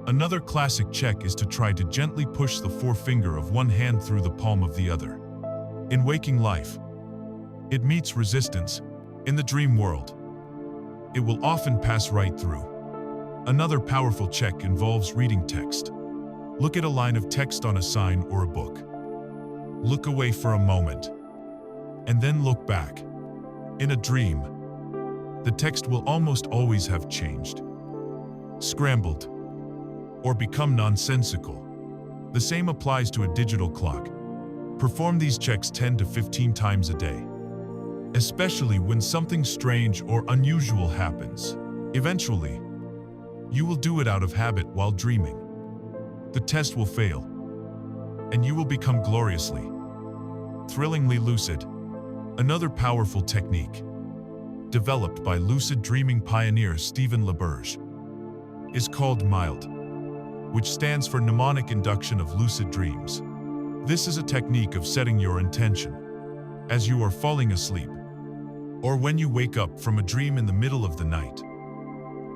A: Another classic check is to try to gently push the forefinger of one hand through the palm of the other. In waking life, it meets resistance. In the dream world, it will often pass right through. Another powerful check involves reading text. Look at a line of text on a sign or a book. Look away for a moment, and then look back. In a dream, the text will almost always have changed, scrambled, or become nonsensical. The same applies to a digital clock. Perform these checks 10 to 15 times a day. especially when something strange or unusual happens. Eventually, you will do it out of habit while dreaming. The test will fail, and you will become gloriously, thrillingly lucid. Another powerful technique, developed by lucid dreaming pioneer Stephen LaBerge, is called MILD, which stands for mnemonic induction of lucid dreams. This is a technique of setting your intention as you are falling asleep, or when you wake up from a dream in the middle of the night.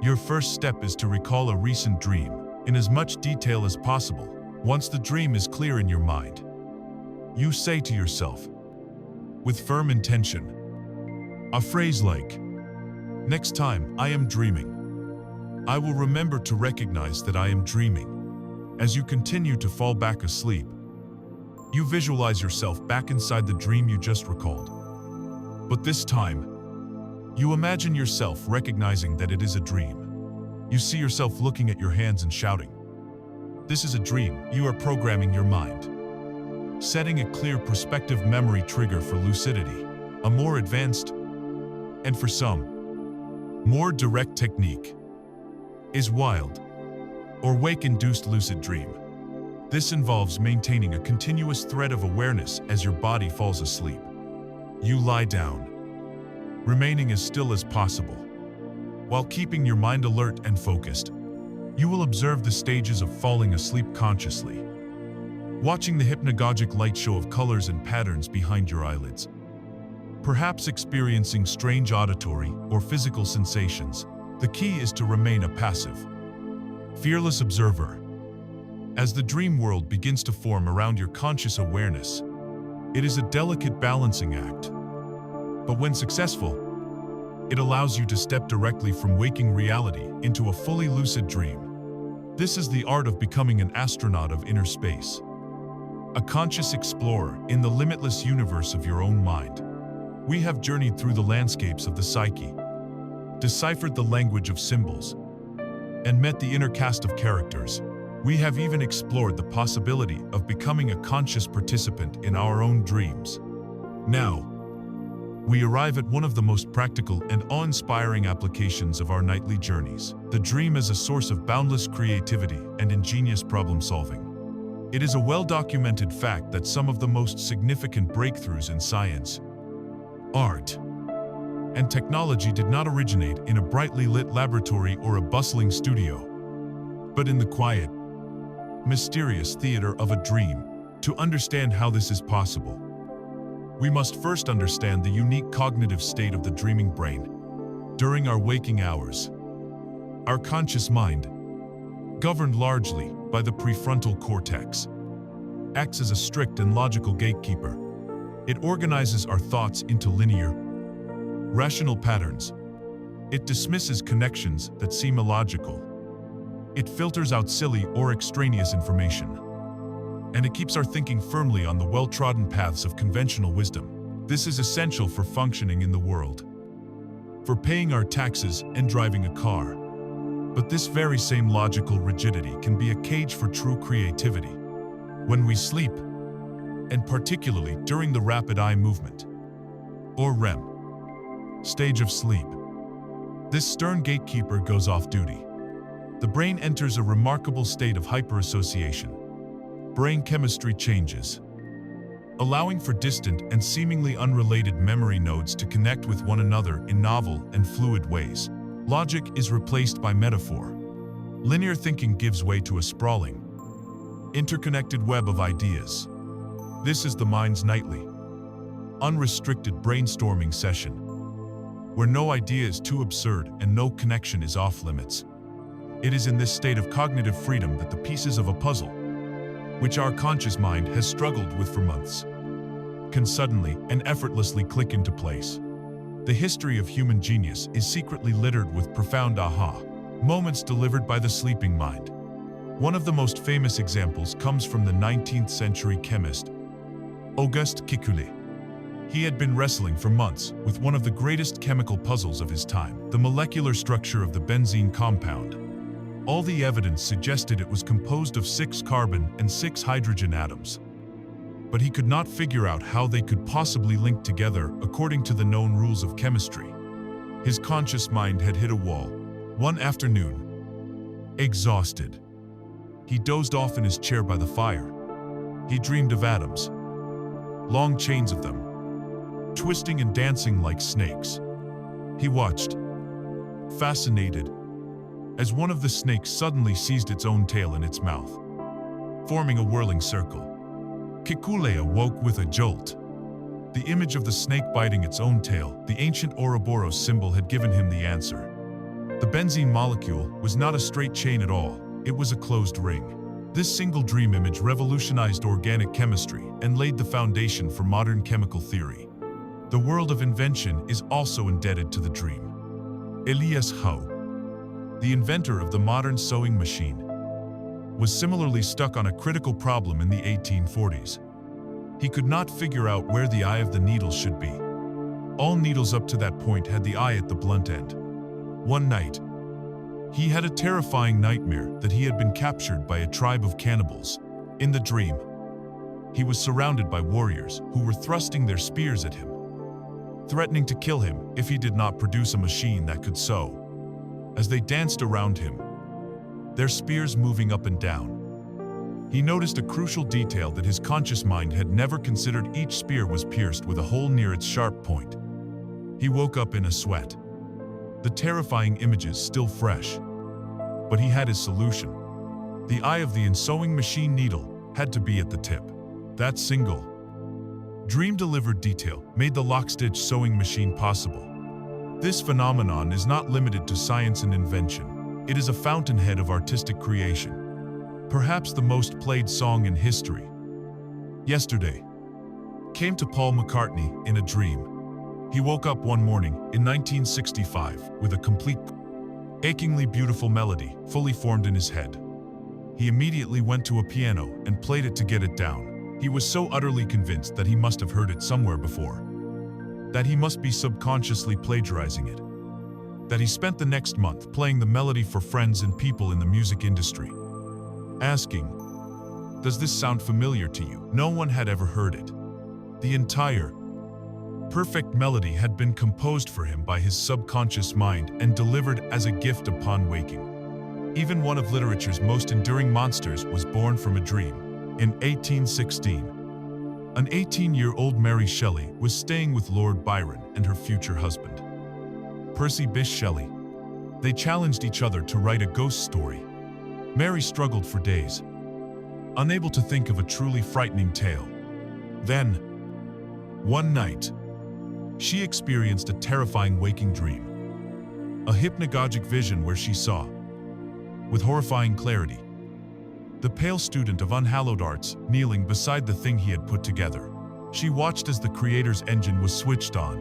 A: Your first step is to recall a recent dream in as much detail as possible. Once the dream is clear in your mind, you say to yourself, with firm intention, a phrase like, "Next time I am dreaming, I will remember to recognize that I am dreaming." As you continue to fall back asleep, you visualize yourself back inside the dream you just recalled. But this time, you imagine yourself recognizing that it is a dream. You see yourself looking at your hands and shouting, "This is a dream." You are programming your mind, setting a clear perspective memory trigger for lucidity, a more advanced, and for some, more direct technique, is wild, or wake-induced lucid dream. This involves maintaining a continuous thread of awareness as your body falls asleep. You lie down, remaining as still as possible. While keeping your mind alert and focused, you will observe the stages of falling asleep consciously, watching the hypnagogic light show of colors and patterns behind your eyelids, perhaps experiencing strange auditory or physical sensations. The key is to remain a passive, fearless observer. As the dream world begins to form around your conscious awareness, it is a delicate balancing act. But when successful, it allows you to step directly from waking reality into a fully lucid dream. This is the art of becoming an astronaut of inner space, a conscious explorer in the limitless universe of your own mind. We have journeyed through the landscapes of the psyche, deciphered the language of symbols, and met the inner cast of characters. We have even explored the possibility of becoming a conscious participant in our own dreams. Now, we arrive at one of the most practical and awe-inspiring applications of our nightly journeys: the dream as a source of boundless creativity and ingenious problem-solving. It is a well-documented fact that some of the most significant breakthroughs in science, art, and technology did not originate in a brightly lit laboratory or a bustling studio, but in the quiet, mysterious theater of a dream. To understand how this is possible, we must first understand the unique cognitive state of the dreaming brain. During our waking hours, our conscious mind, governed largely by the prefrontal cortex, acts as a strict and logical gatekeeper. It organizes our thoughts into linear, rational patterns. It dismisses connections that seem illogical. It filters out silly or extraneous information. And it keeps our thinking firmly on the well-trodden paths of conventional wisdom. This is essential for functioning in the world, for paying our taxes and driving a car. But this very same logical rigidity can be a cage for true creativity. When we sleep, and particularly during the rapid eye movement, or REM, stage of sleep, this stern gatekeeper goes off duty. The brain enters a remarkable state of hyperassociation. Brain chemistry changes, allowing for distant and seemingly unrelated memory nodes to connect with one another in novel and fluid ways. Logic is replaced by metaphor. Linear thinking gives way to a sprawling, interconnected web of ideas. This is the mind's nightly, unrestricted brainstorming session, where no idea is too absurd and no connection is off limits. It is in this state of cognitive freedom that the pieces of a puzzle, which our conscious mind has struggled with for months, can suddenly and effortlessly click into place. The history of human genius is secretly littered with profound aha moments delivered by the sleeping mind. One of the most famous examples comes from the 19th century chemist, Auguste Kekule. He had been wrestling for months with one of the greatest chemical puzzles of his time, the molecular structure of the benzene compound. All the evidence suggested it was composed of 6 carbon and 6 hydrogen atoms. but he could not figure out how they could possibly link together according to the known rules of chemistry. His conscious mind had hit a wall. One afternoon, exhausted, he dozed off in his chair by the fire. He dreamed of atoms, long chains of them, twisting and dancing like snakes. He watched, fascinated, as one of the snakes suddenly seized its own tail in its mouth, forming a whirling circle. Kekule awoke with a jolt. The image of the snake biting its own tail, the ancient Ouroboros symbol, had given him the answer. The benzene molecule was not a straight chain at all, it was a closed ring. This single dream image revolutionized organic chemistry and laid the foundation for modern chemical theory. The world of invention is also indebted to the dream. Elias Howe, the inventor of the modern sewing machine, was similarly stuck on a critical problem in the 1840s. He could not figure out where the eye of the needle should be. All needles up to that point had the eye at the blunt end. One night, he had a terrifying nightmare that he had been captured by a tribe of cannibals. In the dream, he was surrounded by warriors who were thrusting their spears at him, threatening to kill him if he did not produce a machine that could sew. As they danced around him, their spears moving up and down, he noticed a crucial detail that his conscious mind had never considered. Each spear was pierced with a hole near its sharp point. He woke up in a sweat, the terrifying images still fresh. But he had his solution. The eye of the sewing machine needle had to be at the tip. That single, dream-delivered detail made the lock-stitch sewing machine possible. This phenomenon is not limited to science and invention. It is a fountainhead of artistic creation. Perhaps the most played song in history, "Yesterday," came to Paul McCartney in a dream. He woke up one morning in 1965 with a complete, achingly beautiful melody fully formed in his head. He immediately went to a piano and played it to get it down. He was so utterly convinced that he must have heard it somewhere before, that he must be subconsciously plagiarizing it, that he spent the next month playing the melody for friends and people in the music industry, asking, "Does this sound familiar to you?" No one had ever heard it. The entire perfect melody had been composed for him by his subconscious mind and delivered as a gift upon waking. Even one of literature's most enduring monsters was born from a dream. In 1816, an 18-year-old Mary Shelley was staying with Lord Byron and her future husband, Percy Bysshe Shelley. They challenged each other to write a ghost story. Mary struggled for days, unable to think of a truly frightening tale. Then, one night, she experienced a terrifying waking dream. A hypnagogic vision where she saw, with horrifying clarity, the pale student of unhallowed arts kneeling beside the thing he had put together. She watched as the creator's engine was switched on,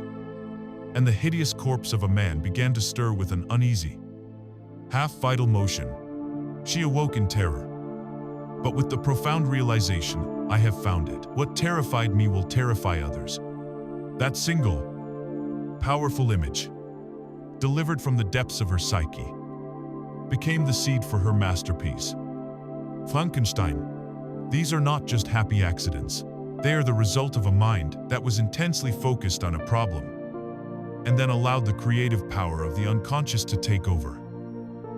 A: and the hideous corpse of a man began to stir with an uneasy, half-vital motion. She awoke in terror, but with the profound realization, "I have found it. What terrified me will terrify others." That single, powerful image, delivered from the depths of her psyche, became the seed for her masterpiece, Frankenstein. These are not just happy accidents. They are the result of a mind that was intensely focused on a problem, and then allowed the creative power of the unconscious to take over.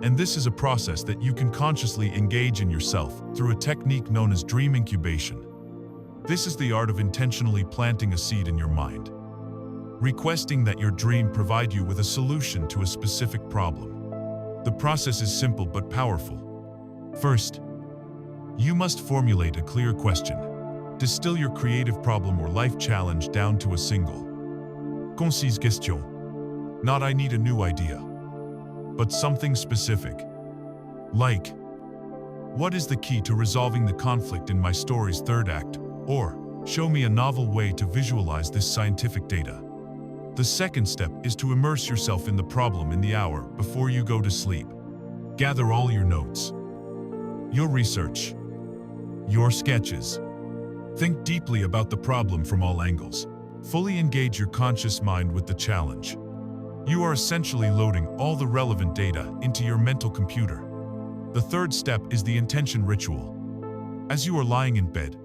A: And this is a process that you can consciously engage in yourself through a technique known as dream incubation. This is the art of intentionally planting a seed in your mind, requesting that your dream provide you with a solution to a specific problem. The process is simple but powerful. First, you must formulate a clear question. Distill your creative problem or life challenge down to a single, concise question. Not "I need a new idea," but something specific. Like, "What is the key to resolving the conflict in my story's third act?" Or, "Show me a novel way to visualize this scientific data." The second step is to immerse yourself in the problem in the hour before you go to sleep. Gather all your notes, your research, your sketches. Think deeply about the problem from all angles. Fully engage your conscious mind with the challenge. You are essentially loading all the relevant data into your mental computer. The third step is the intention ritual. As you are lying in bed,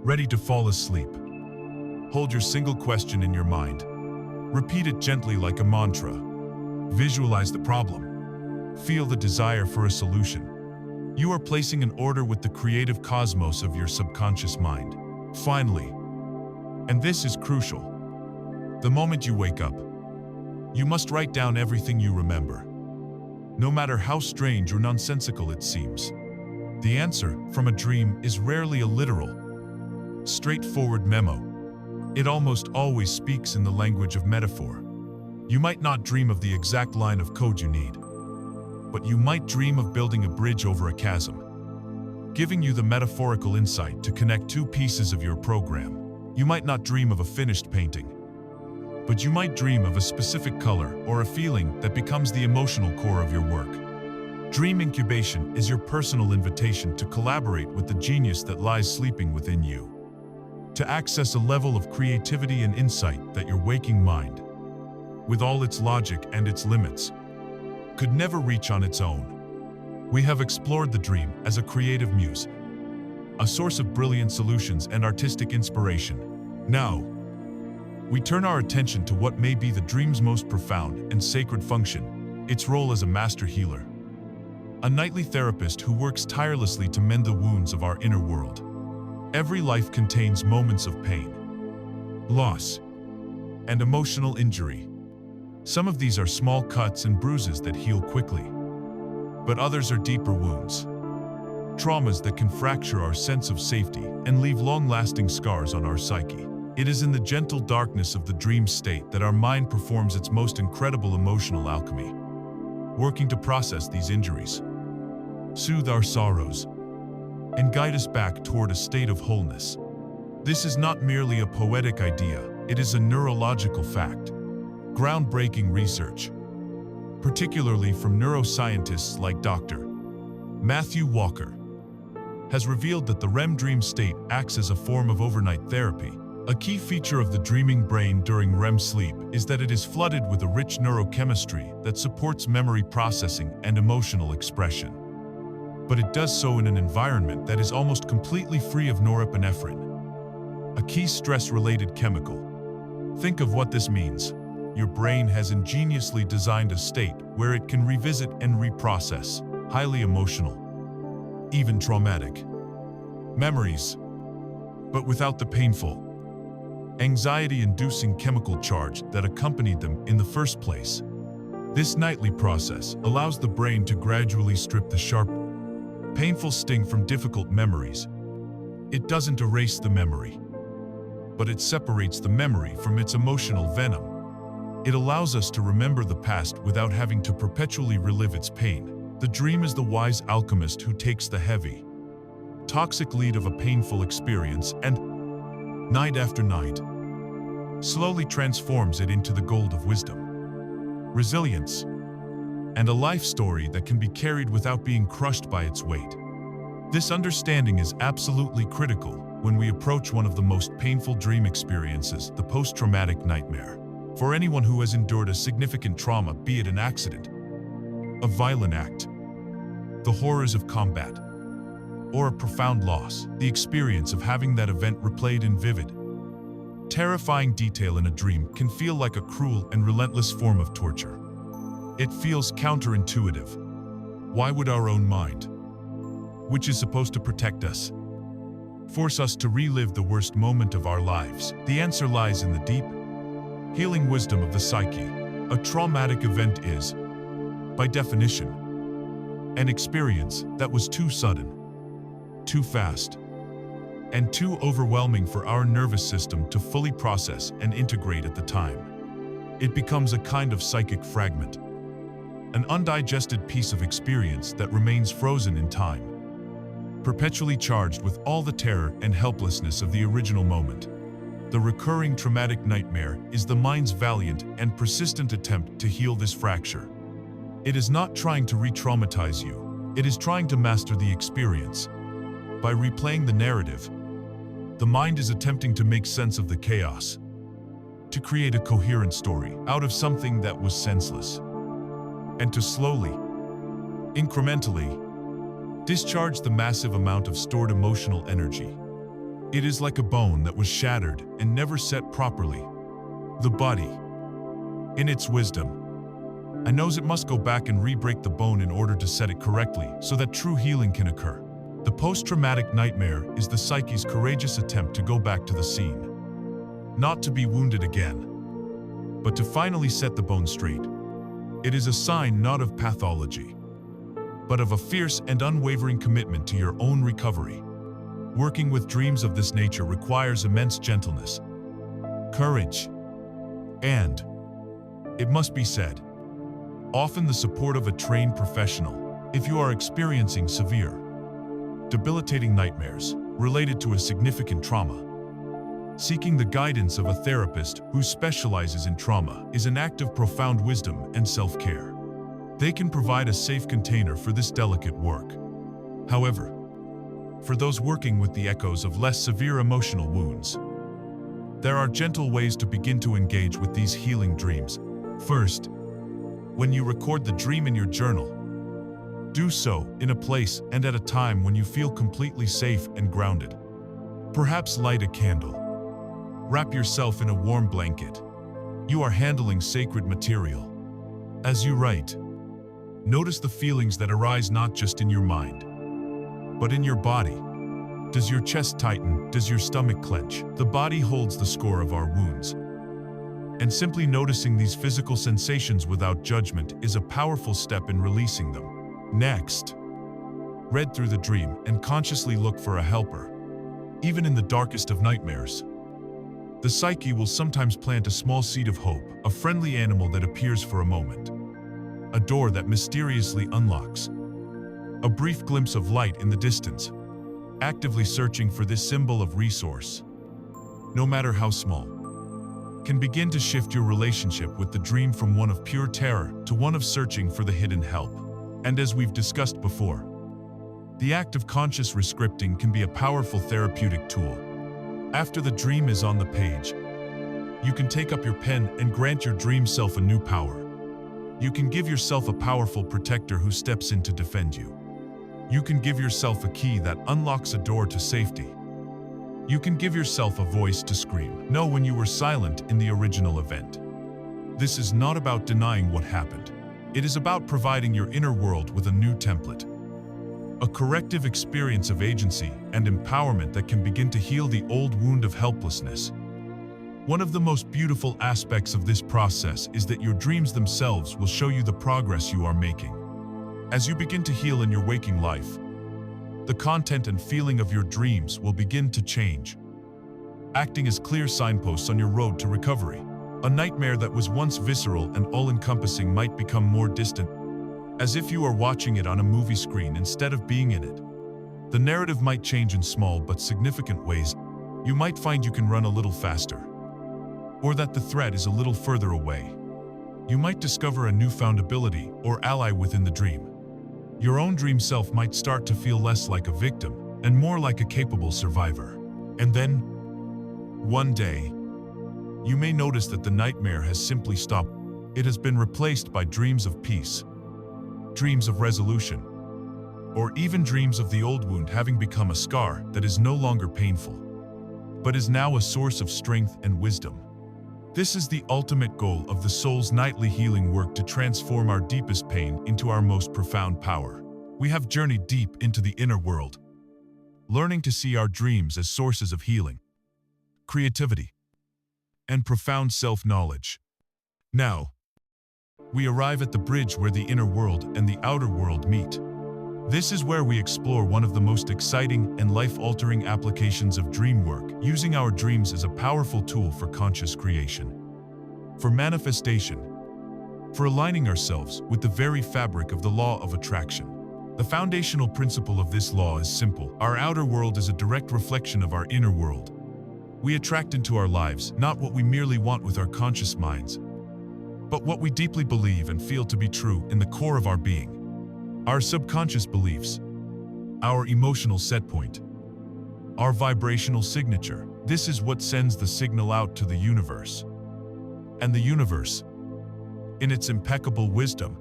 A: ready to fall asleep. Hold your single question in your mind. Repeat it gently like a mantra. Visualize the problem. Feel the desire for a solution. You are placing an order with the creative cosmos of your subconscious mind. Finally, and this is crucial, the moment you wake up, you must write down everything you remember. No matter how strange or nonsensical it seems, the answer from a dream is rarely a literal, straightforward memo. It almost always speaks in the language of metaphor. You might not dream of the exact line of code you need, but you might dream of building a bridge over a chasm, giving you the metaphorical insight to connect two pieces of your program. You might not dream of a finished painting, but you might dream of a specific color or a feeling that becomes the emotional core of your work. Dream incubation is your personal invitation to collaborate with the genius that lies sleeping within you, to access a level of creativity and insight that your waking mind, with all its logic and its limits, could never reach on its own. We have explored the dream as a creative muse, a source of brilliant solutions and artistic inspiration. Now, we turn our attention to what may be the dream's most profound and sacred function, its role as a master healer, a nightly therapist who works tirelessly to mend the wounds of our inner world. Every life contains moments of pain, loss, and emotional injury. Some of these are small cuts and bruises that heal quickly, but others are deeper wounds, traumas that can fracture our sense of safety and leave long-lasting scars on our psyche. It is in the gentle darkness of the dream state that our mind performs its most incredible emotional alchemy, working to process these injuries, soothe our sorrows, and guide us back toward a state of wholeness. This is not merely a poetic idea, it is a neurological fact. Groundbreaking research, particularly from neuroscientists like Dr. Matthew Walker, has revealed that the REM dream state acts as a form of overnight therapy. A key feature of the dreaming brain during REM sleep is that it is flooded with a rich neurochemistry that supports memory processing and emotional expression. But it does so in an environment that is almost completely free of norepinephrine, a key stress-related chemical. Think of what this means. Your brain has ingeniously designed a state where it can revisit and reprocess highly emotional, even traumatic memories, but without the painful, anxiety-inducing chemical charge that accompanied them in the first place. This nightly process allows the brain to gradually strip the sharp, painful sting from difficult memories. It doesn't erase the memory, but it separates the memory from its emotional venom. It allows us to remember the past without having to perpetually relive its pain. The dream is the wise alchemist who takes the heavy, toxic lead of a painful experience and, night after night, slowly transforms it into the gold of wisdom, resilience, and a life story that can be carried without being crushed by its weight. This understanding is absolutely critical when we approach one of the most painful dream experiences, the post-traumatic nightmare. For anyone who has endured a significant trauma, be it an accident, a violent act, the horrors of combat, or a profound loss, the experience of having that event replayed in vivid, terrifying detail in a dream can feel like a cruel and relentless form of torture. It feels counterintuitive. Why would our own mind, which is supposed to protect us, force us to relive the worst moment of our lives? The answer lies in the deep, healing wisdom of the psyche. A traumatic event is, by definition, an experience that was too sudden, too fast, and too overwhelming for our nervous system to fully process and integrate at the time. It becomes a kind of psychic fragment, an undigested piece of experience that remains frozen in time, perpetually charged with all the terror and helplessness of the original moment. The recurring traumatic nightmare is the mind's valiant and persistent attempt to heal this fracture. It is not trying to re-traumatize you, it is trying to master the experience. By replaying the narrative, the mind is attempting to make sense of the chaos, to create a coherent story out of something that was senseless, and to slowly, incrementally, discharge the massive amount of stored emotional energy. It is like a bone that was shattered and never set properly. The body, in its wisdom, knows it must go back and re-break the bone in order to set it correctly so that true healing can occur. The post-traumatic nightmare is the psyche's courageous attempt to go back to the scene. Not to be wounded again, but to finally set the bone straight. It is a sign not of pathology, but of a fierce and unwavering commitment to your own recovery. Working with dreams of this nature requires immense gentleness, courage, and, it must be said, often the support of a trained professional if you are experiencing severe, debilitating nightmares related to a significant trauma. Seeking the guidance of a therapist who specializes in trauma is an act of profound wisdom and self-care. They can provide a safe container for this delicate work. However, for those working with the echoes of less severe emotional wounds, there are gentle ways to begin to engage with these healing dreams. First, when you record the dream in your journal, do so in a place and at a time when you feel completely safe and grounded. Perhaps light a candle. Wrap yourself in a warm blanket. You are handling sacred material. As you write, notice the feelings that arise not just in your mind, but in your body. Does your chest tighten? Does your stomach clench? The body holds the score of our wounds. And simply noticing these physical sensations without judgment is a powerful step in releasing them. Next, read through the dream and consciously look for a helper. Even in the darkest of nightmares, the psyche will sometimes plant a small seed of hope, a friendly animal that appears for a moment, a door that mysteriously unlocks, a brief glimpse of light in the distance, actively searching for this symbol of resource, no matter how small, can begin to shift your relationship with the dream from one of pure terror to one of searching for the hidden help. And as we've discussed before, the act of conscious rescripting can be a powerful therapeutic tool. After the dream is on the page, you can take up your pen and grant your dream self a new power. You can give yourself a powerful protector who steps in to defend you. You can give yourself a key that unlocks a door to safety. You can give yourself a voice to scream "No" when you were silent in the original event. This is not about denying what happened. It is about providing your inner world with a new template. A corrective experience of agency and empowerment that can begin to heal the old wound of helplessness. One of the most beautiful aspects of this process is that your dreams themselves will show you the progress you are making. As you begin to heal in your waking life, the content and feeling of your dreams will begin to change, acting as clear signposts on your road to recovery. A nightmare that was once visceral and all-encompassing might become more distant, as if you are watching it on a movie screen instead of being in it. The narrative might change in small but significant ways. You might find you can run a little faster, or that the threat is a little further away. You might discover a newfound ability or ally within the dream. Your own dream self might start to feel less like a victim and more like a capable survivor. And then, one day, you may notice that the nightmare has simply stopped. It has been replaced by dreams of peace, dreams of resolution, or even dreams of the old wound having become a scar that is no longer painful, but is now a source of strength and wisdom. This is the ultimate goal of the soul's nightly healing work, to transform our deepest pain into our most profound power. We have journeyed deep into the inner world, learning to see our dreams as sources of healing, creativity, and profound self-knowledge. Now, we arrive at the bridge where the inner world and the outer world meet. This is where we explore one of the most exciting and life-altering applications of dream work, using our dreams as a powerful tool for conscious creation, for manifestation, for aligning ourselves with the very fabric of the law of attraction. The foundational principle of this law is simple. Our outer world is a direct reflection of our inner world. We attract into our lives not what we merely want with our conscious minds, but what we deeply believe and feel to be true in the core of our being. Our subconscious beliefs, our emotional setpoint, our vibrational signature. This is what sends the signal out to the universe. And the universe, in its impeccable wisdom,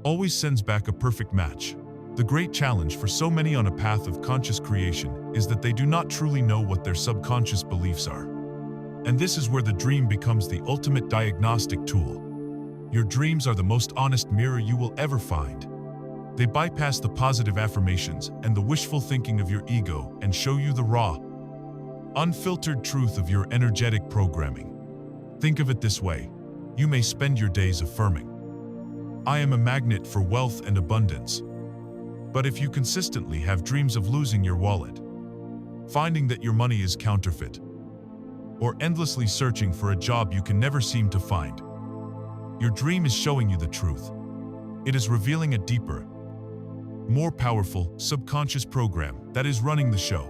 A: always sends back a perfect match. The great challenge for so many on a path of conscious creation is that they do not truly know what their subconscious beliefs are. And this is where the dream becomes the ultimate diagnostic tool. Your dreams are the most honest mirror you will ever find. They bypass the positive affirmations and the wishful thinking of your ego and show you the raw, unfiltered truth of your energetic programming. Think of it this way. You may spend your days affirming, "I am a magnet for wealth and abundance." But if you consistently have dreams of losing your wallet, finding that your money is counterfeit, or endlessly searching for a job you can never seem to find, your dream is showing you the truth. It is revealing a deeper, more powerful subconscious program that is running the show.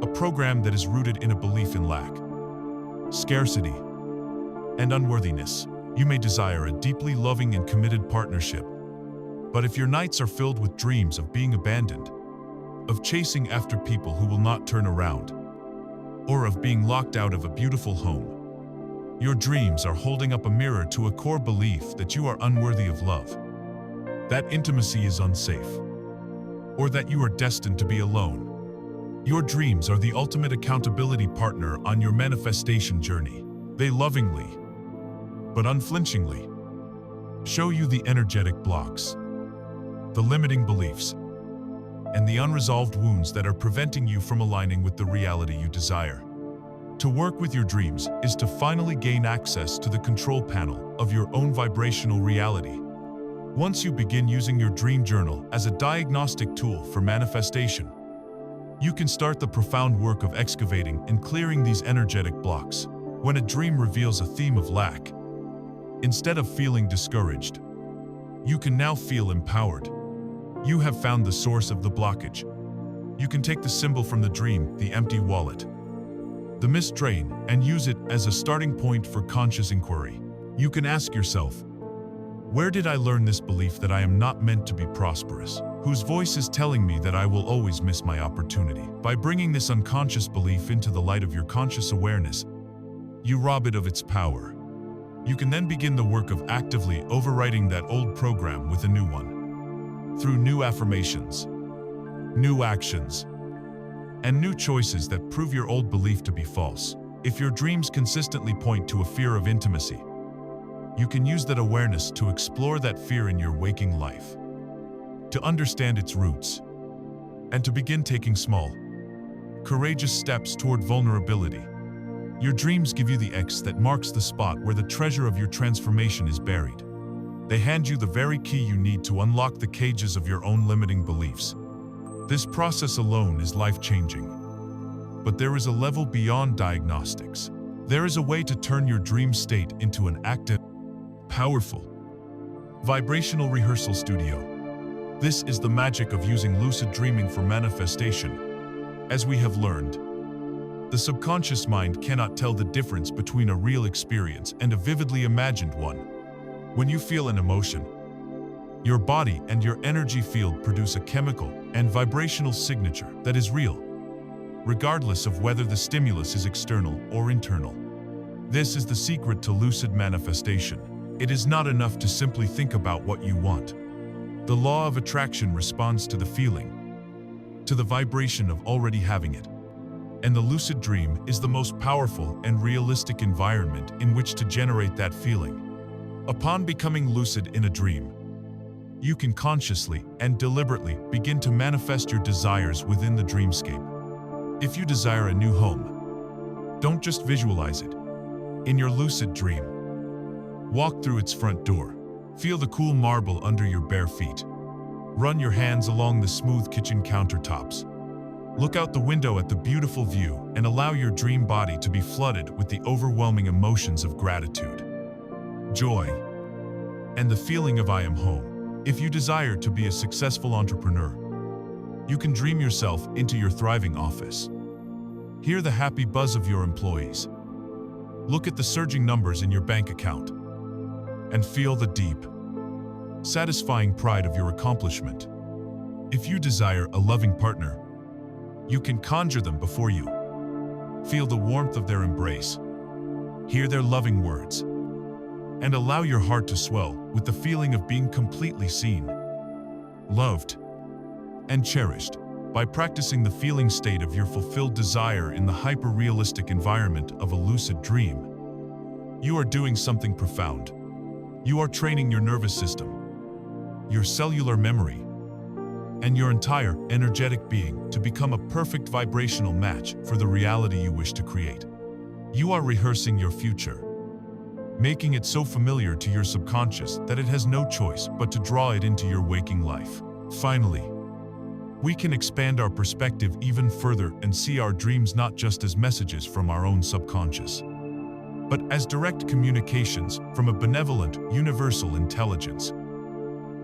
A: A program that is rooted in a belief in lack, scarcity, and unworthiness. You may desire a deeply loving and committed partnership, but if your nights are filled with dreams of being abandoned, of chasing after people who will not turn around, or of being locked out of a beautiful home, your dreams are holding up a mirror to a core belief that you are unworthy of love, that intimacy is unsafe, or that you are destined to be alone. Your dreams are the ultimate accountability partner on your manifestation journey. They lovingly, but unflinchingly, show you the energetic blocks, the limiting beliefs, and the unresolved wounds that are preventing you from aligning with the reality you desire. To work with your dreams is to finally gain access to the control panel of your own vibrational reality. Once you begin using your dream journal as a diagnostic tool for manifestation, you can start the profound work of excavating and clearing these energetic blocks. When a dream reveals a theme of lack, instead of feeling discouraged, you can now feel empowered. You have found the source of the blockage. You can take the symbol from the dream, the empty wallet, the missed train, and use it as a starting point for conscious inquiry. You can ask yourself, where did I learn this belief that I am not meant to be prosperous? Whose voice is telling me that I will always miss my opportunity? By bringing this unconscious belief into the light of your conscious awareness, you rob it of its power. You can then begin the work of actively overwriting that old program with a new one, through new affirmations, new actions, and new choices that prove your old belief to be false. If your dreams consistently point to a fear of intimacy, you can use that awareness to explore that fear in your waking life, to understand its roots, and to begin taking small, courageous steps toward vulnerability. Your dreams give you the X that marks the spot where the treasure of your transformation is buried. They hand you the very key you need to unlock the cages of your own limiting beliefs. This process alone is life-changing. But there is a level beyond diagnostics. There is a way to turn your dream state into an active, powerful, vibrational rehearsal studio. This is the magic of using lucid dreaming for manifestation. As we have learned, the subconscious mind cannot tell the difference between a real experience and a vividly imagined one. When you feel an emotion, your body and your energy field produce a chemical and vibrational signature that is real, regardless of whether the stimulus is external or internal. This is the secret to lucid manifestation. It is not enough to simply think about what you want. The law of attraction responds to the feeling, to the vibration of already having it. And the lucid dream is the most powerful and realistic environment in which to generate that feeling. Upon becoming lucid in a dream, you can consciously and deliberately begin to manifest your desires within the dreamscape. If you desire a new home, don't just visualize it. In your lucid dream, walk through its front door. Feel the cool marble under your bare feet. Run your hands along the smooth kitchen countertops. Look out the window at the beautiful view and allow your dream body to be flooded with the overwhelming emotions of gratitude, joy, and the feeling of I am home. If you desire to be a successful entrepreneur, you can dream yourself into your thriving office. Hear the happy buzz of your employees. Look at the surging numbers in your bank account and feel the deep, satisfying pride of your accomplishment. If you desire a loving partner, you can conjure them before you. Feel the warmth of their embrace. Hear their loving words. And allow your heart to swell with the feeling of being completely seen, loved, and cherished. By practicing the feeling state of your fulfilled desire in the hyper-realistic environment of a lucid dream, you are doing something profound. You are training your nervous system, your cellular memory, and your entire energetic being to become a perfect vibrational match for the reality you wish to create. You are rehearsing your future, making it so familiar to your subconscious that it has no choice but to draw it into your waking life. Finally, we can expand our perspective even further and see our dreams not just as messages from our own subconscious, but as direct communications from a benevolent, universal intelligence,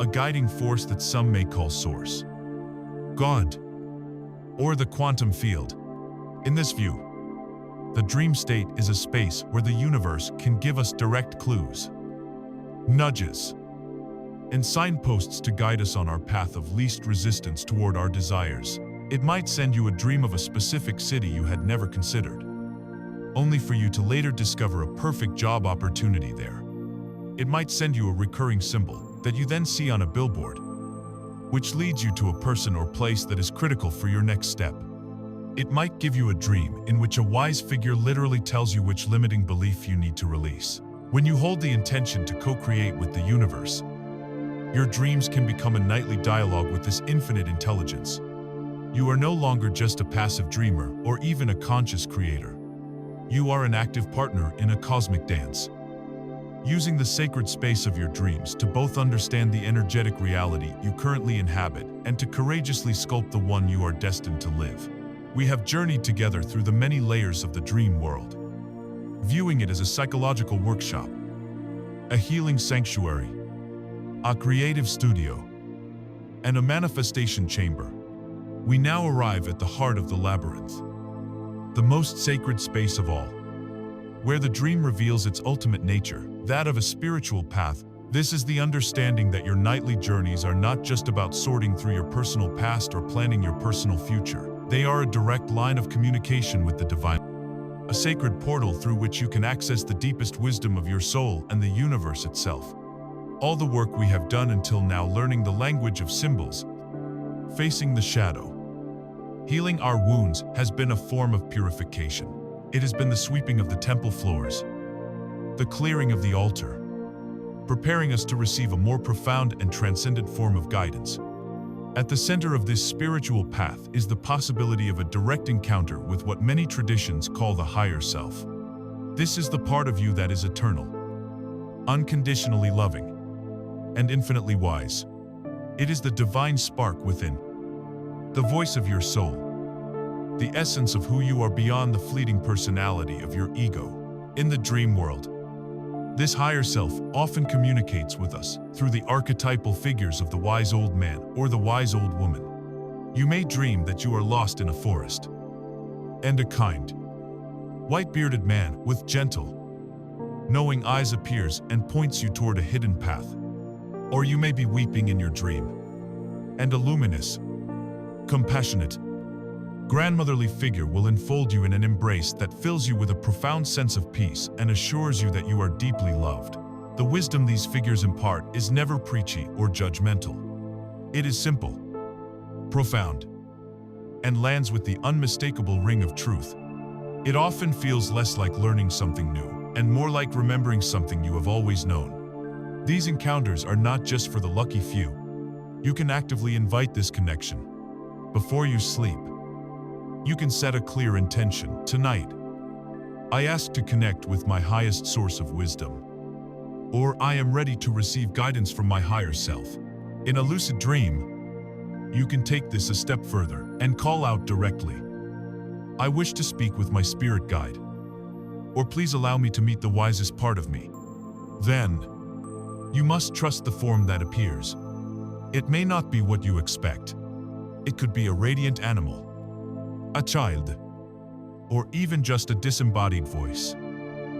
A: a guiding force that some may call Source, God, or the quantum field. In this view, the dream state is a space where the universe can give us direct clues, nudges, and signposts to guide us on our path of least resistance toward our desires. It might send you a dream of a specific city you had never considered, only for you to later discover a perfect job opportunity there. It might send you a recurring symbol that you then see on a billboard, which leads you to a person or place that is critical for your next step. It might give you a dream in which a wise figure literally tells you which limiting belief you need to release. When you hold the intention to co-create with the universe, your dreams can become a nightly dialogue with this infinite intelligence. You are no longer just a passive dreamer or even a conscious creator. You are an active partner in a cosmic dance, using the sacred space of your dreams to both understand the energetic reality you currently inhabit and to courageously sculpt the one you are destined to live. We have journeyed together through the many layers of the dream world, viewing it as a psychological workshop, a healing sanctuary, a creative studio, and a manifestation chamber. We now arrive at the heart of the labyrinth, the most sacred space of all, where the dream reveals its ultimate nature, that of a spiritual path. This is the understanding that your nightly journeys are not just about sorting through your personal past or planning your personal future. They are a direct line of communication with the divine, a sacred portal through which you can access the deepest wisdom of your soul and the universe itself. All the work we have done until now, learning the language of symbols, facing the shadow, healing our wounds, has been a form of purification. It has been the sweeping of the temple floors, the clearing of the altar, preparing us to receive a more profound and transcendent form of guidance. At the center of this spiritual path is the possibility of a direct encounter with what many traditions call the higher self. This is the part of you that is eternal, unconditionally loving, and infinitely wise. It is the divine spark within, the voice of your soul, the essence of who you are beyond the fleeting personality of your ego. In the dream world, this higher self often communicates with us through the archetypal figures of the wise old man or the wise old woman. You may dream that you are lost in a forest, and a kind, white-bearded man with gentle, knowing eyes appears and points you toward a hidden path. Or you may be weeping in your dream, and a luminous, compassionate, grandmotherly figure will enfold you in an embrace that fills you with a profound sense of peace and assures you that you are deeply loved. The wisdom these figures impart is never preachy or judgmental. It is simple, profound, and lands with the unmistakable ring of truth. It often feels less like learning something new and more like remembering something you have always known. These encounters are not just for the lucky few. You can actively invite this connection. Before you sleep, you can set a clear intention. Tonight, I ask to connect with my highest source of wisdom, or I am ready to receive guidance from my higher self. In a lucid dream, you can take this a step further and call out directly, I wish to speak with my spirit guide, or please allow me to meet the wisest part of me. Then, you must trust the form that appears. It may not be what you expect. It could be a radiant animal, a child, or even just a disembodied voice.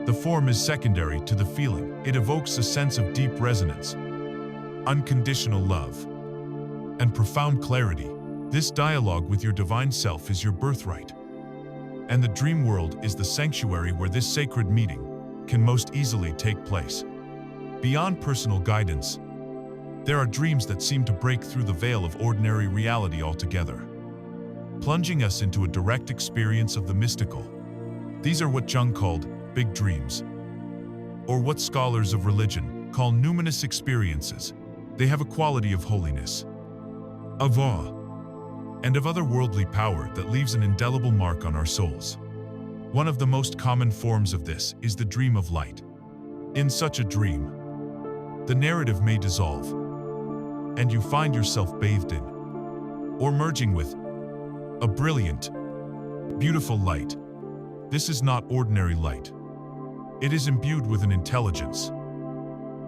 A: The form is secondary to the feeling. It evokes a sense of deep resonance, unconditional love, and profound clarity. This dialogue with your divine self is your birthright, and the dream world is the sanctuary where this sacred meeting can most easily take place. Beyond personal guidance, There are dreams that seem to break through the veil of ordinary reality altogether, plunging us into a direct experience of the mystical. These are what Jung called big dreams, or what scholars of religion call numinous experiences. They have a quality of holiness, of awe, and of otherworldly power that leaves an indelible mark on our souls. One of the most common forms of this is the dream of light. In such a dream, the narrative may dissolve, and you find yourself bathed in, or merging with, a brilliant, beautiful light. This is not ordinary light. It is imbued with an intelligence,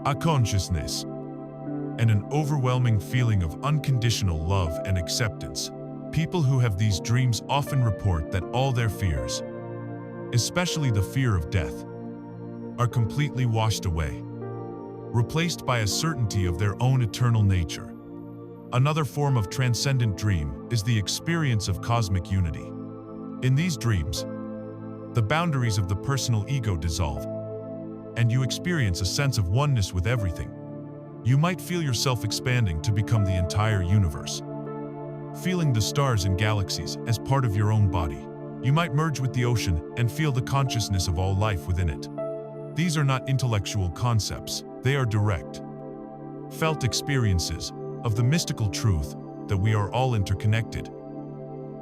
A: a consciousness, and an overwhelming feeling of unconditional love and acceptance. People who have these dreams often report that all their fears, especially the fear of death, are completely washed away, replaced by a certainty of their own eternal nature. Another form of transcendent dream is the experience of cosmic unity. In these dreams, the boundaries of the personal ego dissolve, and you experience a sense of oneness with everything. You might feel yourself expanding to become the entire universe, feeling the stars and galaxies as part of your own body. You might merge with the ocean and feel the consciousness of all life within it. These are not intellectual concepts, they are direct, felt experiences of the mystical truth that we are all interconnected,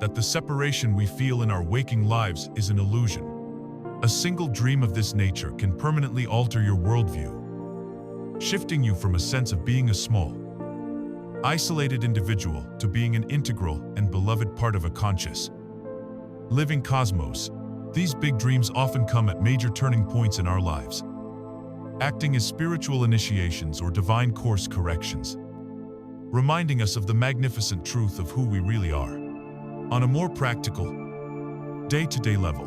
A: that the separation we feel in our waking lives is an illusion. A single dream of this nature can permanently alter your worldview, shifting you from a sense of being a small, isolated individual to being an integral and beloved part of a conscious, living cosmos. These big dreams often come at major turning points in our lives, acting as spiritual initiations or divine course corrections, reminding us of the magnificent truth of who we really are. On a more practical, day-to-day level,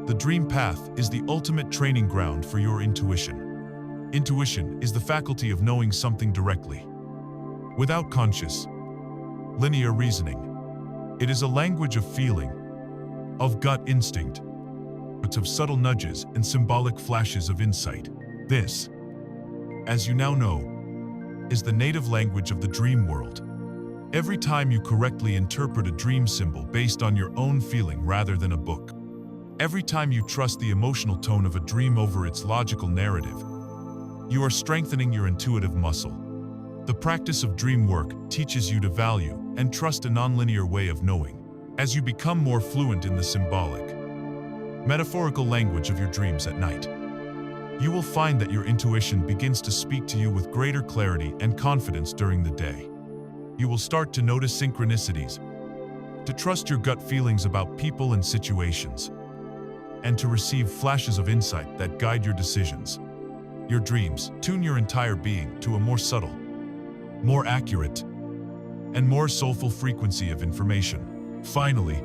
A: the dream path is the ultimate training ground for your intuition. Intuition is the faculty of knowing something directly, without conscious, linear reasoning. It is a language of feeling, of gut instinct, but of subtle nudges and symbolic flashes of insight. This, as you now know, is the native language of the dream world. Every time you correctly interpret a dream symbol based on your own feeling rather than a book, every time you trust the emotional tone of a dream over its logical narrative, you are strengthening your intuitive muscle. The practice of dream work teaches you to value and trust a nonlinear way of knowing. As you become more fluent in the symbolic, metaphorical language of your dreams at night, you will find that your intuition begins to speak to you with greater clarity and confidence during the day. You will start to notice synchronicities, to trust your gut feelings about people and situations, and to receive flashes of insight that guide your decisions. Your dreams tune your entire being to a more subtle, more accurate, and more soulful frequency of information. Finally,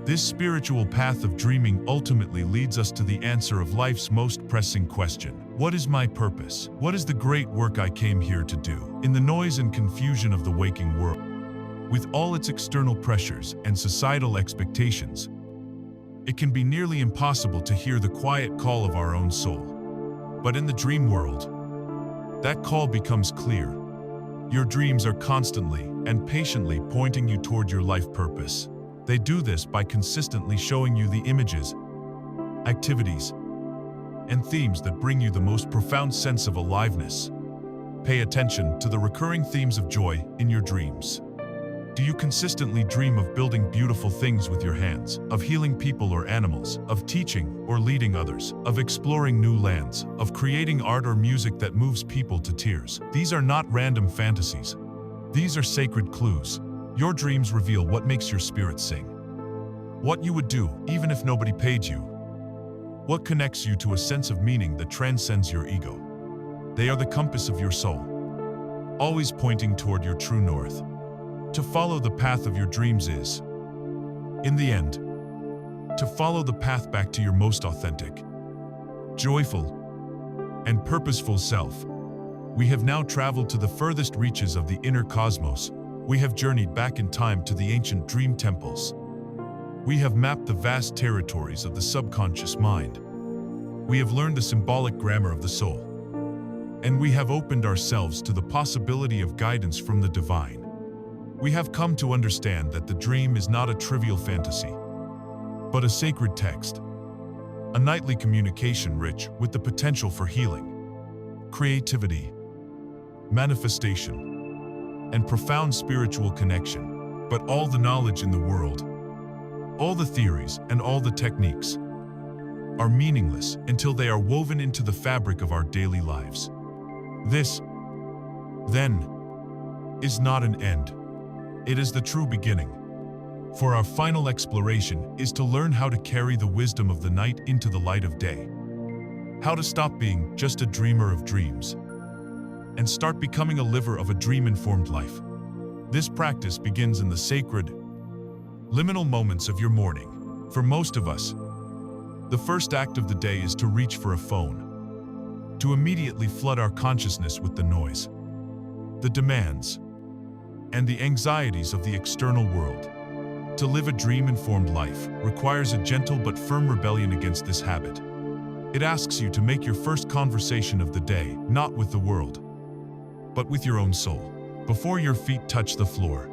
A: this spiritual path of dreaming ultimately leads us to the answer of life's most pressing question. What is my purpose? What is the great work I came here to do? In the noise and confusion of the waking world, with all its external pressures and societal expectations, it can be nearly impossible to hear the quiet call of our own soul. But in the dream world, that call becomes clear. Your dreams are constantly and patiently pointing you toward your life purpose. They do this by consistently showing you the images, activities, and themes that bring you the most profound sense of aliveness. Pay attention to the recurring themes of joy in your dreams. Do you consistently dream of building beautiful things with your hands, of healing people or animals, of teaching or leading others, of exploring new lands, of creating art or music that moves people to tears? These are not random fantasies. These are sacred clues. Your dreams reveal what makes your spirit sing, what you would do even if nobody paid you, what connects you to a sense of meaning that transcends your ego. They are the compass of your soul, always pointing toward your true north. To follow the path of your dreams is, in the end, to follow the path back to your most authentic, joyful, and purposeful self. We have now traveled to the furthest reaches of the inner cosmos. We have journeyed back in time to the ancient dream temples. We have mapped the vast territories of the subconscious mind. We have learned the symbolic grammar of the soul. and we have opened ourselves to the possibility of guidance from the divine. We have come to understand that the dream is not a trivial fantasy, but a sacred text, a nightly communication rich with the potential for healing, creativity, manifestation, and profound spiritual connection. But all the knowledge in the world, all the theories and all the techniques are meaningless until they are woven into the fabric of our daily lives. This, then, is not an end. It is the true beginning. For our final exploration is to learn how to carry the wisdom of the night into the light of day. How to stop being just a dreamer of dreams and start becoming a liver of a dream-informed life. This practice begins in the sacred, liminal moments of your morning. For most of us, the first act of the day is to reach for a phone, to immediately flood our consciousness with the noise, the demands, and the anxieties of the external world. To live a dream-informed life requires a gentle but firm rebellion against this habit. It asks you to make your first conversation of the day not with the world, but with your own soul, before your feet touch the floor,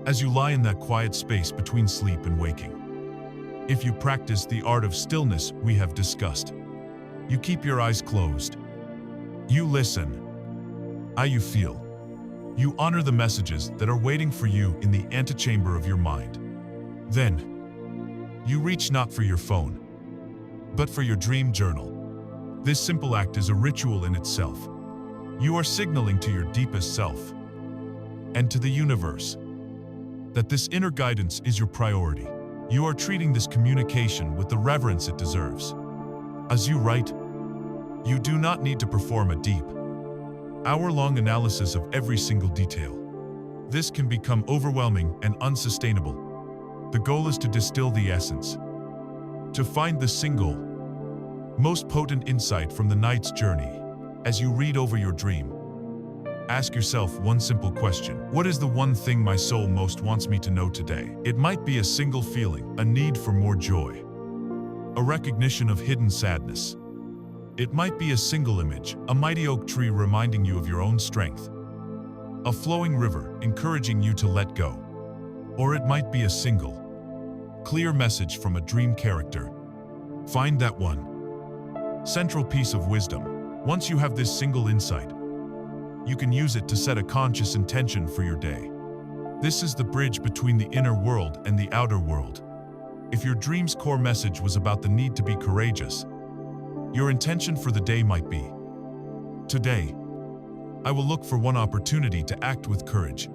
A: as you lie in that quiet space between sleep and waking. If you practice the art of stillness we have discussed, you keep your eyes closed. You listen. You feel. You honor the messages that are waiting for you in the antechamber of your mind. Then, you reach not for your phone, but for your dream journal. This simple act is a ritual in itself. You are signaling to your deepest self and to the universe that this inner guidance is your priority. You are treating this communication with the reverence it deserves. As you write, you do not need to perform a deep, hour-long analysis of every single detail. This can become overwhelming and unsustainable. The goal is to distill the essence, to find the single, most potent insight from the night's journey. As you read over your dream, ask yourself one simple question. What is the one thing my soul most wants me to know today? It might be a single feeling, a need for more joy, a recognition of hidden sadness. It might be a single image, a mighty oak tree reminding you of your own strength, a flowing river encouraging you to let go. Or it might be a single, clear message from a dream character. Find that one central piece of wisdom. Once you have this single insight, you can use it to set a conscious intention for your day. This is the bridge between the inner world and the outer world. If your dream's core message was about the need to be courageous, your intention for the day might be, today, I will look for one opportunity to act with courage,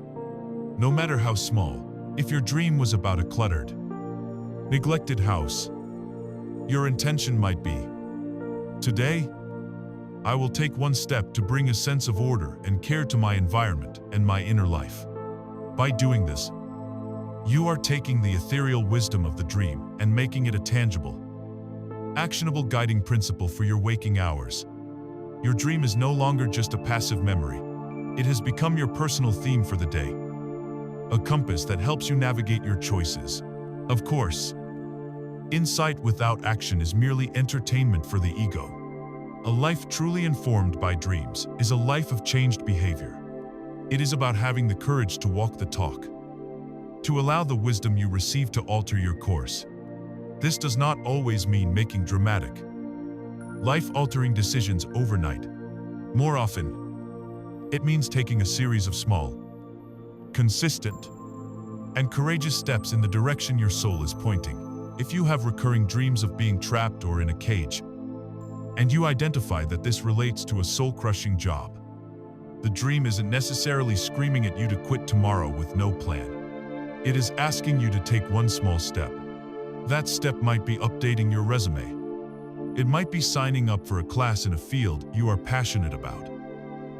A: no matter how small. If your dream was about a cluttered, neglected house, your intention might be, today, I will take one step to bring a sense of order and care to my environment and my inner life. By doing this, you are taking the ethereal wisdom of the dream and making it a tangible, actionable guiding principle for your waking hours. Your dream is no longer just a passive memory. It has become your personal theme for the day, a compass that helps you navigate your choices. Of course, insight without action is merely entertainment for the ego. A life truly informed by dreams is a life of changed behavior. It is about having the courage to walk the talk, to allow the wisdom you receive to alter your course. This does not always mean making dramatic, life-altering decisions overnight. More often, it means taking a series of small, consistent, and courageous steps in the direction your soul is pointing. If you have recurring dreams of being trapped or in a cage, and you identify that this relates to a soul-crushing job, the dream isn't necessarily screaming at you to quit tomorrow with no plan. It is asking you to take one small step. That step might be updating your resume. It might be signing up for a class in a field you are passionate about.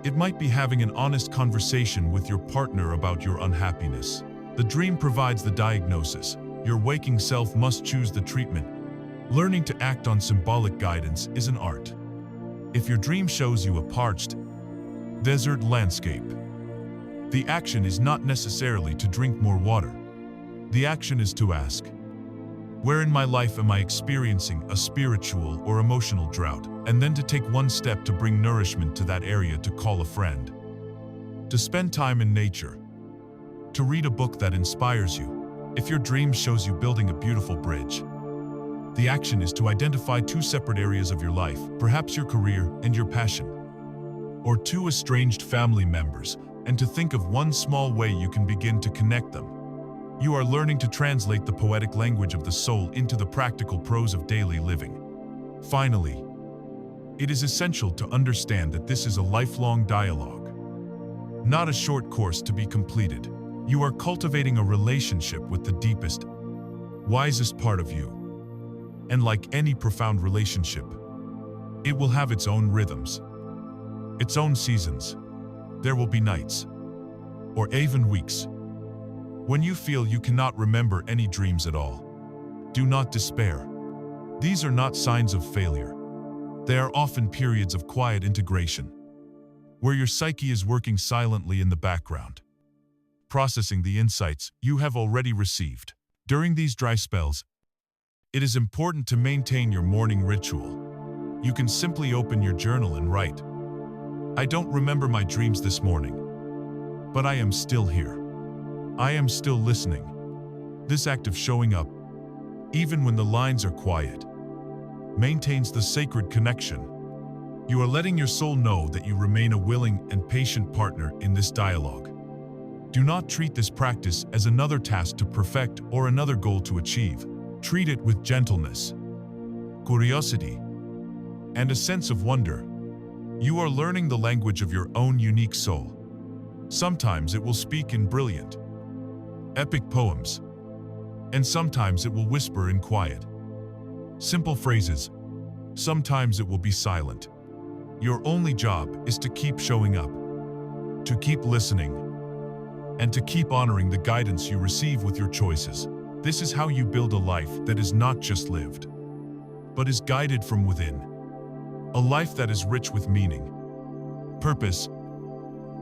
A: It might be having an honest conversation with your partner about your unhappiness. The dream provides the diagnosis. Your waking self must choose the treatment. Learning to act on symbolic guidance is an art. If your dream shows you a parched, desert landscape, the action is not necessarily to drink more water. The action is to ask, Where in my life am I experiencing a spiritual or emotional drought? And then to take one step to bring nourishment to that area, to call a friend, to spend time in nature, to read a book that inspires you. If your dream shows you building a beautiful bridge, the action is to identify two separate areas of your life, perhaps your career and your passion, or two estranged family members, and to think of one small way you can begin to connect them. You are learning to translate the poetic language of the soul into the practical prose of daily living. Finally, it is essential to understand that this is a lifelong dialogue, not a short course to be completed. You are cultivating a relationship with the deepest, wisest part of you. And like any profound relationship, it will have its own rhythms, its own seasons. There will be nights, or even weeks, when you feel you cannot remember any dreams at all. Do not despair. These are not signs of failure. They are often periods of quiet integration, where your psyche is working silently in the background, processing the insights you have already received. During these dry spells, it is important to maintain your morning ritual. You can simply open your journal and write, "I don't remember my dreams this morning, but I am still here. I am still listening." This act of showing up, even when the lines are quiet, maintains the sacred connection. You are letting your soul know that you remain a willing and patient partner in this dialogue. Do not treat this practice as another task to perfect or another goal to achieve. Treat it with gentleness, curiosity, and a sense of wonder. You are learning the language of your own unique soul. Sometimes it will speak in brilliant, epic poems, and sometimes it will whisper in quiet, simple phrases. Sometimes it will be silent. Your only job is to keep showing up, to keep listening, and to keep honoring the guidance you receive with your choices. This is how you build a life that is not just lived, but is guided from within. A life that is rich with meaning, purpose,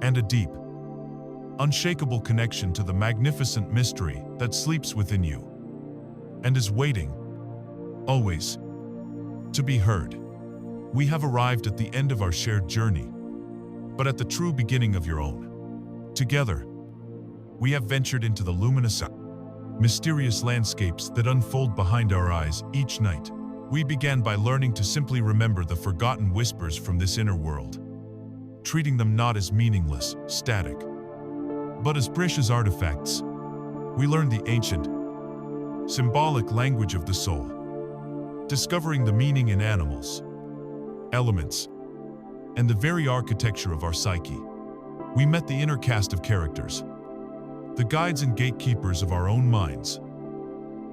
A: and a deep, unshakable connection to the magnificent mystery that sleeps within you and is waiting, always, to be heard. We have arrived at the end of our shared journey, but at the true beginning of your own. Together, we have ventured into the luminous, mysterious landscapes that unfold behind our eyes each night. We began by learning to simply remember the forgotten whispers from this inner world, treating them not as meaningless, static, but as precious artifacts. We learned the ancient, symbolic language of the soul, discovering the meaning in animals, elements, and the very architecture of our psyche. We met the inner cast of characters, the guides and gatekeepers of our own minds,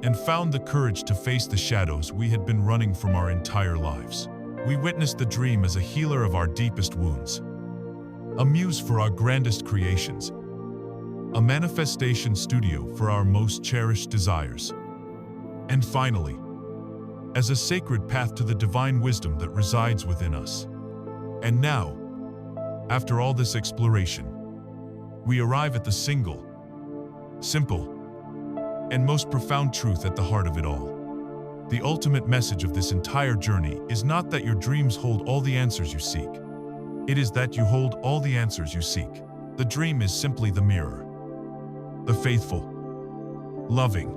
A: and found the courage to face the shadows we had been running from our entire lives. We witnessed the dream as a healer of our deepest wounds, a muse for our grandest creations, a manifestation studio for our most cherished desires, and finally, as a sacred path to the divine wisdom that resides within us. And now, after all this exploration, we arrive at the simple, and most profound truth at the heart of it all. The ultimate message of this entire journey is not that your dreams hold all the answers you seek. It is that you hold all the answers you seek. The dream is simply the mirror, the faithful, loving,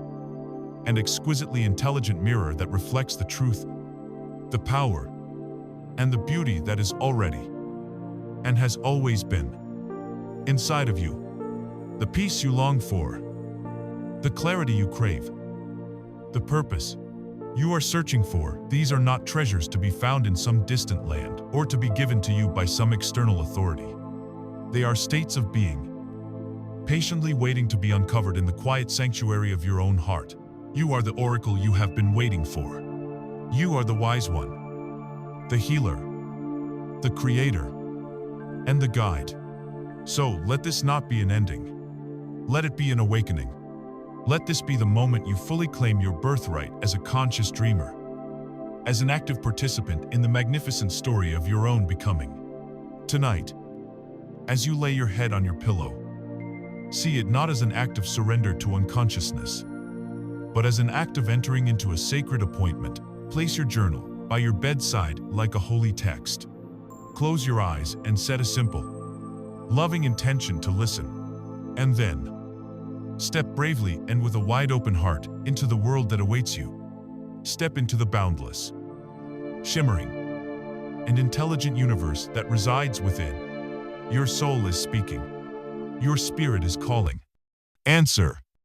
A: and exquisitely intelligent mirror that reflects the truth, the power, and the beauty that is already and has always been inside of you. The peace you long for, the clarity you crave, the purpose you are searching for. These are not treasures to be found in some distant land or to be given to you by some external authority. They are states of being, patiently waiting to be uncovered in the quiet sanctuary of your own heart. You are the oracle you have been waiting for. You are the wise one, the healer, the creator, and the guide. So let this not be an ending. Let it be an awakening. Let this be the moment you fully claim your birthright as a conscious dreamer, as an active participant in the magnificent story of your own becoming. Tonight, as you lay your head on your pillow, see it not as an act of surrender to unconsciousness, but as an act of entering into a sacred appointment. Place your journal by your bedside like a holy text. Close your eyes and set a simple, loving intention to listen. And then, step bravely and with a wide-open heart into the world that awaits you. Step into the boundless, shimmering, and intelligent universe that resides within. Your soul is speaking. Your spirit is calling. Answer.